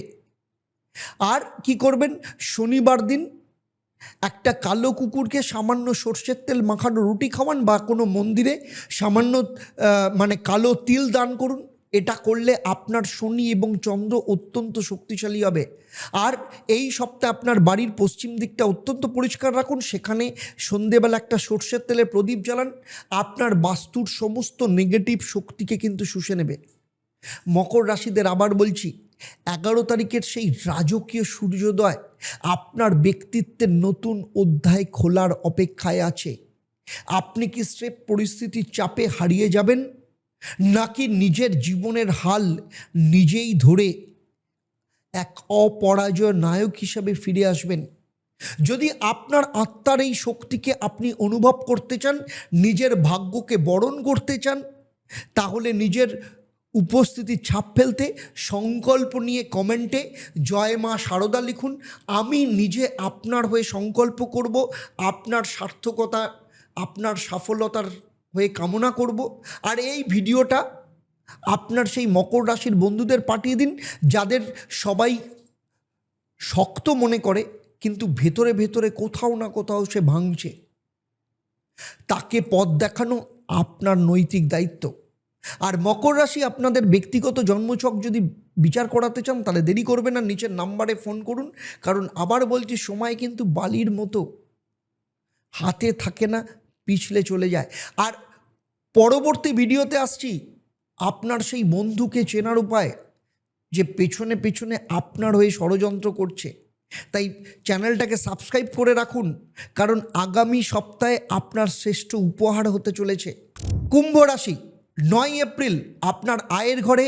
আর কি করবেন, শনিবার দিন একটা কালো কুকুরকে সামান্য সর্ষের তেল মাখানো রুটি খাওয়ান বা কোনো মন্দিরে সামান্য কালো তিল দান করুন। এটা করলে আপনার শনি এবং চন্দ্র অত্যন্ত শক্তিশালী হবে। আর এই সপ্তাহে আপনার বাড়ির পশ্চিম দিকটা অত্যন্ত পরিষ্কার রাখুন, সেখানে সন্ধেবেলা একটা সর্ষের তেলে প্রদীপ জ্বালান। আপনার বাস্তুর সমস্ত নেগেটিভ শক্তিকে কিন্তু শুষে নেবে। মকর রাশিদের আবার বলছি, 11 তারিখের সেই রাজকীয় সূর্যোদয় আপনার ব্যক্তিত্বের নতুন অধ্যায় খোলার অপেক্ষায় আছে। আপনি কি স্রেফ পরিস্থিতির চাপে হারিয়ে যাবেন, নাকি নিজের জীবনের হাল নিজেই ধরে এক অপরাজয় নায়ক হিসাবে ফিরে আসবেন? যদি আপনার আত্মার এই শক্তিকে আপনি অনুভব করতে চান, নিজের ভাগ্যকে বরণ করতে চান, তাহলে নিজের উপস্থিতি ছাপ ফেলতে সংকল্প নিয়ে কমেন্টে জয় মা শারদা লিখুন। আমি নিজে আপনার হয়ে সংকল্প করব, আপনার সার্থকতা, আপনার সফলতার হয়ে কামনা করব। আর এই ভিডিওটা আপনার সেই মকর রাশির বন্ধুদের পাঠিয়ে দিন, যাদের সবাই শক্ত মনে করে কিন্তু ভেতরে ভেতরে কোথাও না কোথাও সে ভাঙছে। তাকে পথ দেখানো আপনার নৈতিক দায়িত্ব। আর মকর রাশি আপনাদের ব্যক্তিগত জন্মছক যদি বিচার করাতে চান, তাহলে দেরি করবেন না, নিচের নাম্বারে ফোন করুন। কারণ আবার বলছি, সময় কিন্তু বালির মতো হাতে থাকে না, পিছলে চলে যায়। আর পরবর্তী ভিডিওতে আসছি আপনার সেই বন্ধুকে চেনার উপায়, যে পেছনে পেছনে আপনার হয়ে ষড়যন্ত্র করছে। তাই চ্যানেলটাকে সাবস্ক্রাইব করে রাখুন, কারণ আগামী সপ্তাহে আপনার শ্রেষ্ঠ উপহার হতে চলেছে। কুম্ভ রাশি, 9 এপ্রিল আপনার আয়ের ঘরে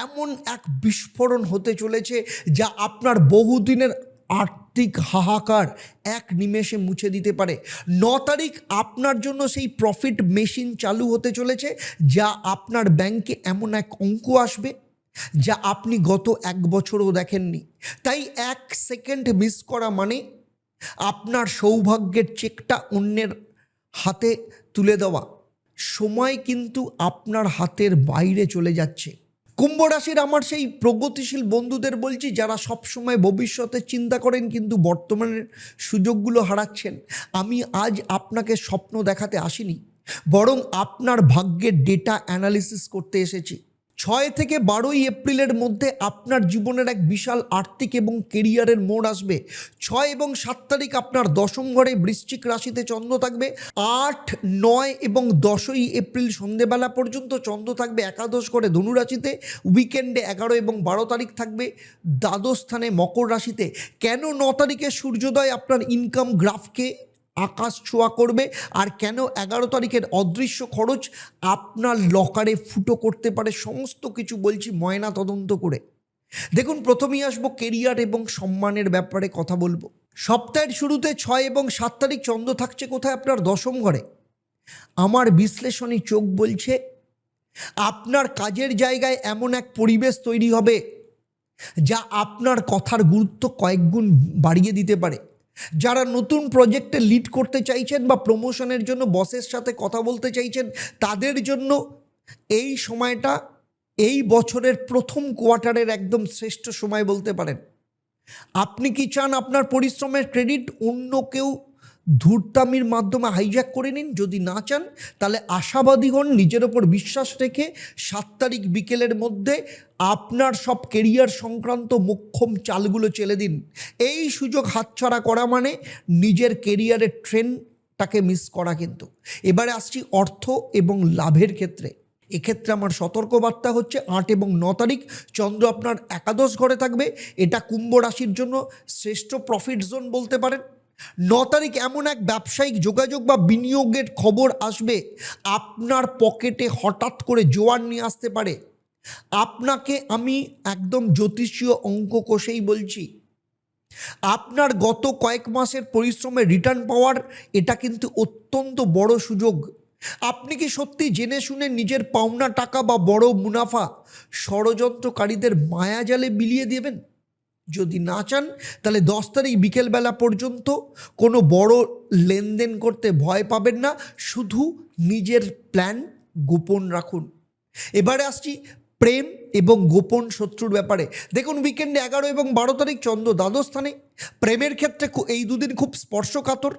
এমন এক বিস্ফোরণ হতে চলেছে যা আপনার বহুদিনের আর্থিক হাহাকার এক নিমেষে মুছে দিতে পারে। 9 তারিখ আপনার জন্য সেই প্রফিট মেশিন চালু হতে চলেছে, যা আপনার ব্যাংকে এমন এক অঙ্ক আসবে যা আপনি গত 1 বছরও দেখেননি। তাই 1 সেকেন্ড মিস করা মানে আপনার সৌভাগ্যের চেকটা অন্যের হাতে তুলে দেওয়া। সময় কিন্তু আপনার হাতের বাইরে চলে যাচ্ছে। কুম্ভ রাশির আমার সেই প্রগতিশীল বন্ধুদের বলছি, যারা সবসময় ভবিষ্যতের চিন্তা করেন কিন্তু বর্তমানের সুযোগগুলো হারাচ্ছেন। আমি আজ আপনাকে স্বপ্ন দেখাতে আসিনি, বরং আপনার ভাগ্যের ডেটা অ্যানালিসিস করতে এসেছি। 6 থেকে 12 এপ্রিলের মধ্যে আপনার জীবনের এক বিশাল আর্থিক এবং কেরিয়ারের মোড় আসবে। 6 এবং 7 তারিখ আপনার দশম ঘরে বৃশ্চিক রাশিতে চন্দ্র থাকবে। 8, 9 এবং 10ই এপ্রিল সন্ধেবেলা পর্যন্ত চন্দ্র থাকবে একাদশ ঘরে ধনু রাশিতে। উইকেন্ডে 11 এবং 12 তারিখ থাকবে দ্বাদশ স্থানে মকর রাশিতে। কেন 9 তারিখে সূর্যোদয় আপনার ইনকাম গ্রাফকে আকাশ ছোঁয়া করবে, আর কেন 11 তারিখের অদৃশ্য খরচ আপনার লকারে ফুটো করতে পারে, সমস্ত কিছু বলছি ময়না তদন্ত করে। দেখুন, প্রথমেই আসবো কেরিয়ার এবং সম্মানের ব্যাপারে কথা বলবো। সপ্তাহের শুরুতে 6 এবং 7 তারিখ চন্দ্র থাকছে কোথায়? আপনার দশম ঘরে। আমার বিশ্লেষণী চোখ বলছে আপনার কাজের জায়গায় এমন এক পরিবেশ তৈরি হবে যা আপনার কথার গুরুত্ব কয়েক গুণ বাড়িয়ে দিতে পারে। যারা নতুন প্রজেক্টে লিড করতে চাইছেন বা প্রমোশনের জন্য বসের সাথে কথা বলতে চাইছেন, তাদের জন্য এই সময়টা এই বছরের প্রথম কোয়ার্টারের একদম শ্রেষ্ঠ সময় বলতে পারেন। আপনি কি চান আপনার পরিশ্রমের ক্রেডিট অন্য কেউ ধূর্তামির মাধ্যমে হাইজ্যাক করে নিন? যদি না চান, তাহলে আশাবাদী হন, নিজের ওপর বিশ্বাস রেখে 7 তারিখ বিকেলের মধ্যে আপনার সব কেরিয়ার সংক্রান্ত মোক্ষম চালগুলো চেলে দিন। এই সুযোগ হাতছাড়া করা মানে নিজের কেরিয়ারের ট্রেনটাকে মিস করা। কিন্তু এবারে আসছি অর্থ এবং লাভের ক্ষেত্রে। এক্ষেত্রে আমার সতর্কবার্তা হচ্ছে 8 এবং 9 তারিখ চন্দ্র আপনার একাদশ ঘরে থাকবে। এটা কুম্ভ রাশির জন্য শ্রেষ্ঠ প্রফিট জোন বলতে পারেন। 9 তারিখ এমন এক ব্যবসায়িক যোগাযোগ বা বিনিয়োগের খবর আসবে আপনার পকেটে হঠাৎ করে জোয়ার নিয়ে আসতে পারে। আপনাকে আমি একদম জ্যোতিষীয় অঙ্ক কষেই বলছি, আপনার গত কয়েক মাসের পরিশ্রমের রিটার্ন পাওয়ার এটা কিন্তু অত্যন্ত বড় সুযোগ। আপনি কি সত্যি জেনে শুনে নিজের পাওনা টাকা বা বড় মুনাফা ষড়যন্ত্রকারীদের মায়াজালে বিলিয়ে দেবেন? যদি না চান তাহলে 10 তারিখ বিকেলবেলা পর্যন্ত কোনো বড় লেনদেন করতে ভয় পাবেন না, শুধু নিজের প্ল্যান গোপন রাখুন। এবারে আসছি প্রেম এবং গোপন শত্রুর ব্যাপারে। দেখুন, উইকেন্ডে 11 এবং 12 তারিখ চন্দ্র দ্বাদশ স্থানে। প্রেমের ক্ষেত্রে এই দুদিন খুব স্পর্শকাতর।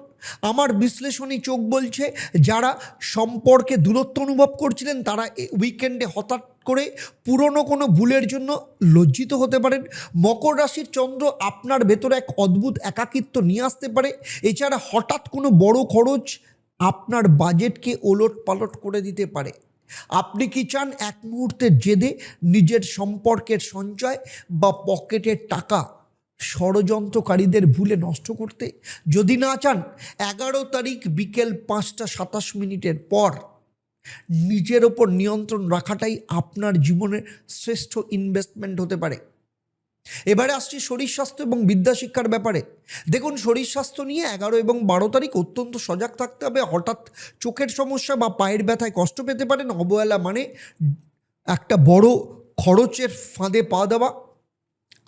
আমার বিশ্লেষণী চোখ বলছে, যারা সম্পর্কে দূরত্ব অনুভব করছিলেন তারা উইকেন্ডে হঠাৎ করে পুরনো কোনো ভুলের জন্য লজ্জিত হতে পারেন। মকর রাশির চন্দ্র আপনার ভেতরে এক অদ্ভুত একাকিত্ব নিয়ে আসতে পারে। এছাড়া হঠাৎ কোনো বড় খরচ আপনার বাজেটকে ওলট পালট করে দিতে পারে। আপনি কি চান এক মুহূর্তের জেদে নিজের সম্পর্কের সঞ্চয় বা পকেটের টাকা ষড়যন্ত্রকারীদের ভুলে নষ্ট করতে? যদি না চান, 11 তারিখ বিকেল 5:27 পর নিজের ওপর নিয়ন্ত্রণ রাখাটাই আপনার জীবনের শ্রেষ্ঠ ইনভেস্টমেন্ট হতে পারে। এবারে আসছি শরীর স্বাস্থ্য এবং বিদ্যাশিক্ষার ব্যাপারে। দেখুন, শরীর স্বাস্থ্য নিয়ে 11 এবং 12 তারিখ অত্যন্ত সজাগ থাকতে হবে। হঠাৎ চোখের সমস্যা বা পায়ের ব্যথায় কষ্ট পেতে পারেন। অবহেলা মানে একটা বড় খরচের ফাঁদে পা দেওয়া।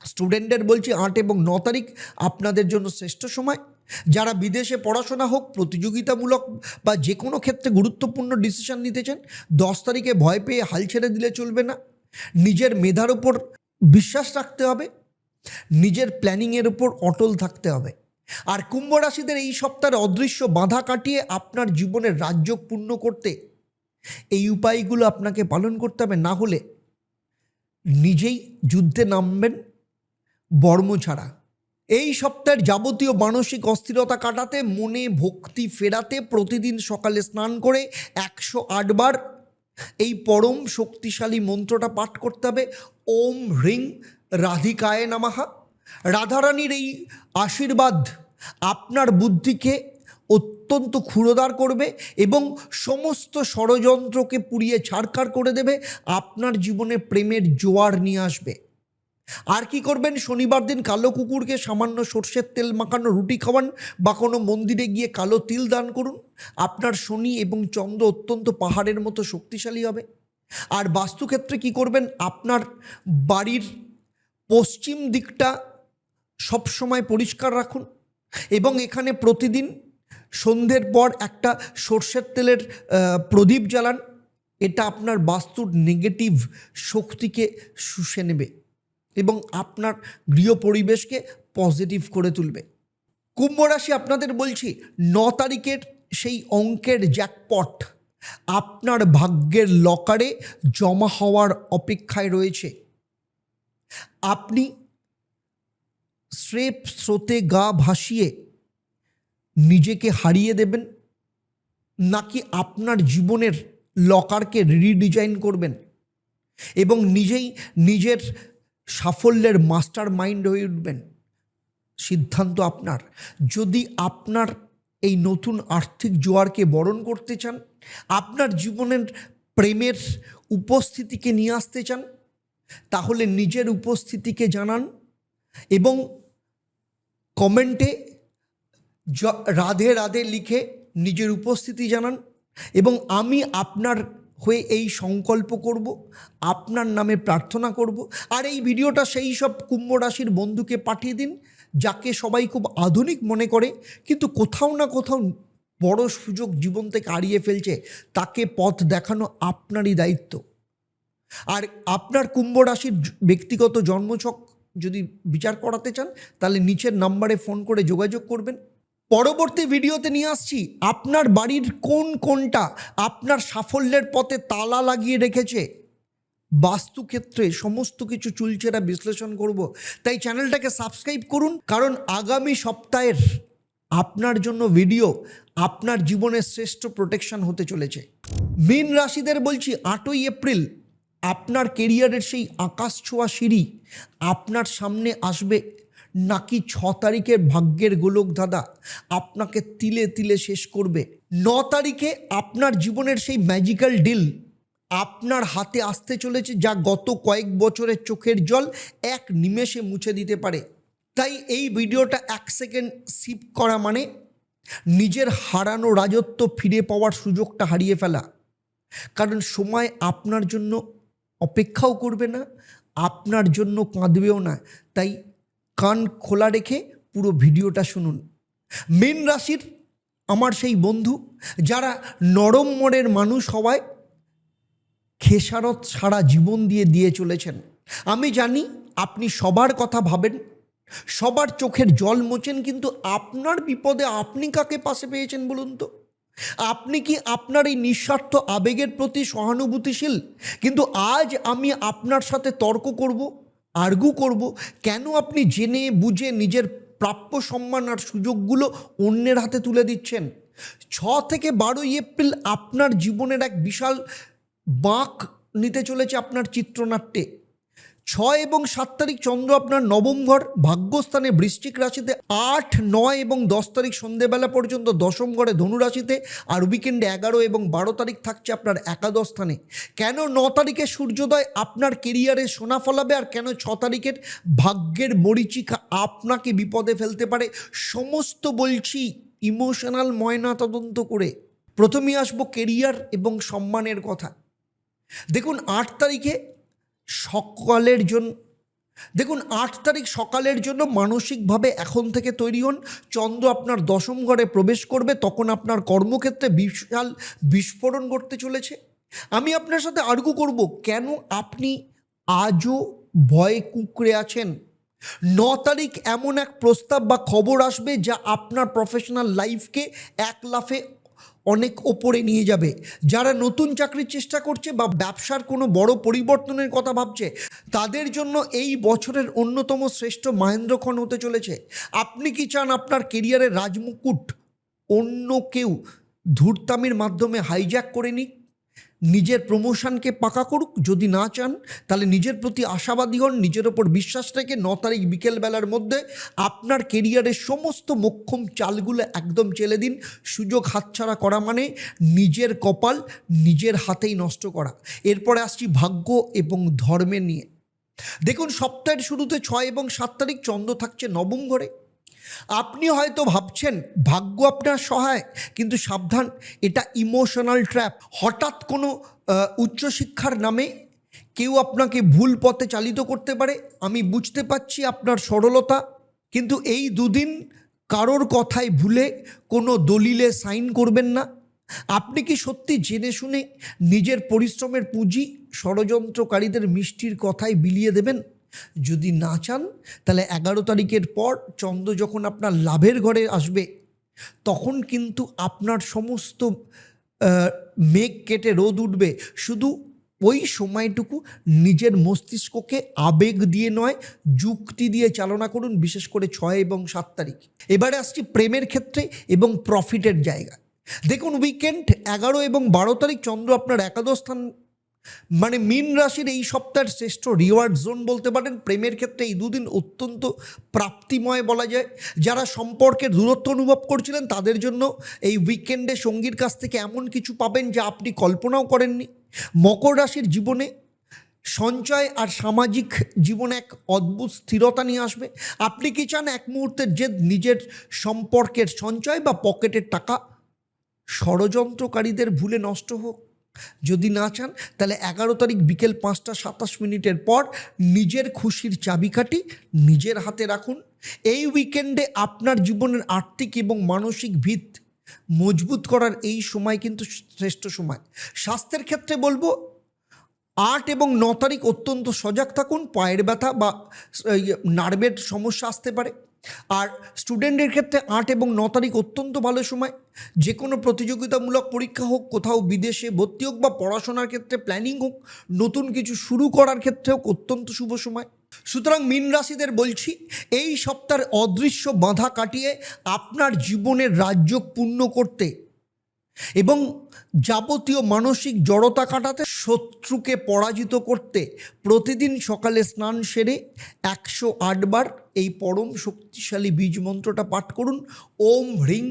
স্টুডেন্টদের বলছি 8 এবং 9 তারিখ আপনাদের জন্য শ্রেষ্ঠ সময়। যারা বিদেশে পড়াশোনা হোক, প্রতিযোগিতামূলক বা যে কোনো ক্ষেত্রে গুরুত্বপূর্ণ ডিসিশন নিতে চান, 10 তারিখে ভয় পেয়ে হাল ছেড়ে দিলে চলবে না। নিজের মেধার উপর বিশ্বাস রাখতে হবে, নিজের প্ল্যানিংয়ের উপর অটল থাকতে হবে। আর কুম্ভ রাশিদের এই সপ্তাহের অদৃশ্য বাধা কাটিয়ে আপনার জীবনের রাজযোগ পূর্ণ করতে এই উপায়গুলো আপনাকে পালন করতে হবে। না হলে নিজেই যুদ্ধে নামবেন বর্ম ছাড়া। এই সপ্তাহের যাবতীয় মানসিক অস্থিরতা কাটাতে, মনে ভক্তি ফেরাতে প্রতিদিন সকালে স্নান করে 108 বার এই পরম শক্তিশালী মন্ত্রটা পাঠ করতে হবে। ওম হ্রিং রাধিকায় নমঃ। রাধারানীর এই আশীর্বাদ আপনার বুদ্ধিকে অত্যন্ত ক্ষুরোদার করবে এবং সমস্ত ষড়যন্ত্রকে পুড়িয়ে ছারখার করে দেবে। আপনার জীবনে প্রেমের জোয়ার নিয়ে আসবে। আর কি করবেন? শনিবার দিন কালো কুকুরকে সামান্য সর্ষের তেল মাখানো রুটি খাওয়ান বা কোনো মন্দিরে গিয়ে কালো তিল দান করুন। আপনার শনি এবং চন্দ্র অত্যন্ত পাহাড়ের মতো শক্তিশালী হবে। আর বাস্তুক্ষেত্রে কি করবেন? আপনার বাড়ির পশ্চিম দিকটা সবসময় পরিষ্কার রাখুন এবং এখানে প্রতিদিন সন্ধ্যের পর একটা সর্ষের তেলের প্রদীপ জ্বালান। এটা আপনার বাস্তুর নেগেটিভ শক্তিকে শুষে নেবে এবং আপনার গৃহ পরিবেশকে পজিটিভ করে তুলবে। কুম্ভ রাশি আপনাদের বলছি, 9 তারিখের সেই অঙ্কের জ্যাকপট আপনার ভাগ্যের লকারে জমা হওয়ার অপেক্ষায় রয়েছে। আপনি স্রেফ স্রোতে গা ভাসিয়ে নিজেকে হারিয়ে দেবেন, নাকি আপনার জীবনের লকারকে রিডিজাইন করবেন এবং নিজেই নিজের সাফল্যের মাস্টার মাইন্ড হয়ে উঠবেন? সিদ্ধান্ত আপনার। যদি আপনার এই নতুন আর্থিক জোয়ারকে বরণ করতে চান, আপনার জীবনের প্রেমের উপস্থিতিকে নিয়ে আসতে চান, তাহলে নিজের উপস্থিতিকে জানান এবং কমেন্টে রাধে রাধে লিখে নিজের উপস্থিতি জানান এবং আমি আপনার হয়ে এই সংকল্প করব, আপনার নামে প্রার্থনা করব। আর এই ভিডিওটা সেই সব কুম্ভ রাশির বন্ধুকে পাঠিয়ে দিন যাকে সবাই খুব আধুনিক মনে করে, কিন্তু কোথাও না কোথাও বড় সুযোগ জীবন থেকে হারিয়ে ফেলছে। তাকে পথ দেখানো আপনারই দায়িত্ব। আর আপনার কুম্ভ রাশির ব্যক্তিগত জন্মছক যদি বিচার করাতে চান, তাহলে নিচের নাম্বারে ফোন করে যোগাযোগ করবেন। পরবর্তী ভিডিওতে নিয়ে আসছি আপনার বাড়ির কোনটা আপনার সাফল্যের পথে তালা লাগিয়ে রেখেছে। বাস্তুক্ষেত্রে সমস্ত কিছু চুলচেরা বিশ্লেষণ করব, তাই চ্যানেলটাকে সাবস্ক্রাইব করুন, কারণ আগামী সপ্তাহের আপনার জন্য ভিডিও আপনার জীবনের শ্রেষ্ঠ প্রোটেকশন হতে চলেছে। মীন রাশিদের বলছি, 8ই এপ্রিল আপনার কেরিয়ারের সেই আকাশ ছোঁয়া সিঁড়ি আপনার সামনে আসবে, নাকি 6 তারিখের ভাগ্যের গোলক ধাঁধা আপনাকে তিলে তিলে শেষ করবে। 9 তারিখে আপনার জীবনের সেই ম্যাজিক্যাল ডিল আপনার হাতে আসতে চলেছে, যা গত কয়েক বছরের চোখের জল এক নিমেষে মুছে দিতে পারে। তাই এই ভিডিওটা 1 সেকেন্ড স্কিপ করা মানে নিজের হারানো রাজত্ব ফিরে পাওয়ার সুযোগটা হারিয়ে ফেলা। কারণ সময় আপনার জন্য অপেক্ষাও করবে না, আপনার জন্য কাঁদবেও না। তাই কান খোলা রেখে পুরো ভিডিওটা শুনুন। মীন রাশির আমার সেই বন্ধু যারা নরম মনের মানুষ হওয়ায় খেসারত সারা জীবন দিয়ে চলেছেন। আমি জানি আপনি সবার কথা ভাবেন, সবার চোখের জল মোচেন, কিন্তু আপনার বিপদে আপনি কাকে পাশে পেয়েছেন বলুন তো? আপনি কি আপনার এই নিঃস্বার্থ আবেগের প্রতি সহানুভূতিশীল? কিন্তু আজ আমি আপনার সাথে তর্ক করব, আর্গু করব, কেন আপনি জেনে বুঝে নিজের প্রাপ্য সম্মান আর সুযোগগুলো অন্যের হাতে তুলে দিচ্ছেন। 6 থেকে 12 এপ্রিল আপনার জীবনের এক বিশাল বাঁক নিতে চলেছে আপনার চিত্রনাট্যে। 6 এবং 7 তারিখ চন্দ্র আপনার নবম ঘর ভাগ্যস্থানে বৃশ্চিক রাশিতে, 8, 9 এবং 10 তারিখ সন্ধেবেলা পর্যন্ত দশম ঘরে ধনু রাশিতে, আর উইকেন্ডে 11 এবং 12 তারিখ থাকছে আপনার একাদশ স্থানে। কেন 9 তারিখে সূর্যোদয় আপনার কেরিয়ারে সোনা ফলাবে, আর কেন 6 তারিখের ভাগ্যের মরীচিকা আপনাকে বিপদে ফেলতে পারে, সমস্ত বলছি ইমোশনাল ময়না তদন্ত করে। প্রথমেই আসবো কেরিয়ার এবং সম্মানের কথা। দেখুন 8 তারিখে সকালের জন্য 8 তারিখ সকালের জন্য মানসিকভাবে এখন থেকে তৈরি হন। চন্দ্র আপনার দশম ঘরে প্রবেশ করবে, তখন আপনার কর্মক্ষেত্রে বিশাল বিস্ফোরণ ঘটতে চলেছে। আমি আপনার সাথে আর্গু করব কেন আপনি আজও ভয়ে কুঁকড়ে আছেন। 9 তারিখ এমন এক প্রস্তাব বা খবর আসবে যা আপনার প্রফেশনাল লাইফকে এক লাফে অনেক ওপরে নিয়ে যাবে। যারা নতুন চাকরির চেষ্টা করছে বা ব্যবসার কোনো বড় পরিবর্তনের কথা ভাবছে, তাদের জন্য এই বছরের অন্যতম শ্রেষ্ঠ মহেন্দ্রক্ষণ হতে চলেছে। আপনি কি চান আপনার কেরিয়ারের রাজমুকুট অন্য কেউ ধূর্তামির মাধ্যমে হাইজ্যাক করে নিক, নিজের প্রমোশনকে পাকা করুক? যদি না চান তাহলে নিজের প্রতি আশাবাদী হন, নিজের ওপর বিশ্বাস রেখে 9 তারিখ বিকেলবেলার মধ্যে আপনার কেরিয়ারের সমস্ত মোক্ষম চালগুলো একদম চেলে দিন। সুযোগ হাতছাড়া করা মানে নিজের কপাল নিজের হাতেই নষ্ট করা। এরপরে আসছি ভাগ্য এবং ধর্মের নিয়ে। দেখুন সপ্তাহের শুরুতে 6 এবং 7 তারিখ চন্দ্র থাকছে নবম ঘরে। আপনি হয়তো ভাবছেন ভাগ্য আপনার সহায়, কিন্তু সাবধান, এটা ইমোশনাল ট্র্যাপ। হঠাৎ কোনো উচ্চশিক্ষার নামে কেউ আপনাকে ভুল পথে চালিত করতে পারে। আমি বুঝতে পারছি আপনার সরলতা, কিন্তু এই দুদিন কারোর কথায় ভুলে কোনো দলিলে সাইন করবেন না। আপনি কি সত্যি জেনে শুনে নিজের পরিশ্রমের পুঁজি ষড়যন্ত্রকারীদের মিষ্টির কথায় বিলিয়ে দেবেন? যদি না চান তাহলে 11 তারিখের পর চন্দ্র যখন আপনার লাভের ঘরে আসবে, তখন কিন্তু আপনার সমস্ত মেঘ কেটে রোদ উঠবে। শুধু ওই সময়টুকু নিজের মস্তিষ্ককে আবেগ দিয়ে নয়, যুক্তি দিয়ে চালনা করুন, বিশেষ করে 6 এবং 7 তারিখ। এবারে আসছি প্রেমের ক্ষেত্রে এবং প্রফিটের জায়গা। দেখুন উইকেন্ড 11 এবং 12 তারিখ চন্দ্র আপনার একাদশ স্থান, মানে মীন রাশির এই সপ্তাহের শ্রেষ্ঠ রিওয়ার্ড জোন বলতে পারেন। প্রেমের ক্ষেত্রে এই দুদিন অত্যন্ত প্রাপ্তিময় বলা যায়। যারা সম্পর্কের দূরত্ব অনুভব করছিলেন তাদের জন্য এই উইকেন্ডে সঙ্গীর কাছ থেকে এমন কিছু পাবেন যা আপনি কল্পনাও করেননি। মকর রাশির জীবনে সঞ্চয় আর সামাজিক জীবনে এক অদ্ভুত স্থিরতা নিয়ে আসবে। আপনি কি চান এক মুহূর্তের জেদ নিজের সম্পর্কের সঞ্চয় বা পকেটের টাকা ষড়যন্ত্রকারীদের ভুলে নষ্ট হোক? যদি না চান তাহলে 11 তারিখ বিকেল 5টা 27 মিনিটের পর নিজের খুশির চাবিকাঠি নিজের হাতে রাখুন। এই উইকেন্ডে আপনার জীবনের আর্থিক এবং মানসিক ভিত মজবুত করার এই সময় কিন্তু শ্রেষ্ঠ সময়। স্বাস্থ্যের ক্ষেত্রে বলবো 8 এবং 9 তারিখ অত্যন্ত সজাগ থাকুন। পায়ের ব্যথা বা নার্ভের সমস্যা আসতে পারে। আর স্টুডেন্টের ক্ষেত্রে 8 এবং 9 তারিখ অত্যন্ত ভালো সময়। যে কোনো প্রতিযোগিতামূলক পরীক্ষা হোক, কোথাও বিদেশে ভর্তি হোক বা পড়াশোনার ক্ষেত্রে প্ল্যানিং হোক, নতুন কিছু শুরু করার ক্ষেত্রেও অত্যন্ত শুভ সময়। সুতরাং মীন রাশিদের বলছি, এই সপ্তাহের অদৃশ্য বাধা কাটিয়ে আপনার জীবনের রাজযোগ পূর্ণ করতে এবং যাবতীয় মানসিক জড়তা কাটাতে, শত্রুকে পরাজিত করতে প্রতিদিন সকালে স্নান সেরে 108 বার এই পরম শক্তিশালী বীজ মন্ত্রটা পাঠ করুন। ওম হ্রিং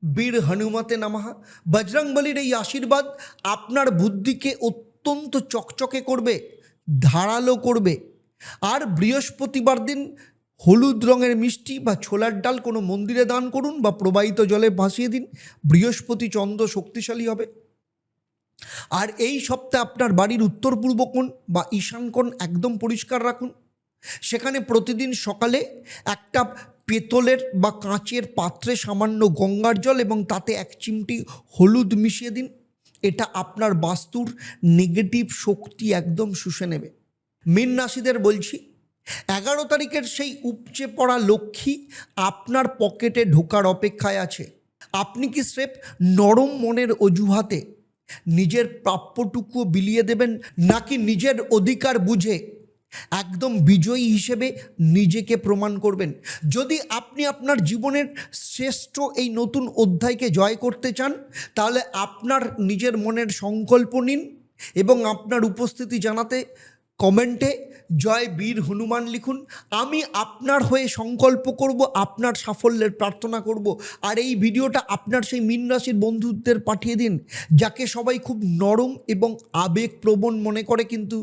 বীর হনুমতে নমঃ। বজরংবলীর এই আশীর্বাদ আপনার বুদ্ধিকে অত্যন্ত চকচকে করবে, ধারালো করবে। আর বৃহস্পতিবার দিন হলুদ রঙের মিষ্টি বা ছোলার ডাল কোনো মন্দিরে দান করুন বা প্রবাহিত জলে ভাসিয়ে দিন। বৃহস্পতি চন্দ্র শক্তিশালী হবে। আর এই সপ্তাহে আপনার বাড়ির উত্তর পূর্ব কোণ বা ঈশান কোণ একদম পরিষ্কার রাখুন। সেখানে প্রতিদিন সকালে একটা পেতলের বা কাঁচের পাত্রে সামান্য গঙ্গার জল এবং তাতে 1 চিমটি হলুদ মিশিয়ে দিন। এটা আপনার বাস্তুর নেগেটিভ শক্তি একদম শুষে নেবে। মীন রাশিদের বলছি, 11 তারিখের সেই উপচে পড়া লক্ষ্মী আপনার পকেটে ঢোকার অপেক্ষায় আছে। আপনি কি স্রেফ নরম মনের অজুহাতে নিজের প্রাপ্যটুকু বিলিয়ে দেবেন, নাকি নিজের অধিকার বুঝে একদম বিজয়ী হিসেবে নিজেকে প্রমাণ করবেন? যদি আপনি আপনার জীবনের শ্রেষ্ঠ এই নতুন অধ্যায়কে জয় করতে চান, তাহলে আপনার নিজের মনের সংকল্প নিন এবং আপনার উপস্থিতি জানাতে কমেন্টে জয় বীর হনুমান লিখুন। আমি আপনার হয়ে সংকল্প করব, আপনার সাফল্যের প্রার্থনা করব। আর এই ভিডিওটা আপনার সেই মীন রাশির বন্ধুদের পাঠিয়ে দিন, যাকে সবাই খুব নরম এবং আবেগপ্রবণ মনে করে, কিন্তু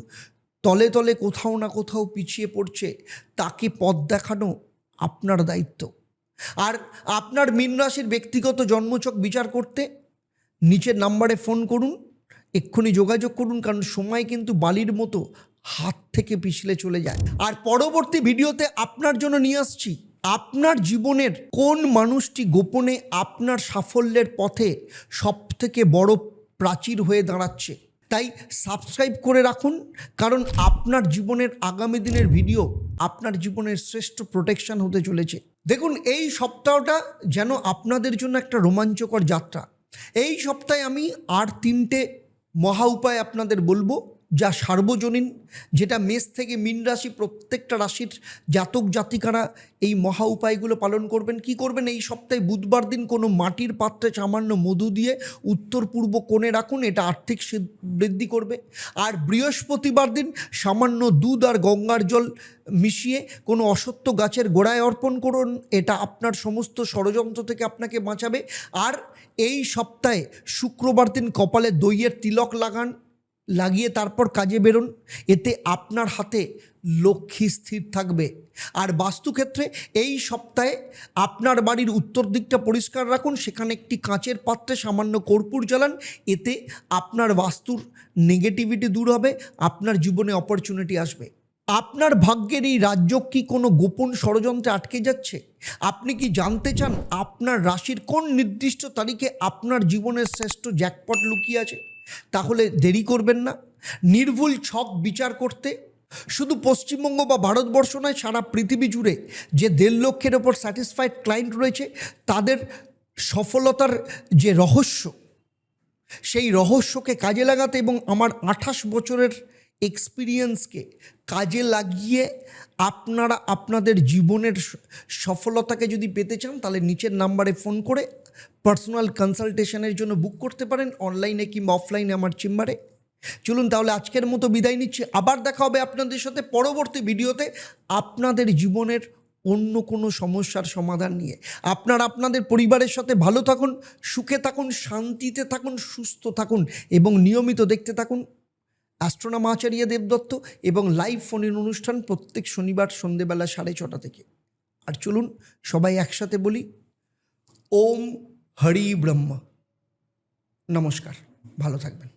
তলে তলে কোথাও না কোথাও পিছিয়ে পড়ছে। তাকে পথ দেখানো আপনার দায়িত্ব। আর আপনার মীন রাশির ব্যক্তিগত জন্মছক বিচার করতে নিচের নাম্বারে ফোন করুন, এক্ষুনি যোগাযোগ করুন, কারণ সময় কিন্তু বালির মতো হাত থেকে পিছলে চলে যায়। আর পরবর্তী ভিডিওতে আপনার জন্য নিয়ে আসছি আপনার জীবনের কোন মানুষটি গোপনে আপনার সাফল্যের পথে সবথেকে বড় প্রাচীর হয়ে দাঁড়াচ্ছে। তাই সাবস্ক্রাইব করে রাখুন, কারণ আপনার জীবনের আগামী দিনের ভিডিও আপনার জীবনের শ্রেষ্ঠ প্রোটেকশন হতে চলেছে। দেখুন, এই সপ্তাহটা যেন আপনাদের জন্য একটা রোমাঞ্চকর যাত্রা। এই সপ্তাহে আমি আর 3টে মহা উপায় আপনাদের বলবো, যা সার্বজনীন, যেটা মেষ থেকে মীন রাশি প্রত্যেকটা রাশির জাতক জাতিকারা এই মহা উপায়গুলো পালন করবেন। কি করবেন? এই সপ্তাহে বুধবার দিন কোনো মাটির পাত্রে সামান্য মধু দিয়ে উত্তর পূর্ব কোণে রাখুন, এটা আর্থিক বৃদ্ধি করবে। আর বৃহস্পতিবার দিন সামান্য দুধ আর গঙ্গার জল মিশিয়ে কোনো অসত্য গাছের গোড়ায় অর্পণ করুন, এটা আপনার সমস্ত ষড়যন্ত্র থেকে আপনাকে বাঁচাবে। আর এই সপ্তাহে শুক্রবার দিন কপালে দইয়ের তিলক লাগিয়ে তারপর কাজে বেরোন, এতে আপনার হাতে লক্ষ্মী স্থির থাকবে। আর বাস্তুক্ষেত্রে এই সপ্তাহে আপনার বাড়ির উত্তর দিকটা পরিষ্কার রাখুন, সেখানে একটি কাঁচের পাত্রে সামান্য কর্পূর জ্বালান, এতে আপনার বাস্তুর নেগেটিভিটি দূর হবে, আপনার জীবনে অপরচুনিটি আসবে। আপনার ভাগ্যের এই রাজ্য কি কোনো গোপন ষড়যন্ত্রে আটকে যাচ্ছে? আপনি কি জানতে চান আপনার রাশির কোন নির্দিষ্ট তারিখে আপনার জীবনের শ্রেষ্ঠ জ্যাকপট লুকিয়ে আছে? তাহলে দেরি করবেন না। নির্ভুল ছক বিচার করতে শুধু পশ্চিমবঙ্গ বা ভারতবর্ষ নয়, সারা পৃথিবী জুড়ে যে 1.5 লক্ষের ওপর স্যাটিসফাইড ক্লায়েন্ট রয়েছে, তাদের সফলতার যে রহস্য, সেই রহস্যকে কাজে লাগাতে এবং আমার 28 বছরের এক্সপিরিয়েন্সকে কাজে লাগিয়ে আপনারা আপনাদের জীবনের সফলতাকে যদি পেতে চান, তাহলে নিচের নাম্বারে ফোন করে পার্সোনাল কনসালটেশনের জন্য বুক করতে পারেন, অনলাইনে কিংবা অফলাইনে আমার চেম্বারে। চলুন তাহলে আজকের মতো বিদায় নিচ্ছি। আবার দেখা হবে আপনাদের সাথে পরবর্তী ভিডিওতে আপনাদের জীবনের অন্য কোনো সমস্যার সমাধান নিয়ে। আপনারা আপনাদের পরিবারের সাথে ভালো থাকুন, সুখে থাকুন, শান্তিতে থাকুন, সুস্থ থাকুন এবং নিয়মিত দেখতে থাকুন অ্যাস্ট্রোনম আচার্য দেবদত্ত এবং লাইভ ফোনের অনুষ্ঠান প্রত্যেক শনিবার সন্ধেবেলা 6:30 থেকে। আর চলুন সবাই একসাথে বলি, ওম হরি ব্রহ্ম। নমস্কার, ভালো থাকবেন।